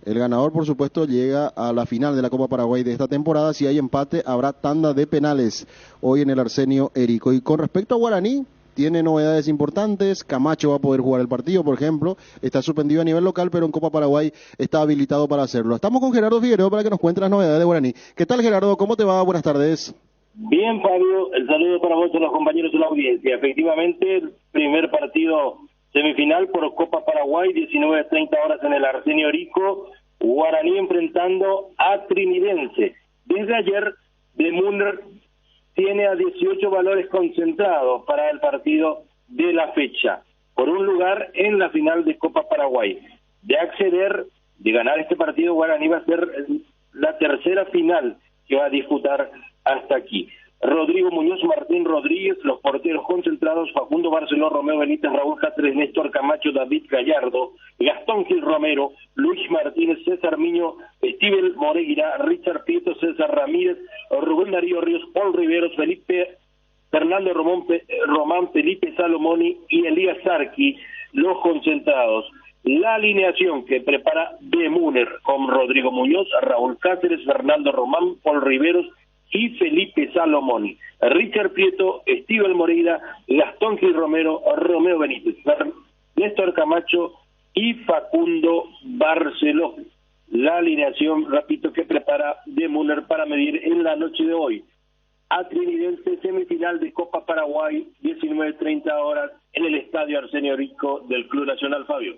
El ganador, por supuesto, llega a la final de la Copa Paraguay de esta temporada. Si hay empate, habrá tanda de penales hoy en el Arsenio Erico. Y con respecto a Guaraní, tiene novedades importantes. Camacho va a poder jugar el partido, por ejemplo. Está suspendido a nivel local, pero en Copa Paraguay está habilitado para hacerlo. Estamos con Gerardo Figueroa para que nos cuente las novedades de Guaraní. ¿Qué tal, Gerardo? ¿Cómo te va? Buenas tardes. Bien, Fabio, el saludo para vos y los compañeros de la audiencia. Efectivamente, el primer partido semifinal por Copa Paraguay, 19:30 horas en el Arsenio Rico, Guaraní enfrentando a Trinidense. Desde ayer, De Muner tiene a 18 valores concentrados para el partido de la fecha, por un lugar en la final de Copa Paraguay. De acceder, de ganar este partido, Guaraní va a ser la tercera final que va a disputar hasta aquí. Rodrigo Muñoz, Martín Rodríguez, los porteros concentrados, Facundo Barceló, Romeo Benítez, Raúl Cáceres, Néstor Camacho, David Gallardo, Gastón Gil Romero, Luis Martínez, César Miño, Steven Moreira, Richard Prieto, César Ramírez, Rubén Darío Ríos, Paul Riveros, Fernando Román, Felipe Salomoni y Elías Sarqui, los concentrados. La alineación que prepara De Muner con Rodrigo Muñoz, Raúl Cáceres, Fernando Román, Paul Riveros y Felipe Salomoni, Richard Prieto, Steven Moreira, Gastón Gil Romero, Romeo Benítez, Néstor Camacho y Facundo Barceló. La alineación, repito, que prepara De Muner para medir en la noche de hoy a Trinidense, semifinal de Copa Paraguay, 19:30 horas en el Estadio Arsenio Rico del Club Nacional. Fabio.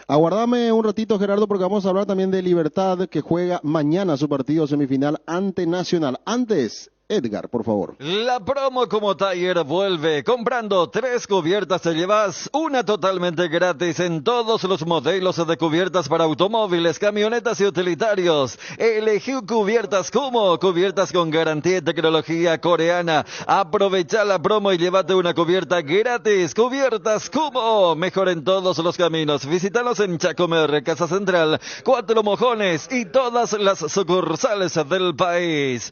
Aguardame un ratito, Gerardo, porque vamos a hablar también de Libertad, que juega mañana su partido semifinal ante Nacional. Antes, Edgar, por favor. La promo como Tire vuelve. Comprando 3 cubiertas te llevas una totalmente gratis en todos los modelos de cubiertas para automóviles, camionetas y utilitarios. Elegí cubiertas Kumo, cubiertas con garantía y tecnología coreana. Aprovecha la promo y llévate una cubierta gratis. Cubiertas Kumo, mejor en todos los caminos. Visítanos en Chacomer, Casa Central, Cuatro Mojones y todas las sucursales del país.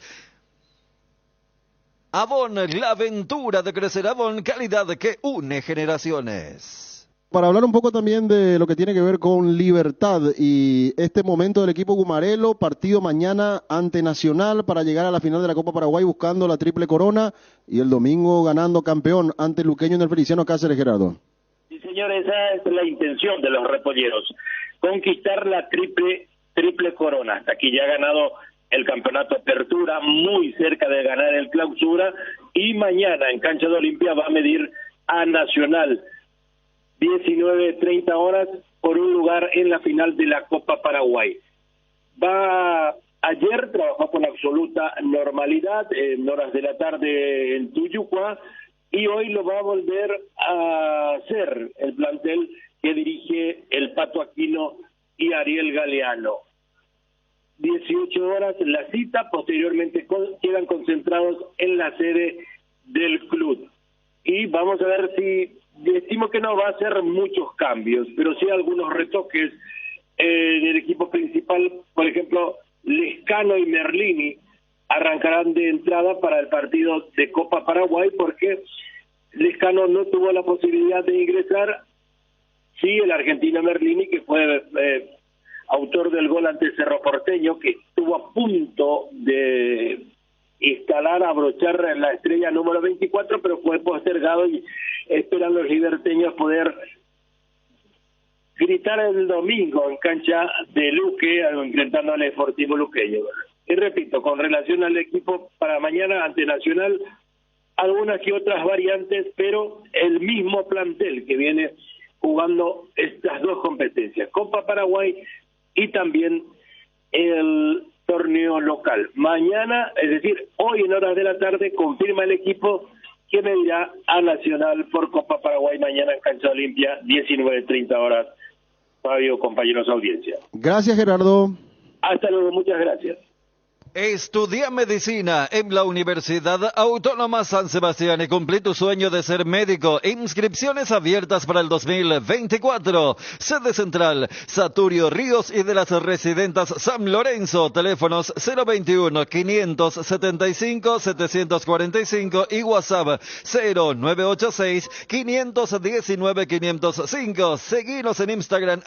Avon, la aventura de crecer. Avon, calidad que une generaciones. Para hablar un poco también de lo que tiene que ver con Libertad y este momento del equipo Gumarelo, partido mañana ante Nacional para llegar a la final de la Copa Paraguay buscando la triple corona y el domingo ganando campeón ante Luqueño en el Feliciano Cáceres, Gerardo. Sí, señor, esa es la intención de los repolleros, conquistar la triple corona, hasta aquí ya ha ganado el campeonato Apertura, muy cerca de ganar el Clausura, y mañana en Cancha de Olimpia va a medir a Nacional, 19:30 horas, por un lugar en la final de la Copa Paraguay. Ayer trabajó con absoluta normalidad, en horas de la tarde en Tuyucua, y hoy lo va a volver a hacer el plantel que dirige el Pato Aquino y Ariel Galeano. 18 horas la cita, posteriormente quedan concentrados en la sede del club. Y vamos a ver si, estimo que no va a hacer muchos cambios, pero sí algunos retoques en el equipo principal. Por ejemplo, Lescano y Merlini arrancarán de entrada para el partido de Copa Paraguay, porque Lescano no tuvo la posibilidad de ingresar. Sí, el argentino Merlini, que fue autor del gol ante Cerro Porteño, que estuvo a punto de instalar, abrochar la estrella número 24, pero fue postergado y esperan los liberteños poder gritar el domingo en cancha de Luque, enfrentando al Sportivo Luqueño. Y repito, con relación al equipo para mañana ante Nacional, algunas que otras variantes, pero el mismo plantel que viene jugando estas dos competencias, Copa Paraguay y también el torneo local. Mañana, es decir, hoy en horas de la tarde, confirma el equipo que medirá a Nacional por Copa Paraguay mañana en Cancha Olimpia, 19:30 horas. Fabio, compañeros de audiencia. Gracias, Gerardo. Hasta luego, muchas gracias. Estudia medicina en la Universidad Autónoma San Sebastián y cumplí tu sueño de ser médico. Inscripciones abiertas para el 2024. Sede central, Saturio Ríos y de las residentas San Lorenzo. Teléfonos 021-575-745 y WhatsApp 0986-519-505. Seguinos en Instagram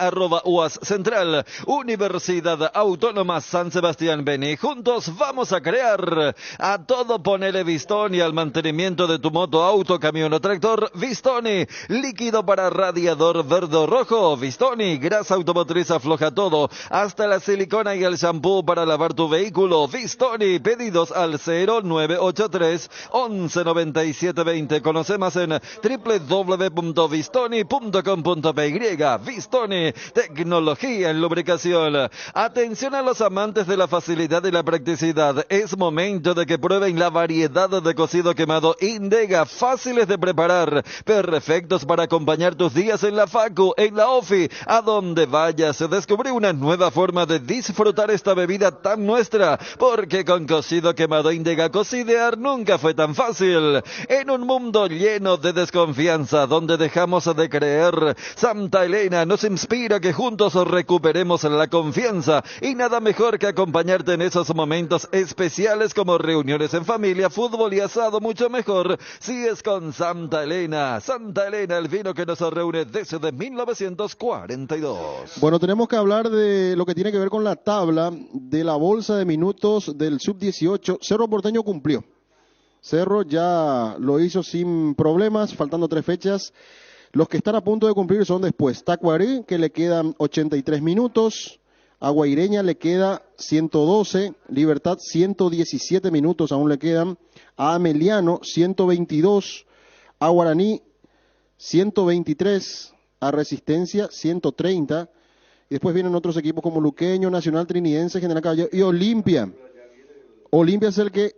@UAS Central. Universidad Autónoma San Sebastián. Vení juntos los vamos a crear. A todo ponele Vistoni, al mantenimiento de tu moto, auto, camión o tractor, Vistoni. Líquido para radiador verde o rojo, Vistoni. Grasa automotriz afloja todo, hasta la silicona y el shampoo para lavar tu vehículo, Vistoni. Pedidos al 0983 11 97 20. Conoce más en www.vistoni.com.py. Vistoni, tecnología en lubricación. Atención a los amantes de la facilidad y la practicidad. Es momento de que prueben la variedad de cocido quemado Indega, fáciles de preparar, perfectos para acompañar tus días en la facu, en la ofi, a donde vayas. Descubrí una nueva forma de disfrutar esta bebida tan nuestra, porque con cocido quemado Indega cocidear nunca fue tan fácil. En un mundo lleno de desconfianza, donde dejamos de creer, Santa Elena nos inspira que juntos recuperemos la confianza, y nada mejor que acompañarte en esos momentos especiales como reuniones en familia, fútbol y asado. Mucho mejor si es con Santa Elena. Santa Elena, el vino que nos reúne desde 1942. Bueno, tenemos que hablar de lo que tiene que ver con la tabla de la bolsa de minutos del sub-18. Cerro Porteño cumplió. Cerro ya lo hizo sin problemas, faltando 3 fechas. Los que están a punto de cumplir son después Tacuarí, que le quedan 83 minutos. A Guaireña le queda 112. Libertad 117 minutos aún le quedan. A Ameliano 122. A Guaraní 123. A Resistencia 130. Y después vienen otros equipos como Luqueño, Nacional Trinidense, General Caballero y Olimpia. Olimpia es el que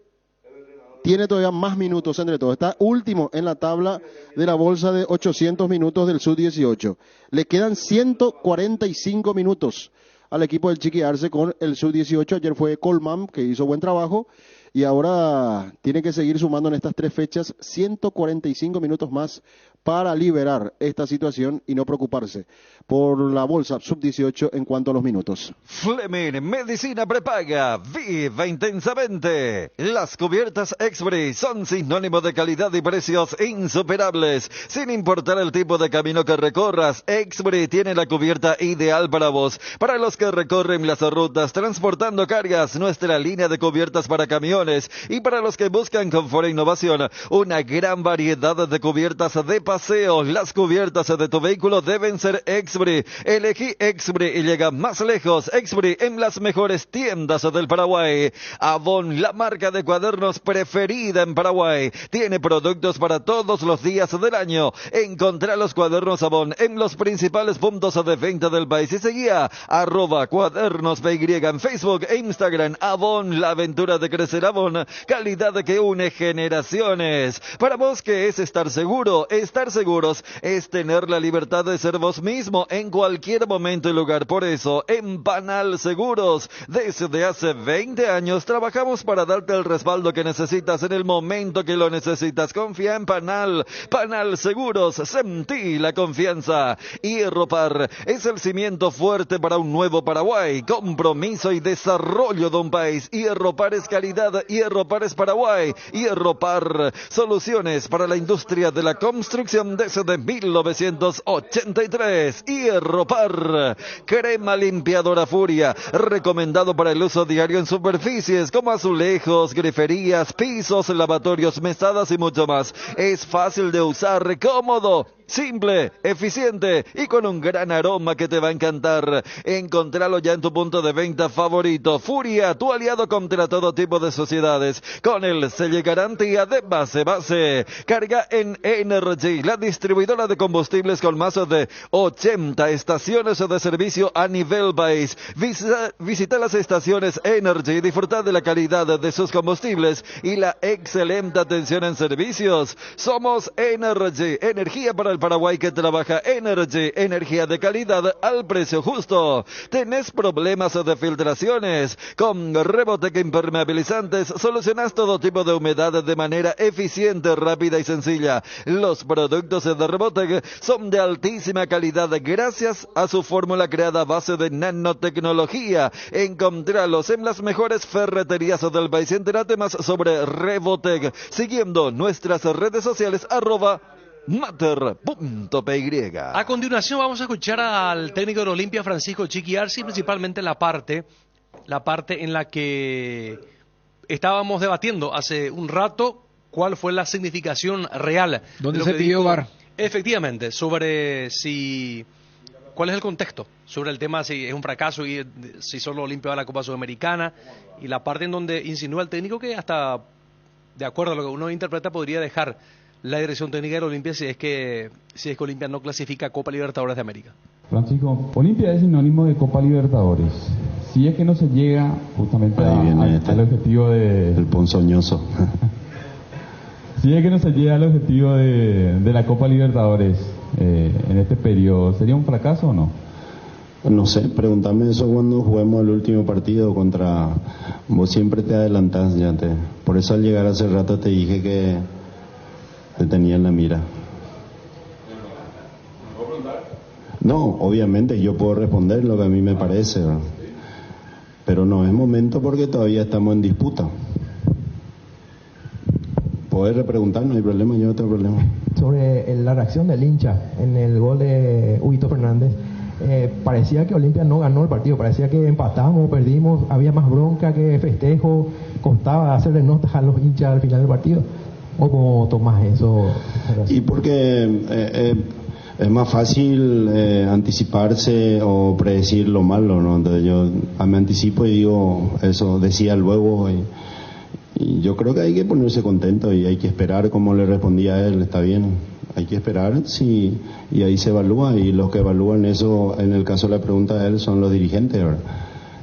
tiene todavía más minutos entre todos. Está último en la tabla de la bolsa de 800 minutos del sub-18. Le quedan 145 minutos al equipo del Chiqui Arce con el sub-18. Ayer fue Colman, que hizo buen trabajo, y ahora tiene que seguir sumando en estas 3 fechas 145 minutos más para liberar esta situación y no preocuparse por la bolsa sub-18 en cuanto a los minutos. Fleming, medicina prepaga, viva intensamente. Las cubiertas Exbri son sinónimo de calidad y precios insuperables. Sin importar el tipo de camino que recorras, Exbri tiene la cubierta ideal para vos. Para los que recorren las rutas transportando cargas, nuestra línea de cubiertas para camiones, y para los que buscan confort e innovación, una gran variedad de cubiertas de paseo. Las cubiertas de tu vehículo deben ser Exbri. Elegí Exbri y llega más lejos. Exbri en las mejores tiendas del Paraguay. Avon, la marca de cuadernos preferida en Paraguay, tiene productos para todos los días del año. Encontrá los cuadernos Avon en los principales puntos de venta del país y seguía @cuadernospy en Facebook e Instagram. Avon, la aventura de crecer. Avon, calidad que une generaciones. Para vos, ¿qué es estar seguro? Estar seguros es tener la libertad de ser vos mismo en cualquier momento y lugar. Por eso, en Panal Seguros, desde hace 20 años, trabajamos para darte el respaldo que necesitas en el momento que lo necesitas. Confía en Panal. Panal Seguros, sentí la confianza. Hierropar es el cimiento fuerte para un nuevo Paraguay. Compromiso y desarrollo de un país. Hierropar es calidad. Hierropar es Paraguay. Hierropar, soluciones para la industria de la construcción desde 1983. Hierropar, crema limpiadora Furia, recomendado para el uso diario en superficies como azulejos, griferías, pisos, lavatorios, mesadas y mucho más. Es fácil de usar, cómodo, simple, eficiente y con un gran aroma que te va a encantar. Encontralo ya en tu punto de venta favorito. Furia, tu aliado contra todo tipo de sociedades, con el sello y garantía de base. Carga en Energy, la distribuidora de combustibles con más de 80 estaciones de servicio a nivel país. Visita las estaciones Energy y disfruta de la calidad de sus combustibles y la excelente atención en servicios. Somos Energy, energía para el Paraguay que trabaja. Energy, energía de calidad al precio justo. ¿Tenés problemas de filtraciones? Con Revotec Impermeabilizantes solucionás todo tipo de humedad de manera eficiente, rápida y sencilla. Los productos de Revotec son de altísima calidad gracias a su fórmula creada a base de nanotecnología. Encontralos en las mejores ferreterías del país. Entérate más sobre Revotec siguiendo nuestras redes sociales @mater.py. A continuación vamos a escuchar al técnico de Olimpia, Francisco Chiqui Arce, principalmente la parte la parte en la que estábamos debatiendo hace un rato cuál fue la significación real. ¿Dónde se pidió VAR? Efectivamente, sobre cuál es el contexto, sobre el tema si es un fracaso y si solo Olimpia va a la Copa Sudamericana, y la parte en donde insinúa el técnico que hasta, de acuerdo a lo que uno interpreta, podría dejar la dirección técnica del Olimpia si es que Olimpia no clasifica a Copa Libertadores de América. Francisco, Olimpia es sinónimo de Copa Libertadores. Si es que no se llega justamente al objetivo de... El ponzoñoso. Si es que no se llega al objetivo de la Copa Libertadores en este periodo, ¿sería un fracaso o no? No sé, pregúntame eso cuando juguemos el último partido contra... Vos siempre te adelantás, por eso al llegar hace rato te dije que te tenía en la mira. No, obviamente yo puedo responder lo que a mí me parece, ¿verdad? Pero no es momento porque todavía estamos en disputa. Poder repreguntar, no hay problema, yo no tengo problema. Sobre la reacción del hincha en el gol de Huguito Fernández, parecía que Olimpia no ganó el partido, parecía que empatamos, perdimos, había más bronca que festejo, costaba hacerle notas a los hinchas al final del partido. ¿O cómo tomás eso? Y porque es más fácil anticiparse o predecir lo malo, ¿no? Entonces yo me anticipo y digo, eso decía luego, y yo creo que hay que ponerse contento y hay que esperar, como le respondía a él, está bien, hay que esperar, sí, y ahí se evalúa, y los que evalúan eso, en el caso de la pregunta de él, son los dirigentes, ¿verdad?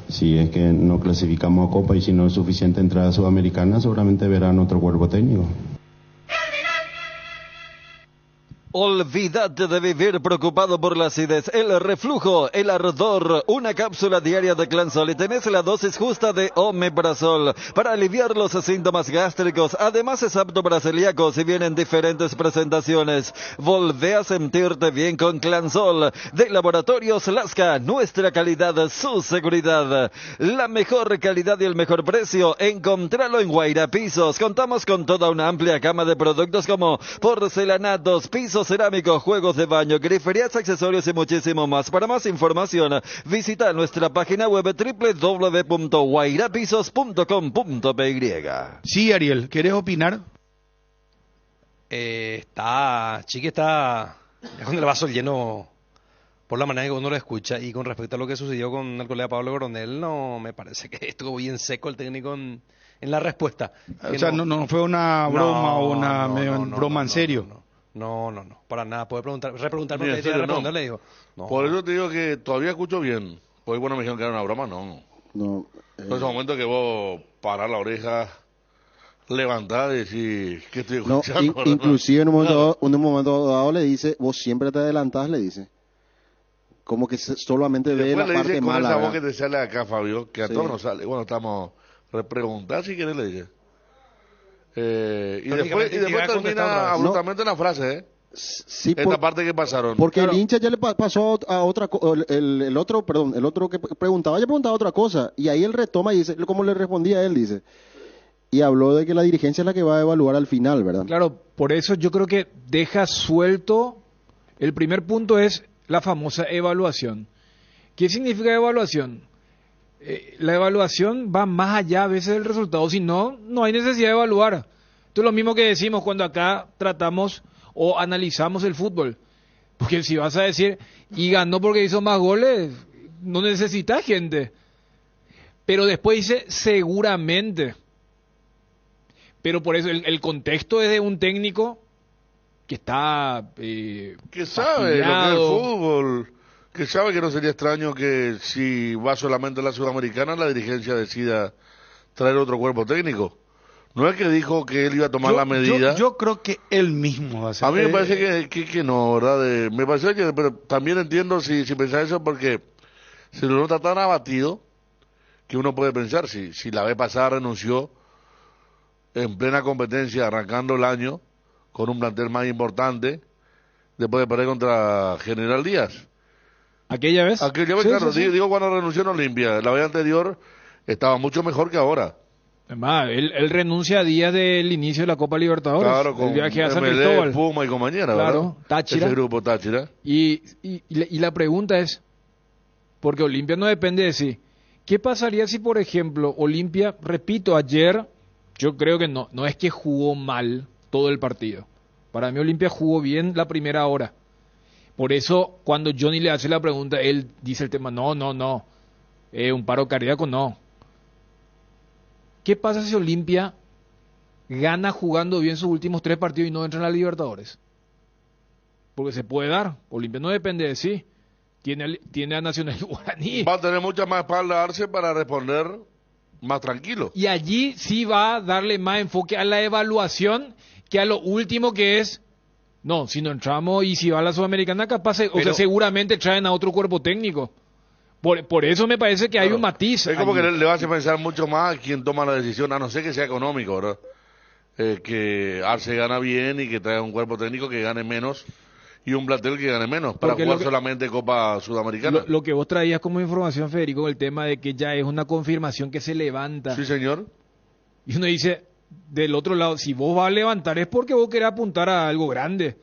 Si es que no clasificamos a Copa y si no es suficiente entrada sudamericana, seguramente verán otro cuerpo técnico. Olvídate de vivir preocupado por la acidez, el reflujo, el ardor, una cápsula diaria de Clansol y tenés la dosis justa de omeprazol para aliviar los síntomas gástricos. Además es apto para celíacos y viene en diferentes presentaciones. Volvé a sentirte bien con Clansol de Laboratorios Lasca, nuestra calidad, su seguridad. La mejor calidad y el mejor precio, encontralo en Guaira Pisos. Contamos con toda una amplia gama de productos como porcelanatos, pisos cerámicos, juegos de baño, griferías, accesorios y muchísimo más. Para más información, visita nuestra página web www.guairapisos.com.py. Sí, Ariel, ¿querés opinar? Chiqui está con el vaso lleno por la manera que uno lo escucha, y con respecto a lo que sucedió con el colega Pablo Coronel, no me parece que estuvo bien seco el técnico en la respuesta. O sea, no fue una broma o una broma en serio. No, para nada. Puede repreguntarme lo que decía, responderle, digo. No. Por eso te digo que todavía escucho bien. Porque bueno, me dijeron que era una broma, no. En ese momento que vos parás la oreja, levantás y decís que estoy escuchando. Inclusive en un momento dado le dice, vos siempre te adelantás, le dice. Como que solamente ve la parte mala. Con esa voz que te sale acá, Fabio, que a todos nos sale. Bueno, estamos repreguntar si querés, le dije. Y después termina abruptamente una frase, Sí, esta parte que pasaron. Porque el hincha ya le pasó a otra el otro que preguntaba, ya preguntaba otra cosa, y ahí él retoma y dice, como le respondía él, dice, y habló de que la dirigencia es la que va a evaluar al final, ¿verdad? Claro, por eso yo creo que deja suelto, el primer punto es la famosa evaluación. ¿Qué significa evaluación? La evaluación va más allá a veces del resultado, si no, no hay necesidad de evaluar. Esto es lo mismo que decimos cuando acá tratamos o analizamos el fútbol. Porque si vas a decir, y ganó porque hizo más goles, no necesitas gente. Pero después dice, seguramente. Pero por eso el contexto es de un técnico que está que sabe lo que es el fútbol, que sabe que no sería extraño que si va solamente a la Sudamericana la dirigencia decida traer otro cuerpo técnico. No es que dijo que él iba a tomar la medida. Yo creo que él mismo va a hacer. A mí me parece que no, ¿verdad? Me parece que, pero también entiendo si pensás eso, porque se lo nota tan abatido que uno puede pensar, si la vez pasada renunció en plena competencia, arrancando el año, con un plantel más importante, después de perder contra General Díaz. ¿Aquella vez? Sí, claro, sí. Digo cuando renunció en Olimpia. La vez anterior estaba mucho mejor que ahora. Además, él renuncia a días del inicio de la Copa Libertadores. Claro, con el viaje a San MLE, Cristóbal. Puma y compañera, claro, ¿verdad? Táchira. Ese grupo Táchira. Y la pregunta es, porque Olimpia no depende de sí, ¿Qué pasaría si, por ejemplo, Olimpia, repito, ayer, yo creo que no es que jugó mal todo el partido. Para mí Olimpia jugó bien la primera hora. Por eso, cuando Johnny le hace la pregunta, él dice el tema, no, un paro cardíaco, no. ¿Qué pasa si Olimpia gana jugando bien sus últimos 3 partidos y no entra en la Libertadores? Porque se puede dar. Olimpia no depende de sí. Tiene a Nacional Guaraní. Va a tener mucha más espalda a darse para responder más tranquilo. Y allí sí va a darle más enfoque a la evaluación que a lo último que es, no, si no entramos y si va a la Sudamericana capaz, o sea, seguramente traen a otro cuerpo técnico. Por eso me parece que hay un matiz. Es como que le va a hacer pensar mucho más a quien toma la decisión, a no ser que sea económico, ¿verdad? Que Arce gana bien y que traiga un cuerpo técnico que gane menos y un plantel que gane menos para jugar solamente Copa Sudamericana. Lo que vos traías como información, Federico, el tema de que ya es una confirmación que se levanta. Sí, señor. Y uno dice, del otro lado, si vos vas a levantar es porque vos querés apuntar a algo grande.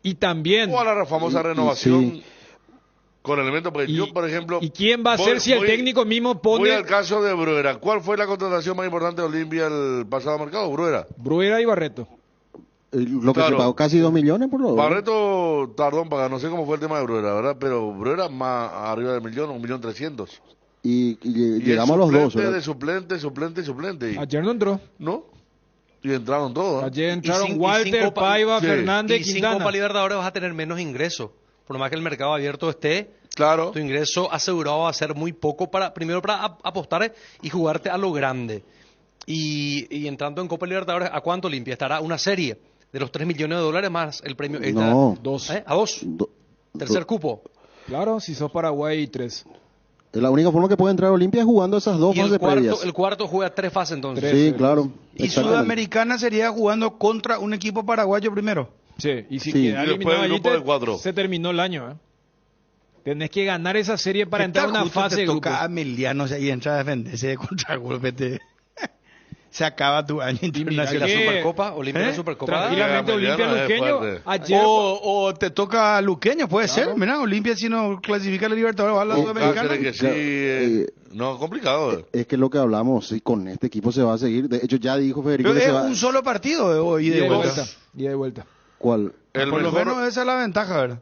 Y también... O a la famosa renovación con elementos, porque yo, por ejemplo... ¿Y quién va a ser si el técnico mismo pone...? Voy al caso de Bruera. ¿Cuál fue la contratación más importante de Olimpia el pasado mercado? Bruera y Barreto. Lo que se pagó casi 2 millones por lo Barreto tardó en pagar, no sé cómo fue el tema de Bruera, ¿verdad? Pero Bruera más arriba del millón, 1.300.000. Y llegamos a los dos, ¿verdad? De suplente. Ayer no entró. ¿No? Y entraron todos. Ayer entraron Walter, Paiva, Fernández, y Quintana. sin Copa Libertadores vas a tener menos ingresos. Por más que el mercado abierto esté, claro, tu ingreso asegurado va a ser muy poco primero para apostar y jugarte a lo grande. Y entrando en Copa Libertadores, ¿a cuánto Olimpia? Estará una serie de los $3 millones más el premio. No. ¿A 2? Tercer cupo. Claro, si sos Paraguay 3. La única forma que puede entrar Olimpia es jugando esas 2 fases previas. El cuarto juega 3 fases entonces. Sí, claro. Y Sudamericana sería jugando contra un equipo paraguayo primero. Sí, y si queda eliminado allí, se terminó el año. Tenés que ganar esa serie para entrar a una fase de grupos. Toca a Emiliano y entra a defenderse contra golpe. Se acaba tu año internacional. La Supercopa, Olimpia Supercopa. Tranquilamente Olimpia Luqueño. Ayer o te toca a Luqueño, puede ser. Mira, Olimpia si no clasifica a la Libertadores va a la Sudamericana. Que sí, no, complicado. Es que lo que hablamos, sí, con este equipo se va a seguir. De hecho, ya dijo Federico. Pero es un solo partido y de vuelta. ¿Cuál? Por lo menos esa es la ventaja, ¿verdad?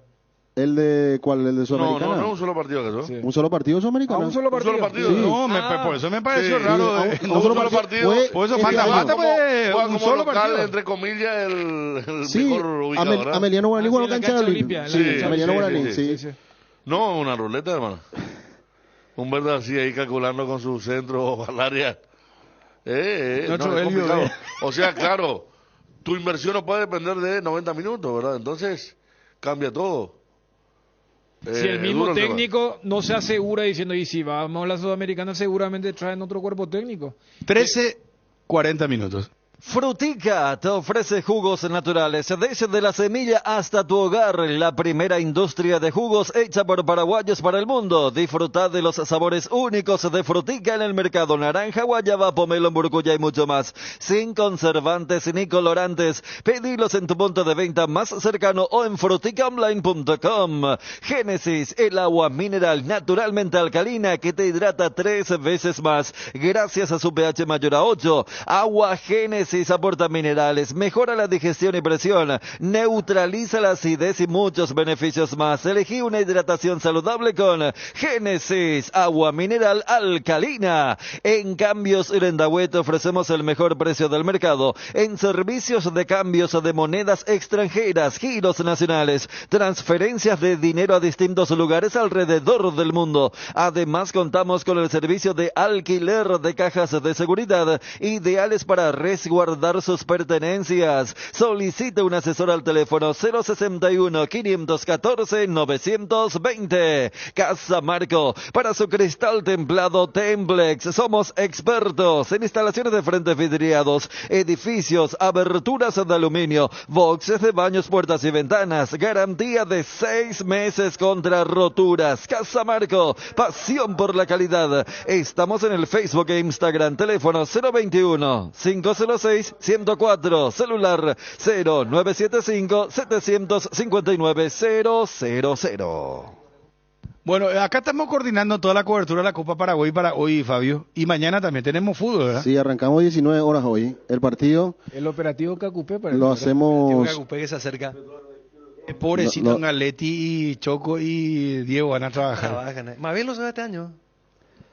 ¿El de cuál? ¿El de Sudamericana? No, un solo partido que sí. ¿Un solo partido Sudamericana? Un solo partido. Sí. No, por eso me pareció raro. Un solo partido. Por eso mata, pues, un solo partido. Entre comillas, el mejor ubicado, ¿verdad? Ameliano Guaraní jugó en la cancha de Olimpia. Sí, Ameliano Guaraní, sí. No, una ruleta, hermano. Un verde así ahí calculando con su centro al área. No es complicado. O sea, claro, tu inversión no puede depender de 90 minutos, ¿verdad? Entonces, cambia todo. Si el mismo técnico no se asegura diciendo, y si vamos a la Sudamericana seguramente traen otro cuerpo técnico. 40 minutos. Frutica te ofrece jugos naturales desde la semilla hasta tu hogar. La primera industria de jugos hecha por paraguayos para el mundo. Disfruta de los sabores únicos de Frutica en el mercado. Naranja, guayaba, pomelo, murcuya y mucho más. Sin conservantes ni colorantes. Pedilos en tu punto de venta más cercano o en fruticaonline.com. Génesis, el agua mineral naturalmente alcalina que te hidrata 3 veces más. Gracias a su pH mayor a 8. Agua Génesis aporta minerales, mejora la digestión y presión, neutraliza la acidez y muchos beneficios más. Elegí una hidratación saludable con Génesis, agua mineral alcalina. En Cambios Irendahuet ofrecemos el mejor precio del mercado en servicios de cambios de monedas extranjeras, giros nacionales, transferencias de dinero a distintos lugares alrededor del mundo. Además contamos con el servicio de alquiler de cajas de seguridad ideales para resguardar sus pertenencias. Solicite un asesor al teléfono 061-514-920. Casa Marco, para su cristal templado Templex. Somos expertos en instalaciones de frentes vidriados, edificios, aberturas de aluminio, boxes de baños, puertas y ventanas. Garantía de 6 meses contra roturas. Casa Marco, pasión por la calidad. Estamos en el Facebook e Instagram. Teléfono 021-506-104, celular 0975-759-000. Bueno, acá estamos coordinando toda la cobertura de la Copa Paraguay para hoy, Fabio. Y mañana también tenemos fútbol, ¿verdad? Sí, arrancamos 19 horas hoy. El partido... El operativo Cacupé parece. Lo hacemos... El Cacupé que se acerca. Pobrecito Galetti y Choco y Diego van a trabajar. Mabel lo sabe este año.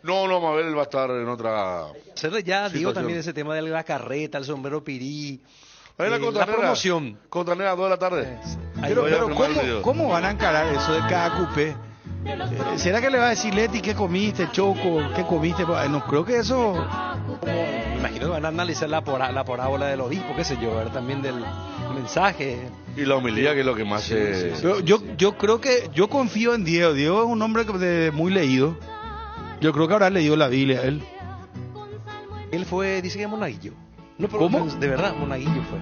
No, Mabel va a estar en otra... Ya digo también ese tema de la carreta, el sombrero pirí. La promoción. Costanera a 2 de la tarde. Pero ¿cómo van a encarar eso de Cacupé? ¿Será que le va a decir Leti qué comiste, Choco, qué comiste? No creo que eso... Me imagino que van a analizar la parábola del obispo, qué sé yo, ver también del mensaje. Y la homilía, que es lo que más se... Yo creo que... Yo confío en Diego. Diego es un hombre muy leído. Yo creo que habrá leído la Biblia él. Él fue, dice que monaguillo. No, pero ¿cómo? De verdad, monaguillo fue.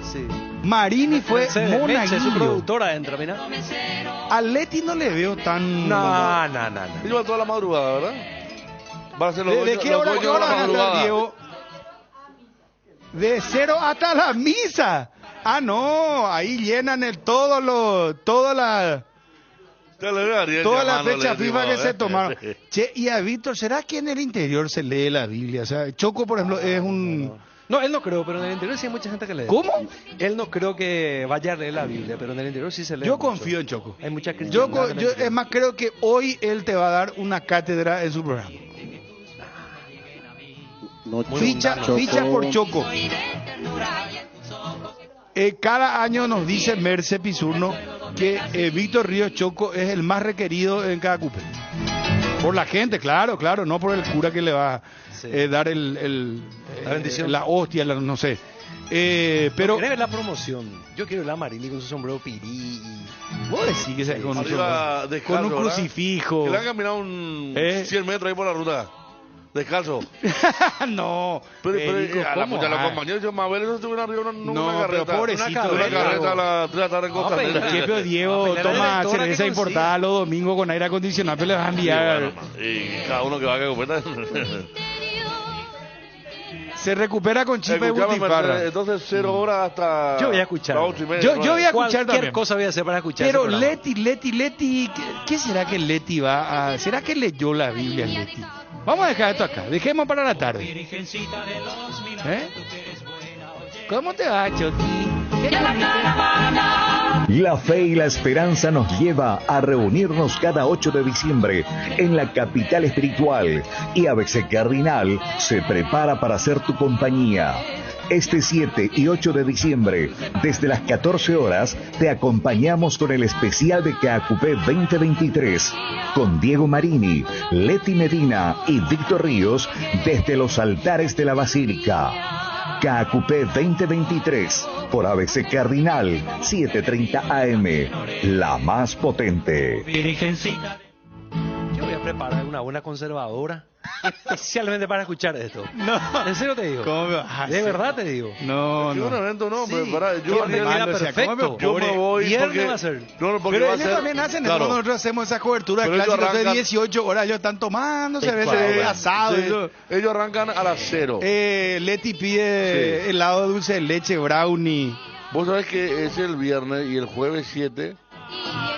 Sí. Marini fue monaguillo. Su productora adentro, mira. A Leti no le veo tan... No. Iba toda la madrugada, ¿verdad? Va a ser los ¿De qué hora van a estar, Diego? De 0 hasta la misa. Ah, no, ahí llenan toda la fecha FIFA que se tomaron. Che, y a Víctor, ¿será que en el interior se lee la Biblia? O sea, Choco, por ejemplo, es un... No, él no creo, pero en el interior sí hay mucha gente que lee. ¿Cómo? Él no creo que vaya a leer la Biblia, pero en el interior sí se lee. Yo confío en Choco. Hay mucha yo es más, creo que hoy él te va a dar una cátedra en su programa. Ficha por Choco. Cada año nos dice Merce Pizurno que Víctor Ríos Choco es el más requerido en cada cupé. Por la gente, claro, no por el cura que le va a dar la bendición, la hostia, no sé. Pero quiero ver la promoción. Yo quiero ver a Marini con su sombrero pirí. Vos decís que se con un crucifijo. Que le han caminado 100 metros ahí por la ruta. Descalzo. No. Pero a la puta, los compañeros de Mabel no estuvieron arriba una carreta. Pero pobrecito. Una carreta a las 3 de la tarde en Costanera. Pero Diego toma cerveza importada los domingos con aire acondicionado, pero le vas a enviar. Y cada uno que va a recupera. Se recupera con chipa de butifarra. Entonces 0 horas hasta... Yo voy a escuchar. Yo voy a escuchar cualquier cosa voy a hacer para escuchar. Pero Leti, ¿qué será que Leti va a...? ¿Será que leyó la Biblia Leti? Vamos a dejar esto acá, dejemos para la tarde. ¿Cómo te va, Choti? La fe y la esperanza nos lleva a reunirnos cada 8 de diciembre en la capital espiritual y ABC Cardinal se prepara para ser tu compañía. Este 7 y 8 de diciembre, desde las 14 horas, te acompañamos con el especial de Cacupé 2023, con Diego Marini, Leti Medina y Víctor Ríos, desde los altares de la Basílica. Cacupé 2023, por ABC Cardinal, 7:30 AM, la más potente. Yo voy a preparar una buena conservadora especialmente para escuchar esto. No. ¿En serio te digo? ¿Cómo me vas? De verdad te digo. No. Un evento no, pero para, yo me voy porque va a ser. Pero ellos también hacen eso, nosotros hacemos esa cobertura de clásicos de 18 horas, ellos están tomando cerveza asado. Ellos arrancan a las 0. Leti pide helado de dulce de leche, brownie. Vos sabés que es el viernes y el jueves 7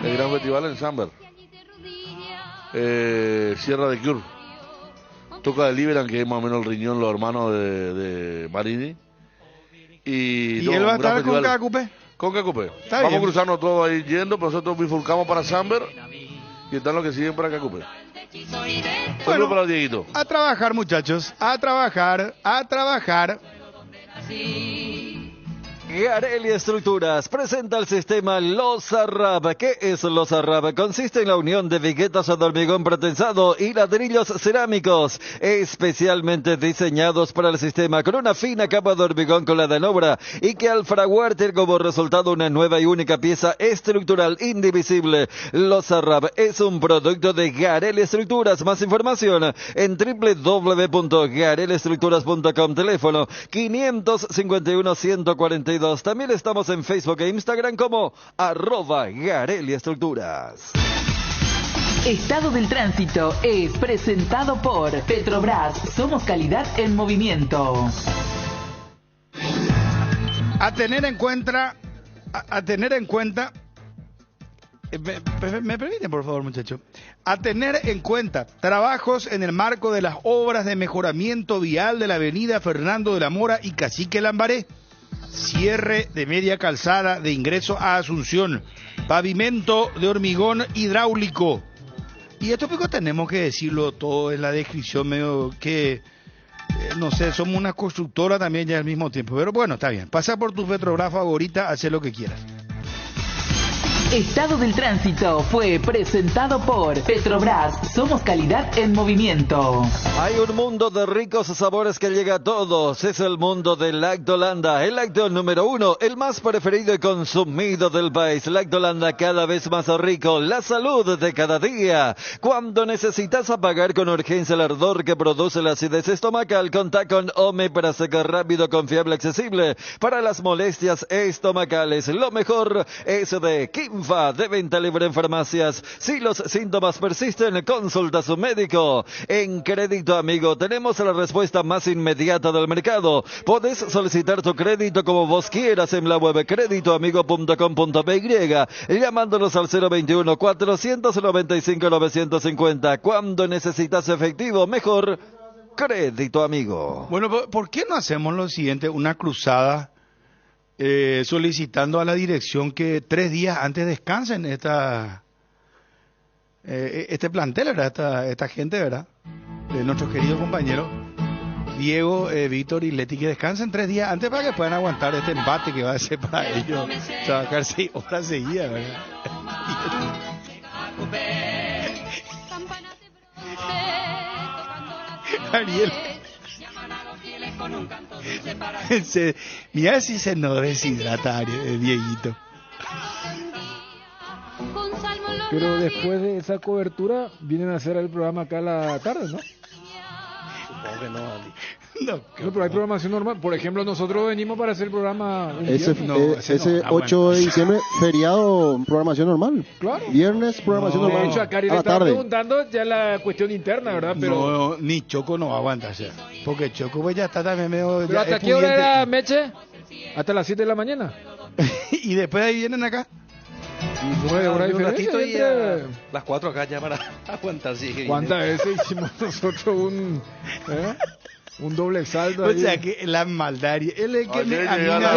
el gran festival en Samber. Sierra de Cure. Toca de Liberan, que es más o menos el riñón, los hermanos de Marini. ¿Y él va a estar con Cacupé? Con Cacupé. Vamos a cruzarnos todos ahí yendo, pero nosotros bifurcamos para Samber y están los que siguen para Cacupé. Bueno, para Dieguito. A trabajar, muchachos, a trabajar. Gareli Estructuras presenta el sistema Losarrab. ¿Qué es Losarrab? Consiste en la unión de viguetas de hormigón pretensado y ladrillos cerámicos, especialmente diseñados para el sistema, con una fina capa de hormigón colada en obra y que al fraguar tiene como resultado una nueva y única pieza estructural indivisible. Losarrab es un producto de Gareli Estructuras. Más información en www.gareliestructuras.com. Teléfono 551-142. También estamos en Facebook e Instagram como @GareliEstructuras. Estado del Tránsito es presentado por Petrobras. Somos calidad en movimiento. A tener en cuenta me permiten, por favor, muchachos. A tener en cuenta, trabajos en el marco de las obras de mejoramiento vial de la avenida Fernando de la Mora y Cacique Lambaré. Cierre de media calzada de ingreso a Asunción. Pavimento de hormigón hidráulico. Y esto pues tenemos que decirlo todo en la descripción, medio que, no sé, somos una constructora también ya al mismo tiempo. Pero bueno, está bien. Pasa por tu Petrobras favorita, haz lo que quieras. Estado del Tránsito fue presentado por Petrobras. Somos calidad en movimiento. Hay un mundo de ricos sabores que llega a todos. Es el mundo de Lactolanda. El lácteo número 1, el más preferido y consumido del país. Lactolanda cada vez más rico. La salud de cada día. Cuando necesitas apagar con urgencia el ardor que produce la acidez estomacal, contá con OME para secar rápido, confiable, accesible. Para las molestias estomacales, lo mejor es de Kim de venta libre en farmacias. Si los síntomas persisten, consulta a su médico. En Crédito Amigo tenemos la respuesta más inmediata del mercado. Podés solicitar tu crédito como vos quieras en la web creditoamigo.com.py, llamándonos al 021 495 950. Cuando necesitas efectivo, mejor Crédito Amigo. Bueno, ¿por qué no hacemos lo siguiente? Una cruzada solicitando a la dirección que 3 días antes descansen este plantel, ¿verdad? Esta gente, ¿verdad? De nuestros queridos compañeros Diego, Víctor y Leti, que descansen 3 días antes para que puedan aguantar este empate que va a ser para ellos trabajar 6 horas seguidas, ¿verdad? Ariel, mira si se nos deshidrata Dieguito. Pero después de esa cobertura vienen a hacer el programa acá a la tarde, ¿no? Supongo que no, Ali. No, pero hay programación normal. Por ejemplo, nosotros venimos para hacer el programa ese 8 de diciembre, feriado, programación normal. Claro. Viernes, programación normal. De hecho, a Cari le estaba preguntando ya la cuestión interna, ¿verdad? Pero no, ni Choco no va a aguantar, porque Choco pues ya está también medio... ¿Pero hasta qué hora era, Meche? Hasta las 7 de la mañana. Y después ahí vienen acá. Un ratito y las 4 acá ya para aguantar. Sí, ¿cuántas veces hicimos nosotros un doble saldo? O sea que la maldad, él es el que me anima. Yo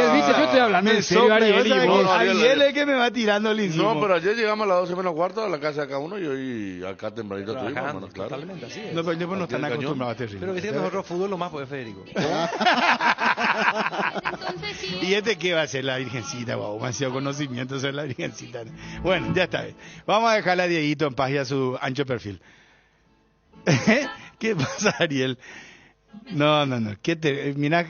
estoy hablando en serio, Ariel. Ariel es el que me va tirando el encima. No, pero ayer llegamos a las 12 menos cuarto a la casa de cada uno y hoy acá tempranito estuvimos, claro. Totalmente así es. No, pero después no están acostumbrados a este ritmo. Pero que sí que nosotros fútbol lo más pues, Federico. ¿Y este qué va a ser la Virgencita? Wow, demasiado conocimiento sobre la Virgencita. Bueno, ya está bien. Vamos a dejarle a Dieguito en paz y a su ancho perfil. ¿Qué pasa, Ariel? No. Mira,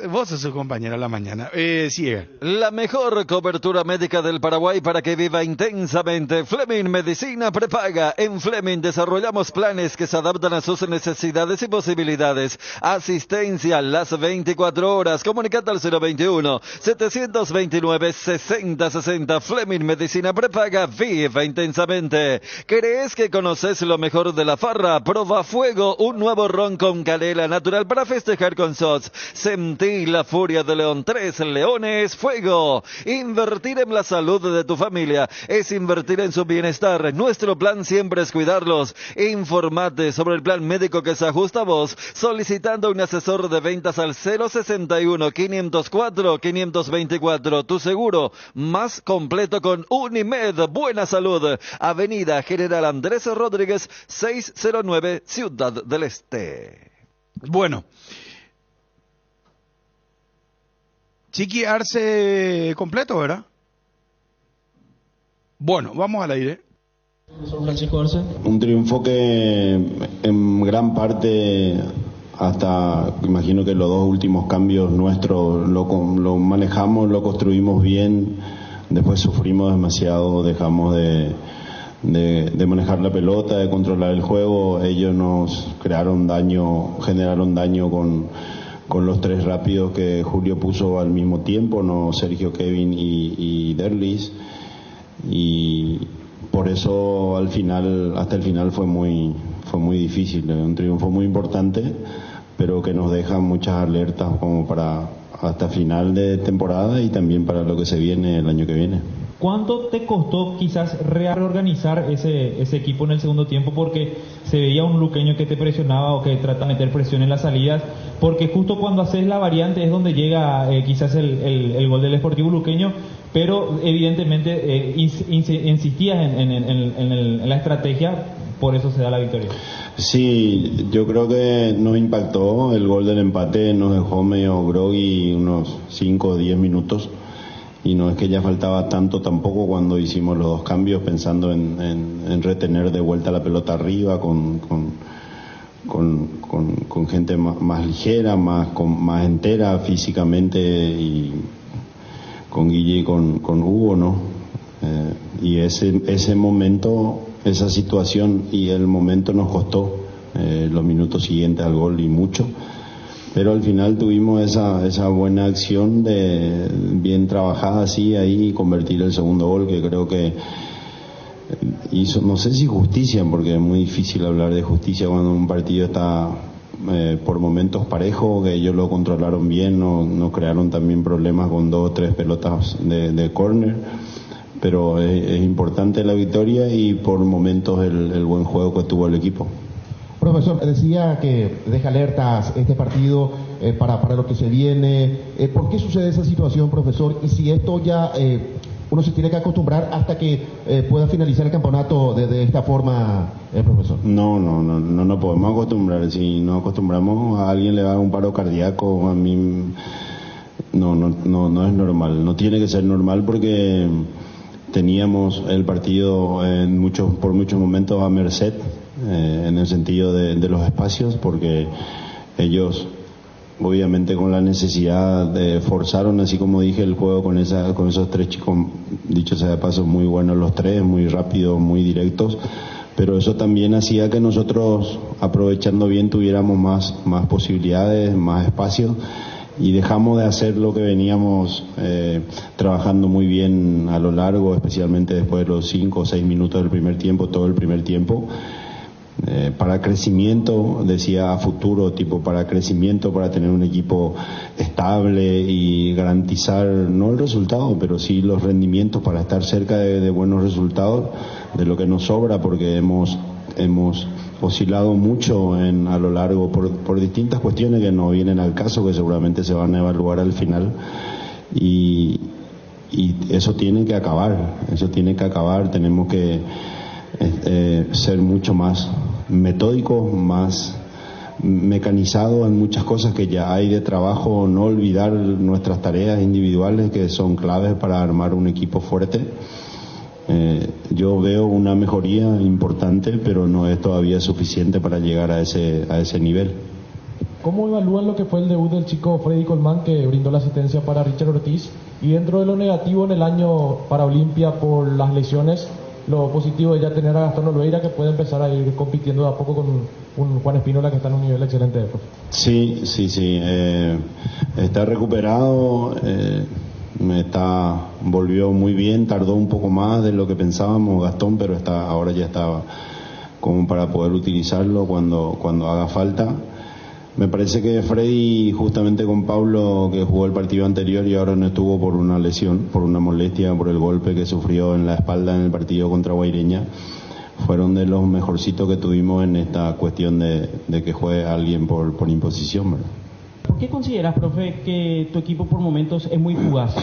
vos sos su compañero a la mañana. Sigue. La mejor cobertura médica del Paraguay para que viva intensamente. Fleming Medicina Prepaga. En Fleming desarrollamos planes que se adaptan a sus necesidades y posibilidades. Asistencia las 24 horas. Comunicate al 021-729-6060. Fleming Medicina Prepaga. Viva intensamente. ¿Crees que conoces lo mejor de la farra? Proba Fuego, un nuevo ron con canela natural para festejar con SOS. Sentí la furia de León. 3 leones, fuego. Invertir en la salud de tu familia es invertir en su bienestar. Nuestro plan siempre es cuidarlos. Informate sobre el plan médico que se ajusta a vos solicitando un asesor de ventas al 061-504-524. Tu seguro más completo con Unimed. Buena salud. Avenida General Andrés Rodríguez 609, Ciudad del Este. Bueno, Chiqui Arce completo, ¿verdad? Bueno, vamos al aire. Un triunfo que en gran parte, hasta imagino que los 2 últimos cambios nuestros lo manejamos, lo construimos bien, después sufrimos demasiado, dejamos de manejar la pelota, de controlar el juego. Ellos nos generaron daño con los 3 rápidos que Julio puso al mismo tiempo, no Sergio, Kevin y Derlis, y por eso hasta el final fue muy difícil, un triunfo muy importante, pero que nos deja muchas alertas como para hasta final de temporada y también para lo que se viene el año que viene. ¿Cuánto te costó quizás reorganizar ese equipo en el segundo tiempo? Porque se veía un luqueño que te presionaba o que trata de meter presión en las salidas, porque justo cuando haces la variante es donde llega quizás el gol del Sportivo Luqueño, pero evidentemente insistías en la estrategia, por eso se da la victoria. Sí, yo creo que nos impactó el gol del empate, nos dejó medio groggy unos 5 o 10 minutos. Y no es que ya faltaba tanto tampoco cuando hicimos los dos cambios, pensando en retener de vuelta la pelota arriba con gente más ligera, más entera físicamente, y con Guille y con Hugo, ¿no? Y ese momento, esa situación y el momento nos costó los minutos siguientes al gol y mucho. Pero al final tuvimos esa buena acción de bien trabajada así ahí, y convertir el segundo gol, que creo que hizo, no sé si justicia, porque es muy difícil hablar de justicia cuando un partido está por momentos parejo, que ellos lo controlaron bien, no crearon también problemas con 2 o 3 pelotas de córner, pero es importante la victoria y por momentos el buen juego que tuvo el equipo. Profesor, decía que deja alertas este partido para lo que se viene. ¿Por qué sucede esa situación, profesor? Y si esto ya uno se tiene que acostumbrar hasta que pueda finalizar el campeonato de esta forma, profesor. No podemos acostumbrar. Si nos acostumbramos, a alguien le da un paro cardíaco, a mí no es normal. No tiene que ser normal, porque teníamos el partido por muchos momentos a merced, en el sentido de los espacios, porque ellos obviamente con la necesidad forzaron, así como dije, el juego con esos 3 chicos, dicho sea de paso, muy buenos los 3, muy rápidos, muy directos, pero eso también hacía que nosotros, aprovechando bien, tuviéramos más posibilidades, más espacios, y dejamos de hacer lo que veníamos trabajando muy bien a lo largo, especialmente después de los 5 o 6 minutos del primer tiempo, todo el primer tiempo. Para crecimiento, decía a futuro, para crecimiento, para tener un equipo estable y garantizar, no el resultado, pero sí los rendimientos, para estar cerca de buenos resultados, de lo que nos sobra, porque hemos oscilado mucho a lo largo por distintas cuestiones que no vienen al caso, que seguramente se van a evaluar al final, y eso tiene que acabar, tenemos que ser mucho más metódicos, más mecanizados en muchas cosas que ya hay de trabajo, no olvidar nuestras tareas individuales que son claves para armar un equipo fuerte. Yo veo una mejoría importante, pero no es todavía suficiente para llegar a ese nivel. ¿Cómo evalúan lo que fue el debut del chico Freddy Colmán, que brindó la asistencia para Richard Ortiz? Y dentro de lo negativo en el año para Olimpia por las lesiones, lo positivo de ya tener a Gastón Olveira, que puede empezar a ir compitiendo de a poco con un Juan Espínola que está en un nivel excelente de profe. Sí, está recuperado, volvió muy bien, tardó un poco más de lo que pensábamos Gastón, pero ahora ya estaba como para poder utilizarlo cuando haga falta. Me parece que Freddy, justamente con Pablo, que jugó el partido anterior y ahora no estuvo por una lesión, por una molestia, por el golpe que sufrió en la espalda en el partido contra Guaireña, fueron de los mejorcitos que tuvimos en esta cuestión de que juegue alguien por imposición, ¿verdad? ¿Por qué consideras, profe, que tu equipo por momentos es muy fugaz?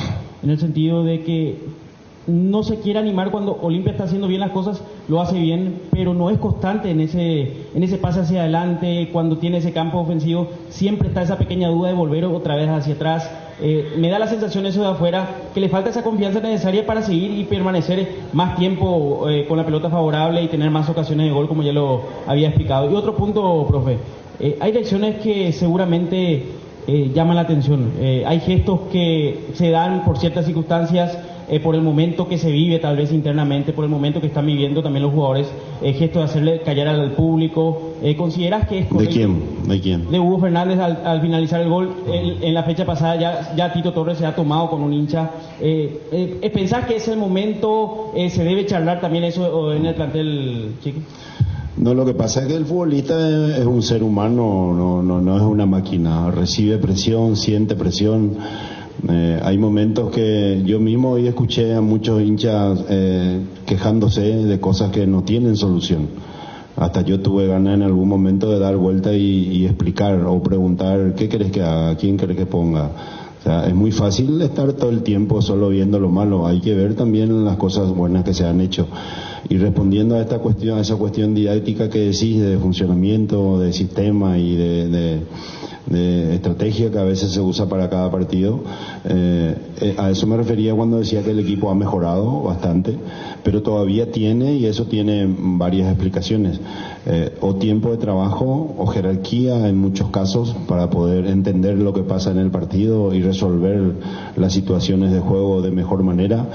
En el sentido de que no se quiere animar cuando Olimpia está haciendo bien las cosas, lo hace bien, pero no es constante en ese pase hacia adelante. Cuando tiene ese campo ofensivo, siempre está esa pequeña duda de volver otra vez hacia atrás. Me da la sensación eso de afuera, que le falta esa confianza necesaria para seguir y permanecer más tiempo con la pelota favorable y tener más ocasiones de gol, como ya lo había explicado. Y otro punto, profe, hay lecciones que seguramente llaman la atención. Hay gestos que se dan por ciertas circunstancias, por el momento que se vive tal vez internamente, por el momento que están viviendo también los jugadores, gesto de hacerle callar al público. ¿Consideras que es correcto? ¿De quién? De Hugo Fernández al finalizar el gol. En la fecha pasada ya Tito Torres se ha tomado con un hincha. ¿Pensás que es el momento? ¿Se debe charlar también eso en el plantel, Chiqui? No, lo que pasa es que el futbolista es un ser humano, no es una máquina. Recibe presión, siente presión, Hay momentos que yo mismo hoy escuché a muchos hinchas quejándose de cosas que no tienen solución. Hasta yo tuve ganas en algún momento de dar vuelta y explicar o preguntar qué querés que haga, quién querés que ponga. O sea, es muy fácil estar todo el tiempo solo viendo lo malo. Hay que ver también las cosas buenas que se han hecho. Y respondiendo a esta cuestión, a esa cuestión didáctica que decís de funcionamiento, de sistema y de estrategia que a veces se usa para cada partido, a eso me refería cuando decía que el equipo ha mejorado bastante, pero todavía tiene, y eso tiene varias explicaciones, o tiempo de trabajo o jerarquía en muchos casos para poder entender lo que pasa en el partido y resolver las situaciones de juego de mejor manera.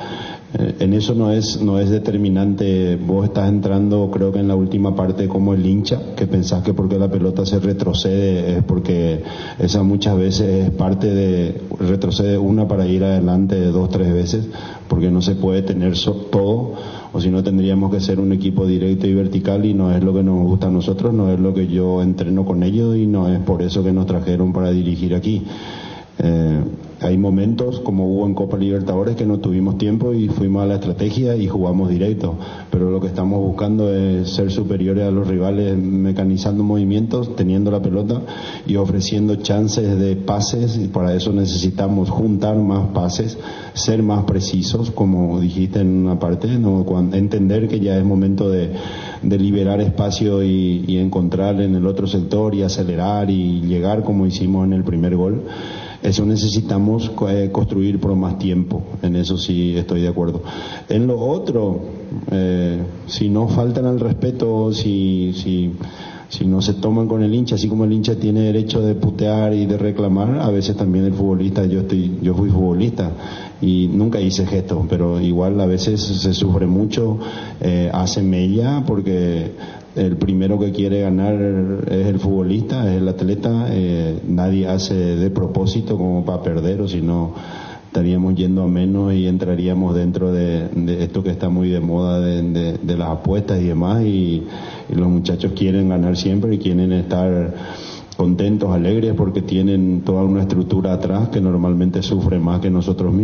En eso no es determinante. Vos estás entrando, creo que en la última parte, como el hincha, que pensás que porque la pelota se retrocede es porque esa muchas veces es parte de retrocede una para ir adelante 2-3 veces, porque no se puede tener todo, o si no tendríamos que ser un equipo directo y vertical, y no es lo que nos gusta a nosotros, no es lo que yo entreno con ellos, y no es por eso que nos trajeron para dirigir aquí. Hay momentos, como hubo en Copa Libertadores, que no tuvimos tiempo y fuimos a la estrategia y jugamos directo, pero lo que estamos buscando es ser superiores a los rivales, mecanizando movimientos, teniendo la pelota y ofreciendo chances de pases, y para eso necesitamos juntar más pases, ser más precisos, como dijiste en una parte, ¿no? Entender que ya es momento de liberar espacio y encontrar en el otro sector y acelerar y llegar como hicimos en el primer gol. Eso necesitamos construir por más tiempo, en eso sí estoy de acuerdo. En lo otro, si no faltan al respeto, si no se toman con el hincha, así como el hincha tiene derecho de putear y de reclamar, a veces también el futbolista, yo fui futbolista y nunca hice gestos, pero igual a veces se sufre mucho, hace mella, porque el primero que quiere ganar es el futbolista, es el atleta, nadie hace de propósito como para perder, o si no estaríamos yendo a menos y entraríamos dentro de esto que está muy de moda de las apuestas y demás, y los muchachos quieren ganar siempre y quieren estar contentos, alegres, porque tienen toda una estructura atrás que normalmente sufre más que nosotros mismos.